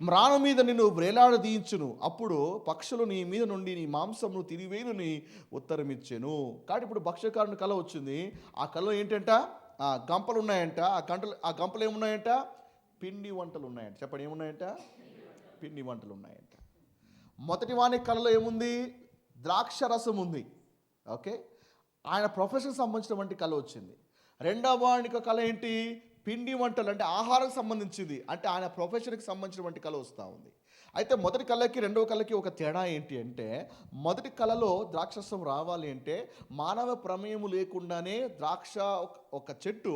మ్రాను మీద నిన్ను వ్రేలాడదీయించును. అప్పుడు పక్షులు నీ మీద నుండి నీ మాంసమును తినివేయునని ఉత్తరం ఇచ్చెను. కాబట్టి ఇప్పుడు భక్ష్యకారుని కళ వచ్చింది. ఆ కళలో ఏంటంట? ఆ గంపలు ఉన్నాయంట. ఆ గంపలు ఏమున్నాయంట? పిండి వంటలు ఉన్నాయంట. చెప్పండి, ఏమున్నాయంట? పిండి వంటలు ఉన్నాయంట. మొదటి వాని కళలో ఏముంది? ద్రాక్ష రసం ఉంది. ఓకే, ఆయన ప్రొఫెషన్ సంబంధించినటువంటి కళ వచ్చింది. రెండవ వానికి కళ ఏంటి? పిండి వంటలు, అంటే ఆహారం సంబంధించింది, అంటే ఆయన ప్రొఫెషన్కి సంబంధించినటువంటి కళ వస్తూ ఉంది. అయితే మొదటి కళకి రెండవ కళకి ఒక తేడా ఏంటి అంటే, మొదటి కళలో ద్రాక్షరసం రావాలి అంటే మానవ ప్రమేయము లేకుండానే ద్రాక్ష ఒక చెట్టు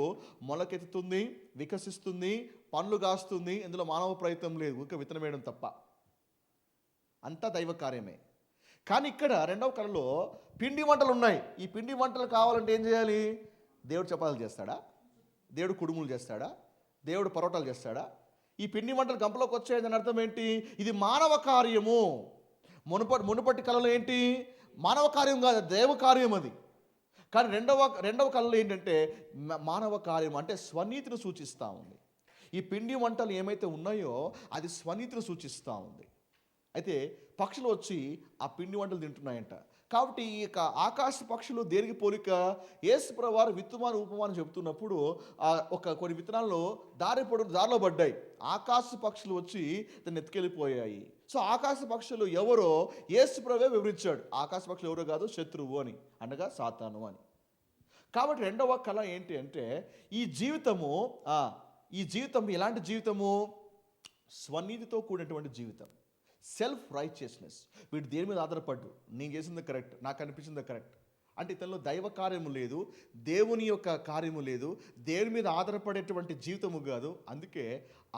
మొలకెత్తుతుంది, వికసిస్తుంది, పండ్లు కాస్తుంది. ఇందులో మానవ ప్రయత్నం లేదు, ఊరికే విత్తనం వేయడం తప్ప. అంతా దైవ కార్యమే. కానీ ఇక్కడ రెండవ కళలో పిండి వంటలు ఉన్నాయి. ఈ పిండి వంటలు కావాలంటే ఏం చేయాలి? దేవుడు చపాతీలు చేస్తాడా? దేవుడు కుడుములు చేస్తాడా? దేవుడు పరోటాలు చేస్తాడా? ఈ పిండి వంటలు గంపలోకి వచ్చాయని అర్థం ఏంటి? ఇది మానవ కార్యము. మునుపటి కళలో ఏంటి? మానవ కార్యం కాదు, దైవ కార్యం అది. కానీ రెండవ కళలో ఏంటంటే మానవ కార్యం, అంటే స్వనీతిని సూచిస్తూ ఉంది. ఈ పిండి వంటలు ఏమైతే ఉన్నాయో అది స్వనీతిని సూచిస్తూ ఉంది. అయితే పక్షులు వచ్చి ఆ పిండి వంటలు తింటున్నాయంట. కాబట్టి ఈ యొక్క ఆకాశ పక్షులు దేనికి పోలిక? యేసుప్రభువు వారు విత్తుమాను ఉపమానం చెబుతున్నప్పుడు కొన్ని విత్తనాల్లో దారిలో పడ్డాయి. ఆకాశ పక్షులు వచ్చి దాన్ని ఎత్తుకెళ్ళిపోయాయి. సో ఆకాశ పక్షులు ఎవరో యేసుప్రభువే వివరించాడు. ఆకాశ పక్షులు ఎవరో కాదు, శత్రువు అని, అనగా సాతాను అని. కాబట్టి రెండవ కళ ఏంటి అంటే, ఈ జీవితం ఎలాంటి జీవితము? స్వనీతితో కూడినటువంటి జీవితం, సెల్ఫ్ రైచియస్నెస్. వీడు దేని మీద ఆధారపడ్డు, నేను చేసింది కరెక్ట్, నాకు అనిపించింది కరెక్ట్ అంటే ఇతనిలో దైవ కార్యము లేదు, దేవుని యొక్క కార్యము లేదు, దేవుని మీద ఆధారపడేటువంటి జీవితము కాదు. అందుకే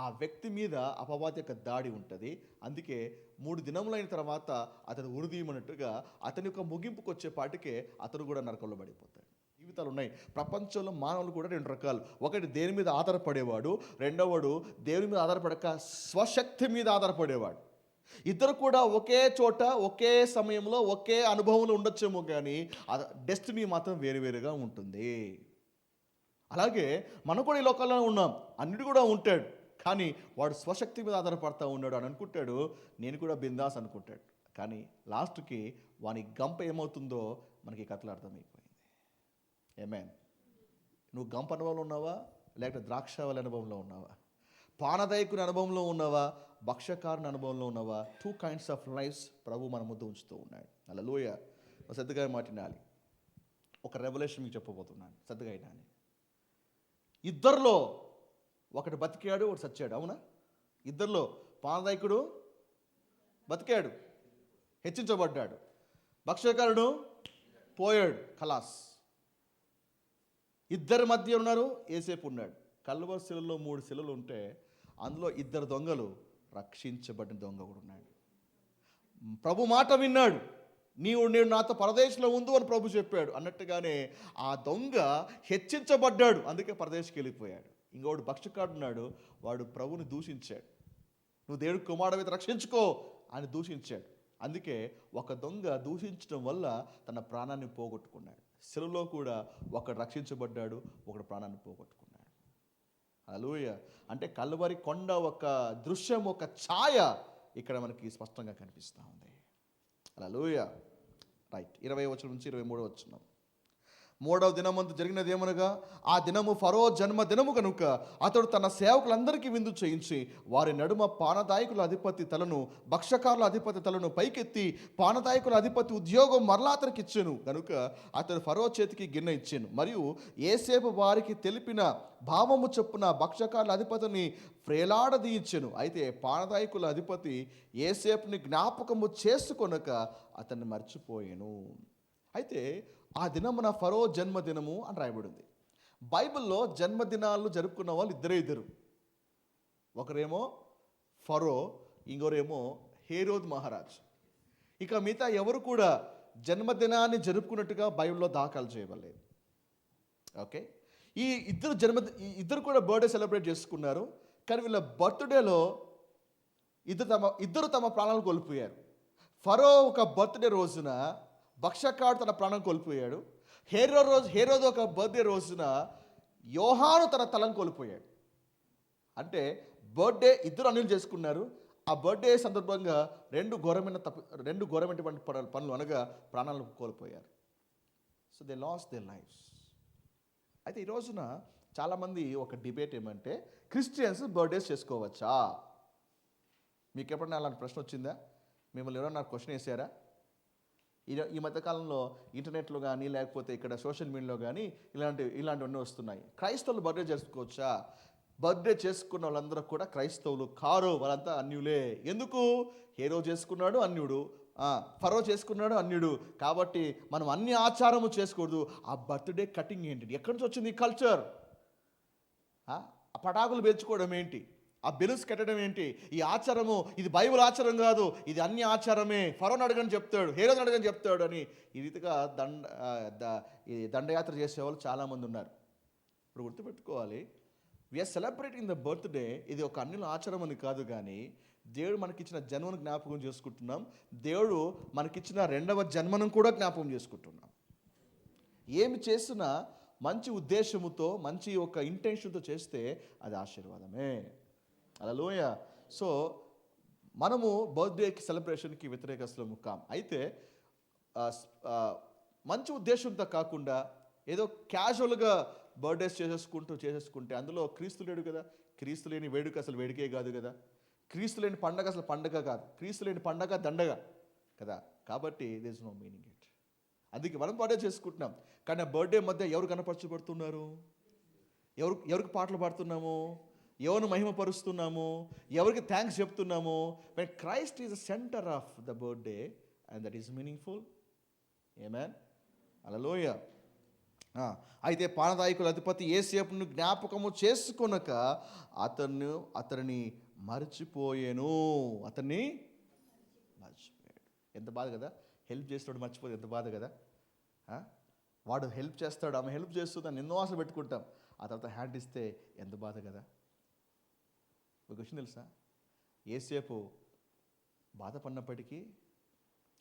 ఆ వ్యక్తి మీద అపవాది యొక్క దాడి ఉంటుంది. అందుకే 3 దినములైన తర్వాత అతను ఉరిదీయమన్నట్టుగా అతని యొక్క ముగింపుకు వచ్చేపాటికే అతను కూడా నరకంలో పడిపోతాడు. జీవితాలు ఉన్నాయి ప్రపంచంలో. మానవులు కూడా 2 రకాలు. ఒకటి దేని మీద ఆధారపడేవాడు, రెండవడు దేవుని మీద ఆధారపడక స్వశక్తి మీద ఆధారపడేవాడు. ఇద్దరు కూడా ఒకే చోట ఒకే సమయంలో ఒకే అనుభవంలో ఉండొచ్చేమో, కానీ డెస్టినీ మాత్రం వేరువేరుగా ఉంటుంది. అలాగే మనం కూడా ఈ లోకంలో ఉన్నాం, అన్నిటి కూడా ఉంటాడు, కానీ వాడు స్వశక్తి మీద ఆధారపడతా ఉన్నాడు అని అనుకుంటాడు. నేను కూడా బిందాస్ అనుకుంటాడు, కానీ లాస్ట్కి వాని గంప ఏమవుతుందో మనకి కథలు అర్థమైపోయింది. ఆమేన్. నువ్వు గంప అనుభవంలో ఉన్నావా, లేకపోతే ద్రాక్షావళి అనుభవంలో ఉన్నావా? పానదాయకుని అనుభవంలో ఉన్నావా, భక్ష్యకారుని అనుభవంలో ఉన్నావా? 2 kinds of lives ప్రభు మన ముందు ఉంచుతూ ఉన్నాడు. హల్లెలూయా. శ్రద్ధగా మాట్లాడాలి. ఒక రెవల్యూషన్ మీకు చెప్పబోతున్నాను, శ్రద్ధగా అయినాను. ఇద్దరిలో ఒకటి బతికాడు, ఒకటి చచ్చాడు. అవునా? ఇద్దరిలో పానదాయకుడు బతికాడు, హెచ్చించబడ్డాడు. భక్ష్యకారుడు పోయాడు, ఖలాస్. ఇద్దరి మధ్య ఉన్నారు, యేసేపు ఉన్నాడు. కల్వరి శిలలో 3 శిలలు ఉంటే అందులో 2 దొంగలు, రక్షించబడిన దొంగ కూడా ఉన్నాడు. ప్రభు మాట విన్నాడు, నేను నాతో పరదేశంలో ఉండు అని ప్రభు చెప్పాడు అన్నట్టుగానే ఆ దొంగ హెచ్చించబడ్డాడు, అందుకే పరదేశకి వెళ్ళిపోయాడు. ఇంకోడు భక్ష్యకారుడు ఉన్నాడు, వాడు ప్రభుని దూషించాడు. నువ్వు దేవుడి కుమారుడిని రక్షించుకో అని దూషించాడు. అందుకే ఒక దొంగ దూషించడం వల్ల తన ప్రాణాన్ని పోగొట్టుకున్నాడు. శిలువలో కూడా ఒకడు రక్షించబడ్డాడు, ఒకడు ప్రాణాన్ని పోగొట్టుకున్నాడు. హల్లెలూయా. అంటే కల్వరి కొండ ఒక దృశ్యం, ఒక ఛాయ ఇక్కడ మనకి స్పష్టంగా కనిపిస్తూ ఉంది. హల్లెలూయా. రైట్. 20 వచనం నుంచి 23 వచనం. 3వ దినమందు జరిగినది ఏమనగా, ఆ దినము ఫరో జన్మ దినము కనుక అతడు తన సేవకులందరికీ విందు చేయించి వారి నడుమ పానదాయకుల అధిపతి తలను, భక్ష్యకారుల అధిపతి తలను పైకెత్తి పానదాయకుల అధిపతి ఉద్యోగం మరలా అతనికి ఇచ్చెను. కనుక అతడు ఫరో చేతికి గిన్నె ఇచ్చాను. మరియు యేసేపు వారికి తెలిపిన భావము చొప్పున భక్ష్యకారుల అధిపతిని ఫ్రేలాడదీయించెను. అయితే పానదాయకుల అధిపతి యేసేపుని జ్ఞాపకము చేసుకొనక అతన్ని మర్చిపోయాను. అయితే ఆ దినమున ఫరో జన్మదినము అని రాయబడింది. బైబిల్లో జన్మదినాలు జరుపుకున్న వాళ్ళు ఇద్దరు. ఒకరేమో ఫరో, ఇంకోరేమో హేరోద్ మహారాజ్. ఇక మిగతా ఎవరు కూడా జన్మదినాన్ని జరుపుకున్నట్టుగా బైబిల్లో దాఖలు చేయబడలేదు. ఓకే, ఈ ఇద్దరు కూడా బర్త్డే సెలబ్రేట్ చేసుకున్నారు. కానీ వీళ్ళ బర్త్డేలో ఇద్దరు తమ ప్రాణాలు కోల్పోయారు. ఫరో ఒక బర్త్డే రోజున భక్షకాడు తన ప్రాణం కోల్పోయాడు. హేరోదు ఒక బర్త్డే రోజున యోహాను తన తలను కోల్పోయాడు. అంటే బర్త్డే ఇద్దరు అన్యులు చేసుకున్నారు. ఆ బర్త్డే సందర్భంగా రెండు ఘోరమైనటువంటి పనులు అనగా ప్రాణాలను కోల్పోయారు. So they last there lifes. అయితే ఈ రోజున చాలామంది ఒక డిబేట్ ఏమంటే, క్రిస్టియన్స్ బర్త్డేస్ చేసుకోవచ్చా? మీకు ఎప్పుడైనా అలాంటి ప్రశ్న వచ్చిందా? మిమ్మల్ని ఎవరైనా క్వశ్చన్ వేసారా? ఈ మధ్యకాలంలో ఇంటర్నెట్లో కానీ లేకపోతే ఇక్కడ సోషల్ మీడియాలో కానీ ఇలాంటివన్నీ వస్తున్నాయి. క్రైస్తవులు బర్త్డే చేసుకోవచ్చా? బర్త్డే చేసుకున్న వాళ్ళందరూ కూడా క్రైస్తవులు కారు, వాళ్ళంతా అన్యులే. ఎందుకు? హేరో చేసుకున్నాడు అన్యుడు, ఫరో చేసుకున్నాడు అన్యుడు. కాబట్టి మనం అన్ని ఆచారము చేసుకోకూడదు. ఆ బర్త్డే కటింగ్ ఏంటి? ఎక్కడి నుంచి వచ్చింది ఈ కల్చర్? ఆ పటాకులు పేర్చుకోవడం ఏంటి? ఆ బెలూన్స్ కట్టడం ఏంటి? ఈ ఆచారము ఇది బైబిల్ ఆచారం కాదు, ఇది అన్ని ఆచారమే. ఫరోని అడగని చెప్తాడు, హేరోని అడగని చెప్తాడు అని ఈ రీతిగా దండయాత్ర చేసేవాళ్ళు చాలామంది ఉన్నారు. ఇప్పుడు గుర్తుపెట్టుకోవాలి, వీఆర్ సెలబ్రేటింగ్ ద బర్త్డే. ఇది ఒక అన్యుల ఆచారం అని కాదు, కానీ దేవుడు మనకిచ్చిన జన్మను జ్ఞాపకం చేసుకుంటున్నాం. దేవుడు మనకిచ్చిన రెండవ జన్మను కూడా జ్ఞాపకం చేసుకుంటున్నాం. ఏమి చేసినా మంచి ఉద్దేశముతో, మంచి ఒక ఇంటెన్షన్తో చేస్తే అది ఆశీర్వాదమే. హల్లెలూయా. సో మనము బర్త్డేకి సెలబ్రేషన్కి వ్యతిరేకస్తులము కాం. అయితే మంచి ఉద్దేశంతో కాకుండా ఏదో క్యాజువల్గా బర్త్డేస్ చేసేసుకుంటే అందులో క్రీస్తు లేడు కదా. క్రీస్తు లేని వేడుక అసలు వేడుకే కాదు కదా. క్రీస్తు లేని పండగ అసలు పండగ కాదు. క్రీస్తు లేని పండగ దండగ కదా. కాబట్టి there is no meaning it. అందుకే మనం బర్త్డే చేసుకుంటున్నాం. కానీ ఆ బర్త్డే మధ్య ఎవరు కనపరచబడుతున్నారు? ఎవరికి పాటలు పాడుతున్నాము? ఎవరిని మహిమపరుస్తున్నాము? ఎవరికి థ్యాంక్స్ చెప్తున్నాము? When Christ is the centre of the birthday and that is meaningful. Amen. Hallelujah. అయితే పానదాయకుల అధిపతి యేసేపును జ్ఞాపకము చేసుకొనక అతనిని మర్చిపోయాను. ఎంత బాధ కదా. హెల్ప్ చేస్తాడు మర్చిపోతే ఎంత బాధ కదా. వాడు హెల్ప్ చేస్తాడు, ఆమె హెల్ప్ చేస్తుందని ఎన్నో ఆశలు పెట్టుకుంటాం. ఆ తర్వాత హ్యాండ్ ఇస్తే ఎంత బాధ కదా. ఒక విషయం తెలుసా? యేసేపు బాధపడినప్పటికీ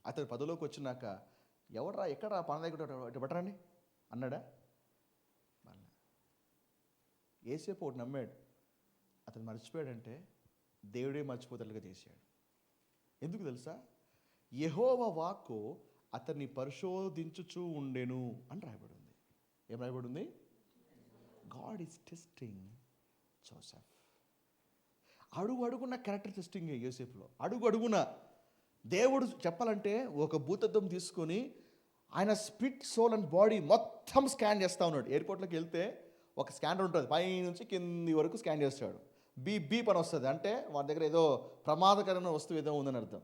అతడు పదవిలోకి వచ్చినాక ఎవడరా ఎక్కడ పానదాయకుడు పట్టరండి అన్నాడా? యేసేపు ఒకటి నమ్మాడు. అతను మర్చిపోయాడంటే దేవుడే మర్చిపోతలుగా చేశాడు. ఎందుకు తెలుసా? యెహోవా వాక్కు అతన్ని పరిశోధించుచూ ఉండెను అని రాయబడింది. ఏం రాయబడింది? God is testing Joseph. అడుగున క్యారెక్టర్ టెస్టింగ్ యోసేపులో. అడుగున దేవుడు చెప్పాలంటే ఒక భూతద్దం తీసుకొని ఆయన స్పిరిట్, సోల్ అండ్ బాడీ మొత్తం స్కాన్ చేస్తూ ఉన్నాడు. ఎయిర్పోర్ట్లోకి వెళ్తే ఒక స్కానర్ ఉంటుంది, పై నుంచి కింది వరకు స్కాన్ చేస్తాడు. బీప్ అని వస్తుంది, అంటే వాడి దగ్గర ఏదో ప్రమాదకరమైన వస్తువు ఏదో ఉందని అర్థం.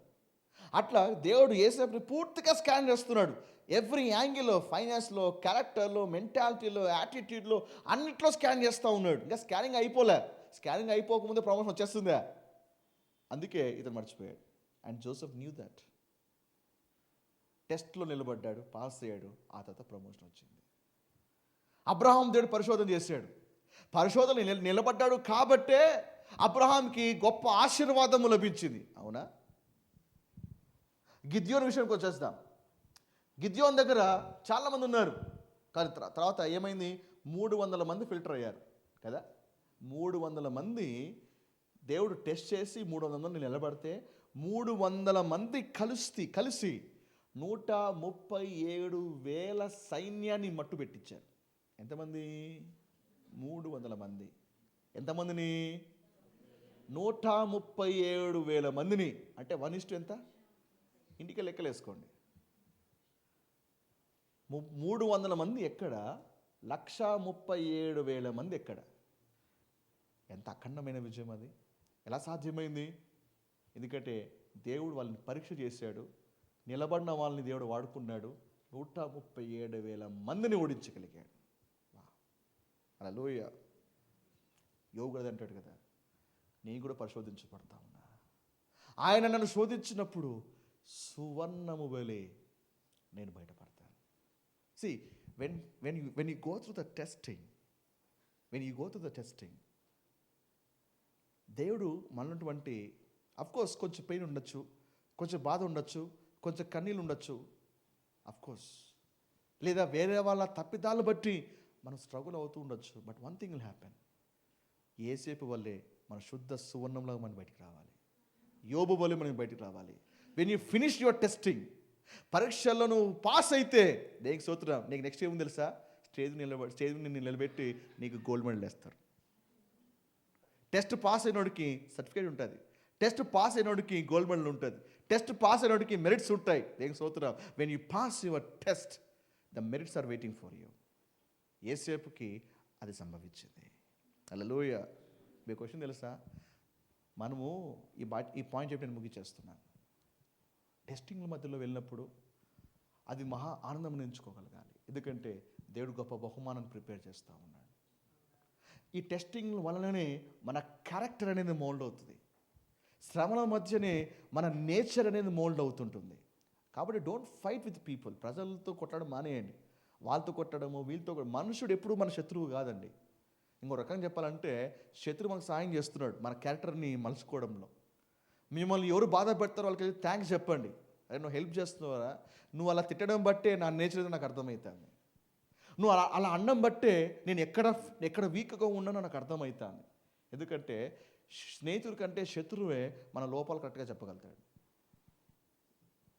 అట్లా దేవుడు యేసేపుని పూర్తిగా స్కాన్ చేస్తున్నాడు. ఎవ్రీ యాంగిల్లో, ఫైనాన్స్లో, క్యారెక్టర్లో, మెంటాలిటీలో, యాటిట్యూడ్లో అన్నిట్లో స్కాన్ చేస్తూ ఉన్నాడు. ఇంకా స్కానింగ్ అయిపోలే. స్కానింగ్ అయిపోకముందే ప్రమోషన్ వచ్చేస్తుందా? అందుకే ఇతను మర్చిపోయాడు. And Joseph knew that. టెస్ట్లో నిలబడ్డాడు, పాస్ అయ్యాడు. ఆ తర్వాత ప్రమోషన్ వచ్చింది. అబ్రహాం దేవుడు పరిశోధన చేశాడు. పరిశోధన నిలబడ్డాడు కాబట్టే అబ్రహాంకి గొప్ప ఆశీర్వాదము లభించింది. అవునా? గిద్యోను విషయానికి వచ్చేస్తాం. గిద్యోన్ దగ్గర చాలామంది ఉన్నారు, కానీ తర్వాత ఏమైంది? 300 మంది ఫిల్టర్ అయ్యారు కదా. 300 మంది దేవుడు టెస్ట్ చేసి 300 మంది నిలబడితే 300 మంది కలిసి 137,000 సైన్యాన్ని మట్టు పెట్టించారు. ఎంతమంది? 300 మంది. ఎంతమందిని? 137,000 మందిని. అంటే 1:1 ఎంత? ఇంటికి లెక్కలేసుకోండి. 300 మంది ఎక్కడ? 137,000 మంది ఎక్కడ? ఎంత అఖండమైన విజయం అది! ఎలా సాధ్యమైంది? ఎందుకంటే దేవుడు వాళ్ళని పరీక్ష చేశాడు. నిలబడిన వాళ్ళని దేవుడు వాడుకున్నాడు. 137,000 మందిని ఓడించగలిగాడు. హల్లెలూయా. యోగు కూడా అంటాడు కదా, నేను కూడా పరిశోధించబడతా ఉన్నా, ఆయన నన్ను శోధించినప్పుడు సువర్ణము వలె నేను బయటపడతాను. See, when you go through the testing, దేవుడు మనటువంటి అఫ్కోర్స్ కొంచెం పెయిన్ ఉండొచ్చు, కొంచెం బాధ ఉండొచ్చు, కొంచెం కన్నీళ్ళు ఉండొచ్చు అఫ్కోర్స్, లేదా వేరే వాళ్ళ తప్పిదాలు బట్టి మనం స్ట్రగుల్ అవుతూ ఉండొచ్చు. But one thing will happen, యేసేపు వల్లే మన శుద్ధ సువర్ణంలో మనం బయటికి రావాలి. యోబు వల్లే మనం బయటికి రావాలి. When you finish your testing, పరీక్షల్లో నువ్వు పాస్ అయితే నీకు స్తోత్రం, నీకు నెక్స్ట్ ఏముంది తెలుసా? స్టేజ్ నిలబెట్టి నీకు గోల్డ్ మెడల్ వేస్తారు. టెస్ట్ పాస్ అయినోడికి సర్టిఫికేట్ ఉంటుంది, టెస్ట్ పాస్ అయినోడికి గోల్డ్ మెడల్ ఉంటుంది, టెస్ట్ పాస్ అయినోడికి మెరిట్స్ ఉంటాయి. నీకు స్తోత్రం. When you pass your test, the merits are waiting for you. యేసేపుకి అది సంభవించింది. హల్లెలూయా. మీ క్వశ్చన్ తెలుసా? మనము ఈ పాయింట్ చెప్పి నేను ముగించేస్తున్నాను. టెస్టింగ్ల మధ్యలో వెళ్ళినప్పుడు అది మహా ఆనందం ఎంచుకోగలగాలి. ఎందుకంటే దేవుడు గొప్ప బహుమానాన్ని ప్రిపేర్ చేస్తూ ఉన్నాడు. ఈ టెస్టింగ్ వలననే మన క్యారెక్టర్ అనేది మోల్డ్ అవుతుంది. శ్రమల మధ్యనే మన నేచర్ అనేది మోల్డ్ అవుతుంటుంది. కాబట్టి డోంట్ ఫైట్ విత్ పీపుల్. ప్రజలతో కొట్టడం మానేయండి. వాళ్ళతో కొట్టడము, వీళ్ళతో మనుషుడు ఎప్పుడూ మన శత్రువు కాదండి. ఇంకో రకంగా చెప్పాలంటే శత్రువు మనకు సాయం చేస్తున్నాడు మన క్యారెక్టర్ని మలుచుకోవడంలో. మిమ్మల్ని ఎవరు బాధ పెడతారో వాళ్ళకి థ్యాంక్స్ చెప్పండి. అరే నువ్వు హెల్ప్ చేస్తున్నావరా, నువ్వు అలా తిట్టడం బట్టే నా నేచర్ ఏదో నాకు అర్థమవుతాను, నువ్వు అలా అనడం బట్టే నేను ఎక్కడ వీక్గా ఉన్నానో నాకు అర్థమవుతాను. ఎందుకంటే స్నేహితుడి కంటే శత్రువే మన లోపాలు కరెక్ట్గా చెప్పగలుగుతాడు.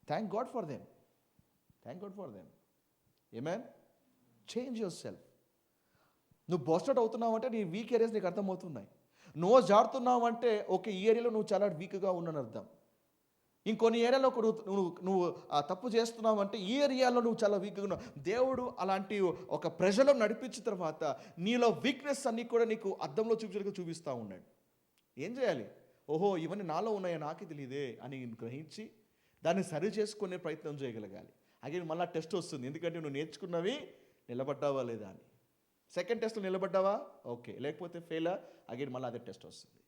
Thank God for them. Amen. Change yourself. నువ్వు బోస్టౌట్ అవుతున్నావు అంటే నీ వీక్ ఏరియాస్ నీకు అర్థమవుతున్నాయి. నువ్వు జారుతున్నావు అంటే ఓకే, ఈ ఏరియాలో నువ్వు చాలా వీక్గా ఉన్నాను అర్థం. ఇంకొన్ని ఏరియాలో నువ్వు తప్పు చేస్తున్నావు అంటే ఈ ఏరియాలో నువ్వు చాలా వీక్గా ఉన్నావు. దేవుడు అలాంటి ఒక ప్రెషర్లో నడిపించిన తర్వాత నీలో వీక్నెస్ అన్నీ కూడా నీకు అద్దంలో చూపిస్తూ ఉన్నాడు. ఏం చేయాలి? ఓహో, ఇవన్నీ నాలో ఉన్నాయో నాకే తెలియదే అని గ్రహించి దాన్ని సరి చేసుకునే ప్రయత్నం చేయగలగాలి. అగైన్ మళ్ళీ టెస్ట్ వస్తుంది. ఎందుకంటే నువ్వు నేర్చుకున్నవి నిలబడ్డావా లేదా అని. సెకండ్ టెస్ట్లో నిలబడ్డావా, ఓకే, లేకపోతే ఫెయిలా, అగైన్ మళ్ళీ అదే టెస్ట్ వస్తుంది.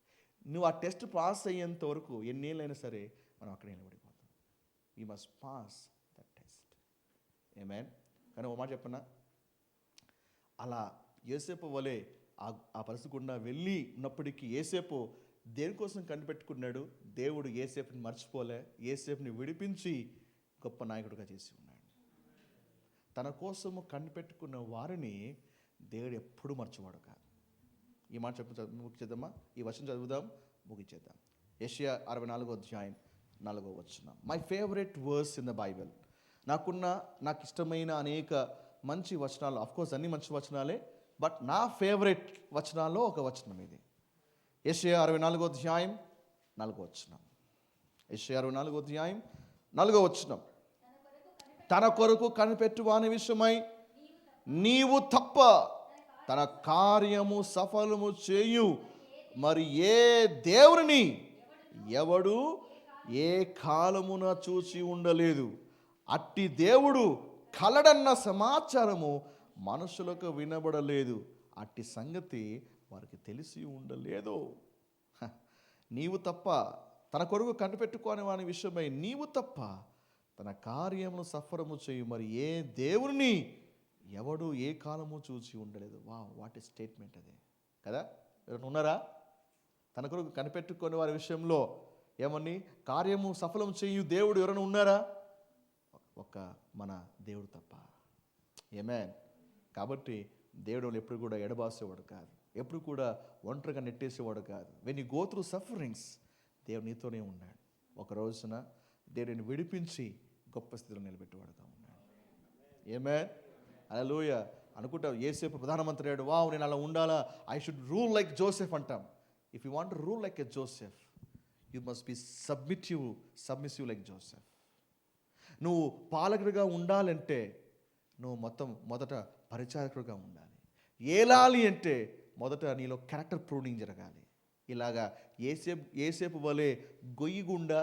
నువ్వు ఆ టెస్ట్ పాస్ అయ్యేంత వరకు ఎన్నేళ్ళైనా సరే మనం అక్కడే నిలబడిపోతాం. You must pass that test. Amen. కానీ ఒక మాట చెప్పనా, అలా యోసేపు వలె ఆ పరిస్థితి గుండా వెళ్ళి ఉన్నప్పటికీ యోసేపు దేనికోసం కనిపెట్టుకున్నాడు? దేవుడు యోసేపుని మర్చిపోలే, యోసేపుని విడిపించి గొప్ప నాయకుడిగా చేసి ఉన్నాడు. తన కోసము కనిపెట్టుకున్న వారిని దేవుడు ఎప్పుడు మర్చివాడు కాదు. ఈ మాట ముగించేద్దామా? ఈ వచనం చదువుదాం, ముగించేద్దాం. యెషయా 64వ అధ్యాయం 4వ వచనం. My favourite verse in the Bible. నాకు ఇష్టమైన అనేక మంచి వచనాలు, అఫ్కోర్స్ అన్ని మంచి వచనాలే, బట్ నా ఫేవరెట్ వచనాల్లో ఒక వచనం ఇది. యెషయా 64వ అధ్యాయం 4వ వచనం. యెషయా 64వ అధ్యాయం 4వ వచనం. తన కొరకు కనిపెట్టువాని విషయమై నీవు తప్ప తన కార్యము సఫలము చేయు మరి ఏ దేవుని ఎవడు ఏ కాలమున చూసి ఉండలేదు. అట్టి దేవుడు కలడన్న సమాచారము మనుషులకు వినబడలేదు. అట్టి సంగతి వారికి తెలిసి ఉండలేదు. నీవు తప్ప తన కొరకు కనిపెట్టుకోని వాని విషయమై నీవు తప్ప తన కార్యమును సఫలము చేయు మరి ఏ దేవుని ఎవడు ఏ కాలము చూసి ఉండలేదు. వాట్ ఏ స్టేట్మెంట్ అదే కదా. ఎవరైనా ఉన్నారా తన కొరకు కనిపెట్టుకునే వారి విషయంలో ఏమని కార్యము సఫలం చేయు దేవుడు ఎవరైనా ఉన్నారా? ఒక్క మన దేవుడు తప్ప. ఆమేన్. కాబట్టి దేవుడు ఎప్పుడు కూడా ఎడబాసేవాడు కాదు, ఎప్పుడు కూడా ఒంటరిగా నెట్టేసేవాడు కాదు. When you go through sufferings దేవుడు నీతోనే ఉన్నాడు. ఒక రోజున దేవుడిని విడిపించి గొప్ప స్థితిలో నిలబెట్టేవాడుగా ఉన్నాడు. ఆమేన్. హల్లెలూయా. అనుకుంటావు యేసేపు ప్రధానమంత్రి అయ్యాడు, వావ్ నేను అలా ఉండాలా, I should rule like Joseph అంటాం. If you want to rule like a Joseph you must be submissive like Joseph. నువ్వు పాలకుడిగా ఉండాలంటే నువ్వు మొదట పరిచారకుడిగా ఉండాలి. ఏలాలి అంటే మొదట నీలో క్యారెక్టర్ ప్రూనింగ్ జరగాలి. ఇలాగా యేసేపు వలె గొయ్యి గుండా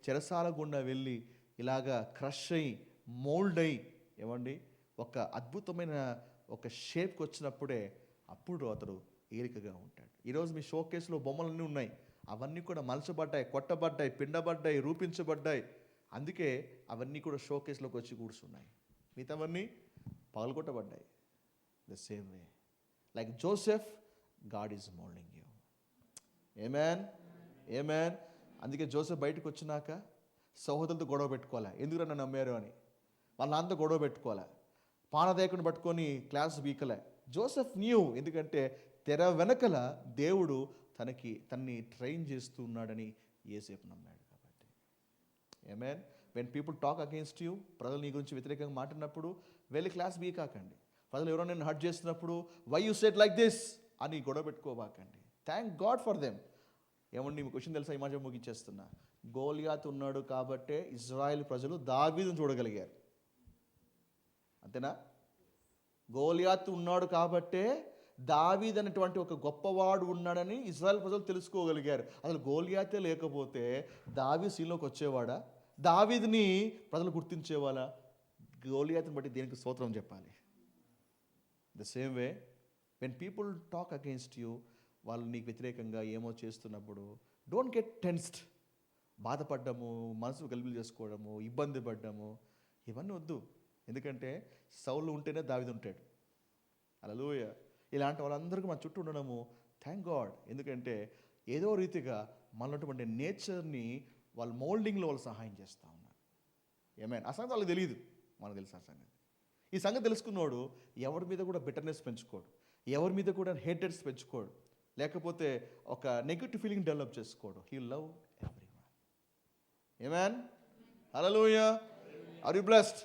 చెరసాల గుండా వెళ్ళి ఇలాగా క్రష్ అయ్యి మోల్డ్ అయ్యి ఏమండి ఒక అద్భుతమైన ఒక షేప్కి వచ్చినప్పుడే అప్పుడు అతడు ఏలికగా ఉంటాడు. ఈరోజు మీ షో కేసులో బొమ్మలన్నీ ఉన్నాయి, అవన్నీ కూడా మలచబడ్డాయి, కొట్టబడ్డాయి, పిండబడ్డాయి, రూపించబడ్డాయి. అందుకే అవన్నీ కూడా షో కేసులోకి వచ్చి కూర్చున్నాయి. మిగతావన్నీ పగలగొట్టబడ్డాయి. The same way like Joseph, God is moulding you. Amen, amen. అందుకే జోసెఫ్ బయటకు వచ్చినాక సహోదరులతో గొడవ పెట్టుకోలే, ఎందుకు నన్ను నమ్మారు అని. వాళ్ళ నాన్నతో గొడవ పెట్టుకోలే, పానదేకుని పట్టుకొని క్లాస్ వీకలే. జోసెఫ్ న్యూ, ఎందుకంటే తెర వెనకల దేవుడు తన్ని ట్రైన్ చేస్తూ ఉన్నాడని యోసేపు నమ్మాడు కాబట్టి. Amen. When people talk against you, ప్రజలు నీ గురించి వ్యతిరేకంగా మాట్లాడినప్పుడు వెళ్ళి క్లాస్ వీకాకండి. ప్రజలు ఎవరో నేను హర్ట్ చేస్తున్నప్పుడు why you said like this అని గొడవ పెట్టుకోబాకండి. Thank God for them. ఏమండి మీకు క్వశ్చన్ తెలుసా? ఈ మాట ముగించేస్తున్నా. గోలియాతు ఉన్నాడు కాబట్టే ఇజ్రాయెల్ ప్రజలు దావీదును చూడగలిగారు. అంతేనా? గోలియాతు ఉన్నాడు కాబట్టే దావీదు అనేటువంటి ఒక గొప్పవాడు ఉన్నాడని ఇజ్రాయెల్ ప్రజలు తెలుసుకోగలిగారు. అసలు గోలియాతే లేకపోతే దావీదు సీన్లోకి వచ్చేవాడా? దావీదుని ప్రజలు గుర్తించేవాళ్ళా? గోలియాతుని బట్టి దేనికి స్తోత్రం చెప్పాలి. The same way when people talk against you, వాళ్ళు నీకు వ్యతిరేకంగా ఏమో చేస్తున్నప్పుడు డోంట్ గెట్ టెన్స్డ్. బాధపడ్డము, మనసు గలిబిలి చేసుకోవడము, ఇబ్బంది పడ్డము, ఇవన్నీ వద్దు. ఎందుకంటే సౌలు ఉంటేనే దావీదు ఉంటాడు. హల్లెలూయా. ఇలాంటి వాళ్ళందరికీ మన చుట్టూ ఉండడము థ్యాంక్ గాడ్. ఎందుకంటే ఏదో రీతిగా మనటువంటి నేచర్ని వాళ్ళ మోల్డింగ్లో వాళ్ళు సహాయం చేస్తూ ఉన్నారు. ఏమైనా ఆ సంగతి వాళ్ళకి తెలియదు, మనకు తెలుసు ఆ సంగతి. ఈ సంగతి తెలుసుకున్నాడు ఎవరి మీద కూడా బిటర్నెస్ పెంచుకోడు, ఎవరి మీద కూడా హేటెడ్స్ పెంచుకోడు, లేకపోతే ఒక నెగిటివ్ ఫీలింగ్ డెవలప్ చేసుకోడు. He love everyone. Amen. Hallelujah. Are you blessed?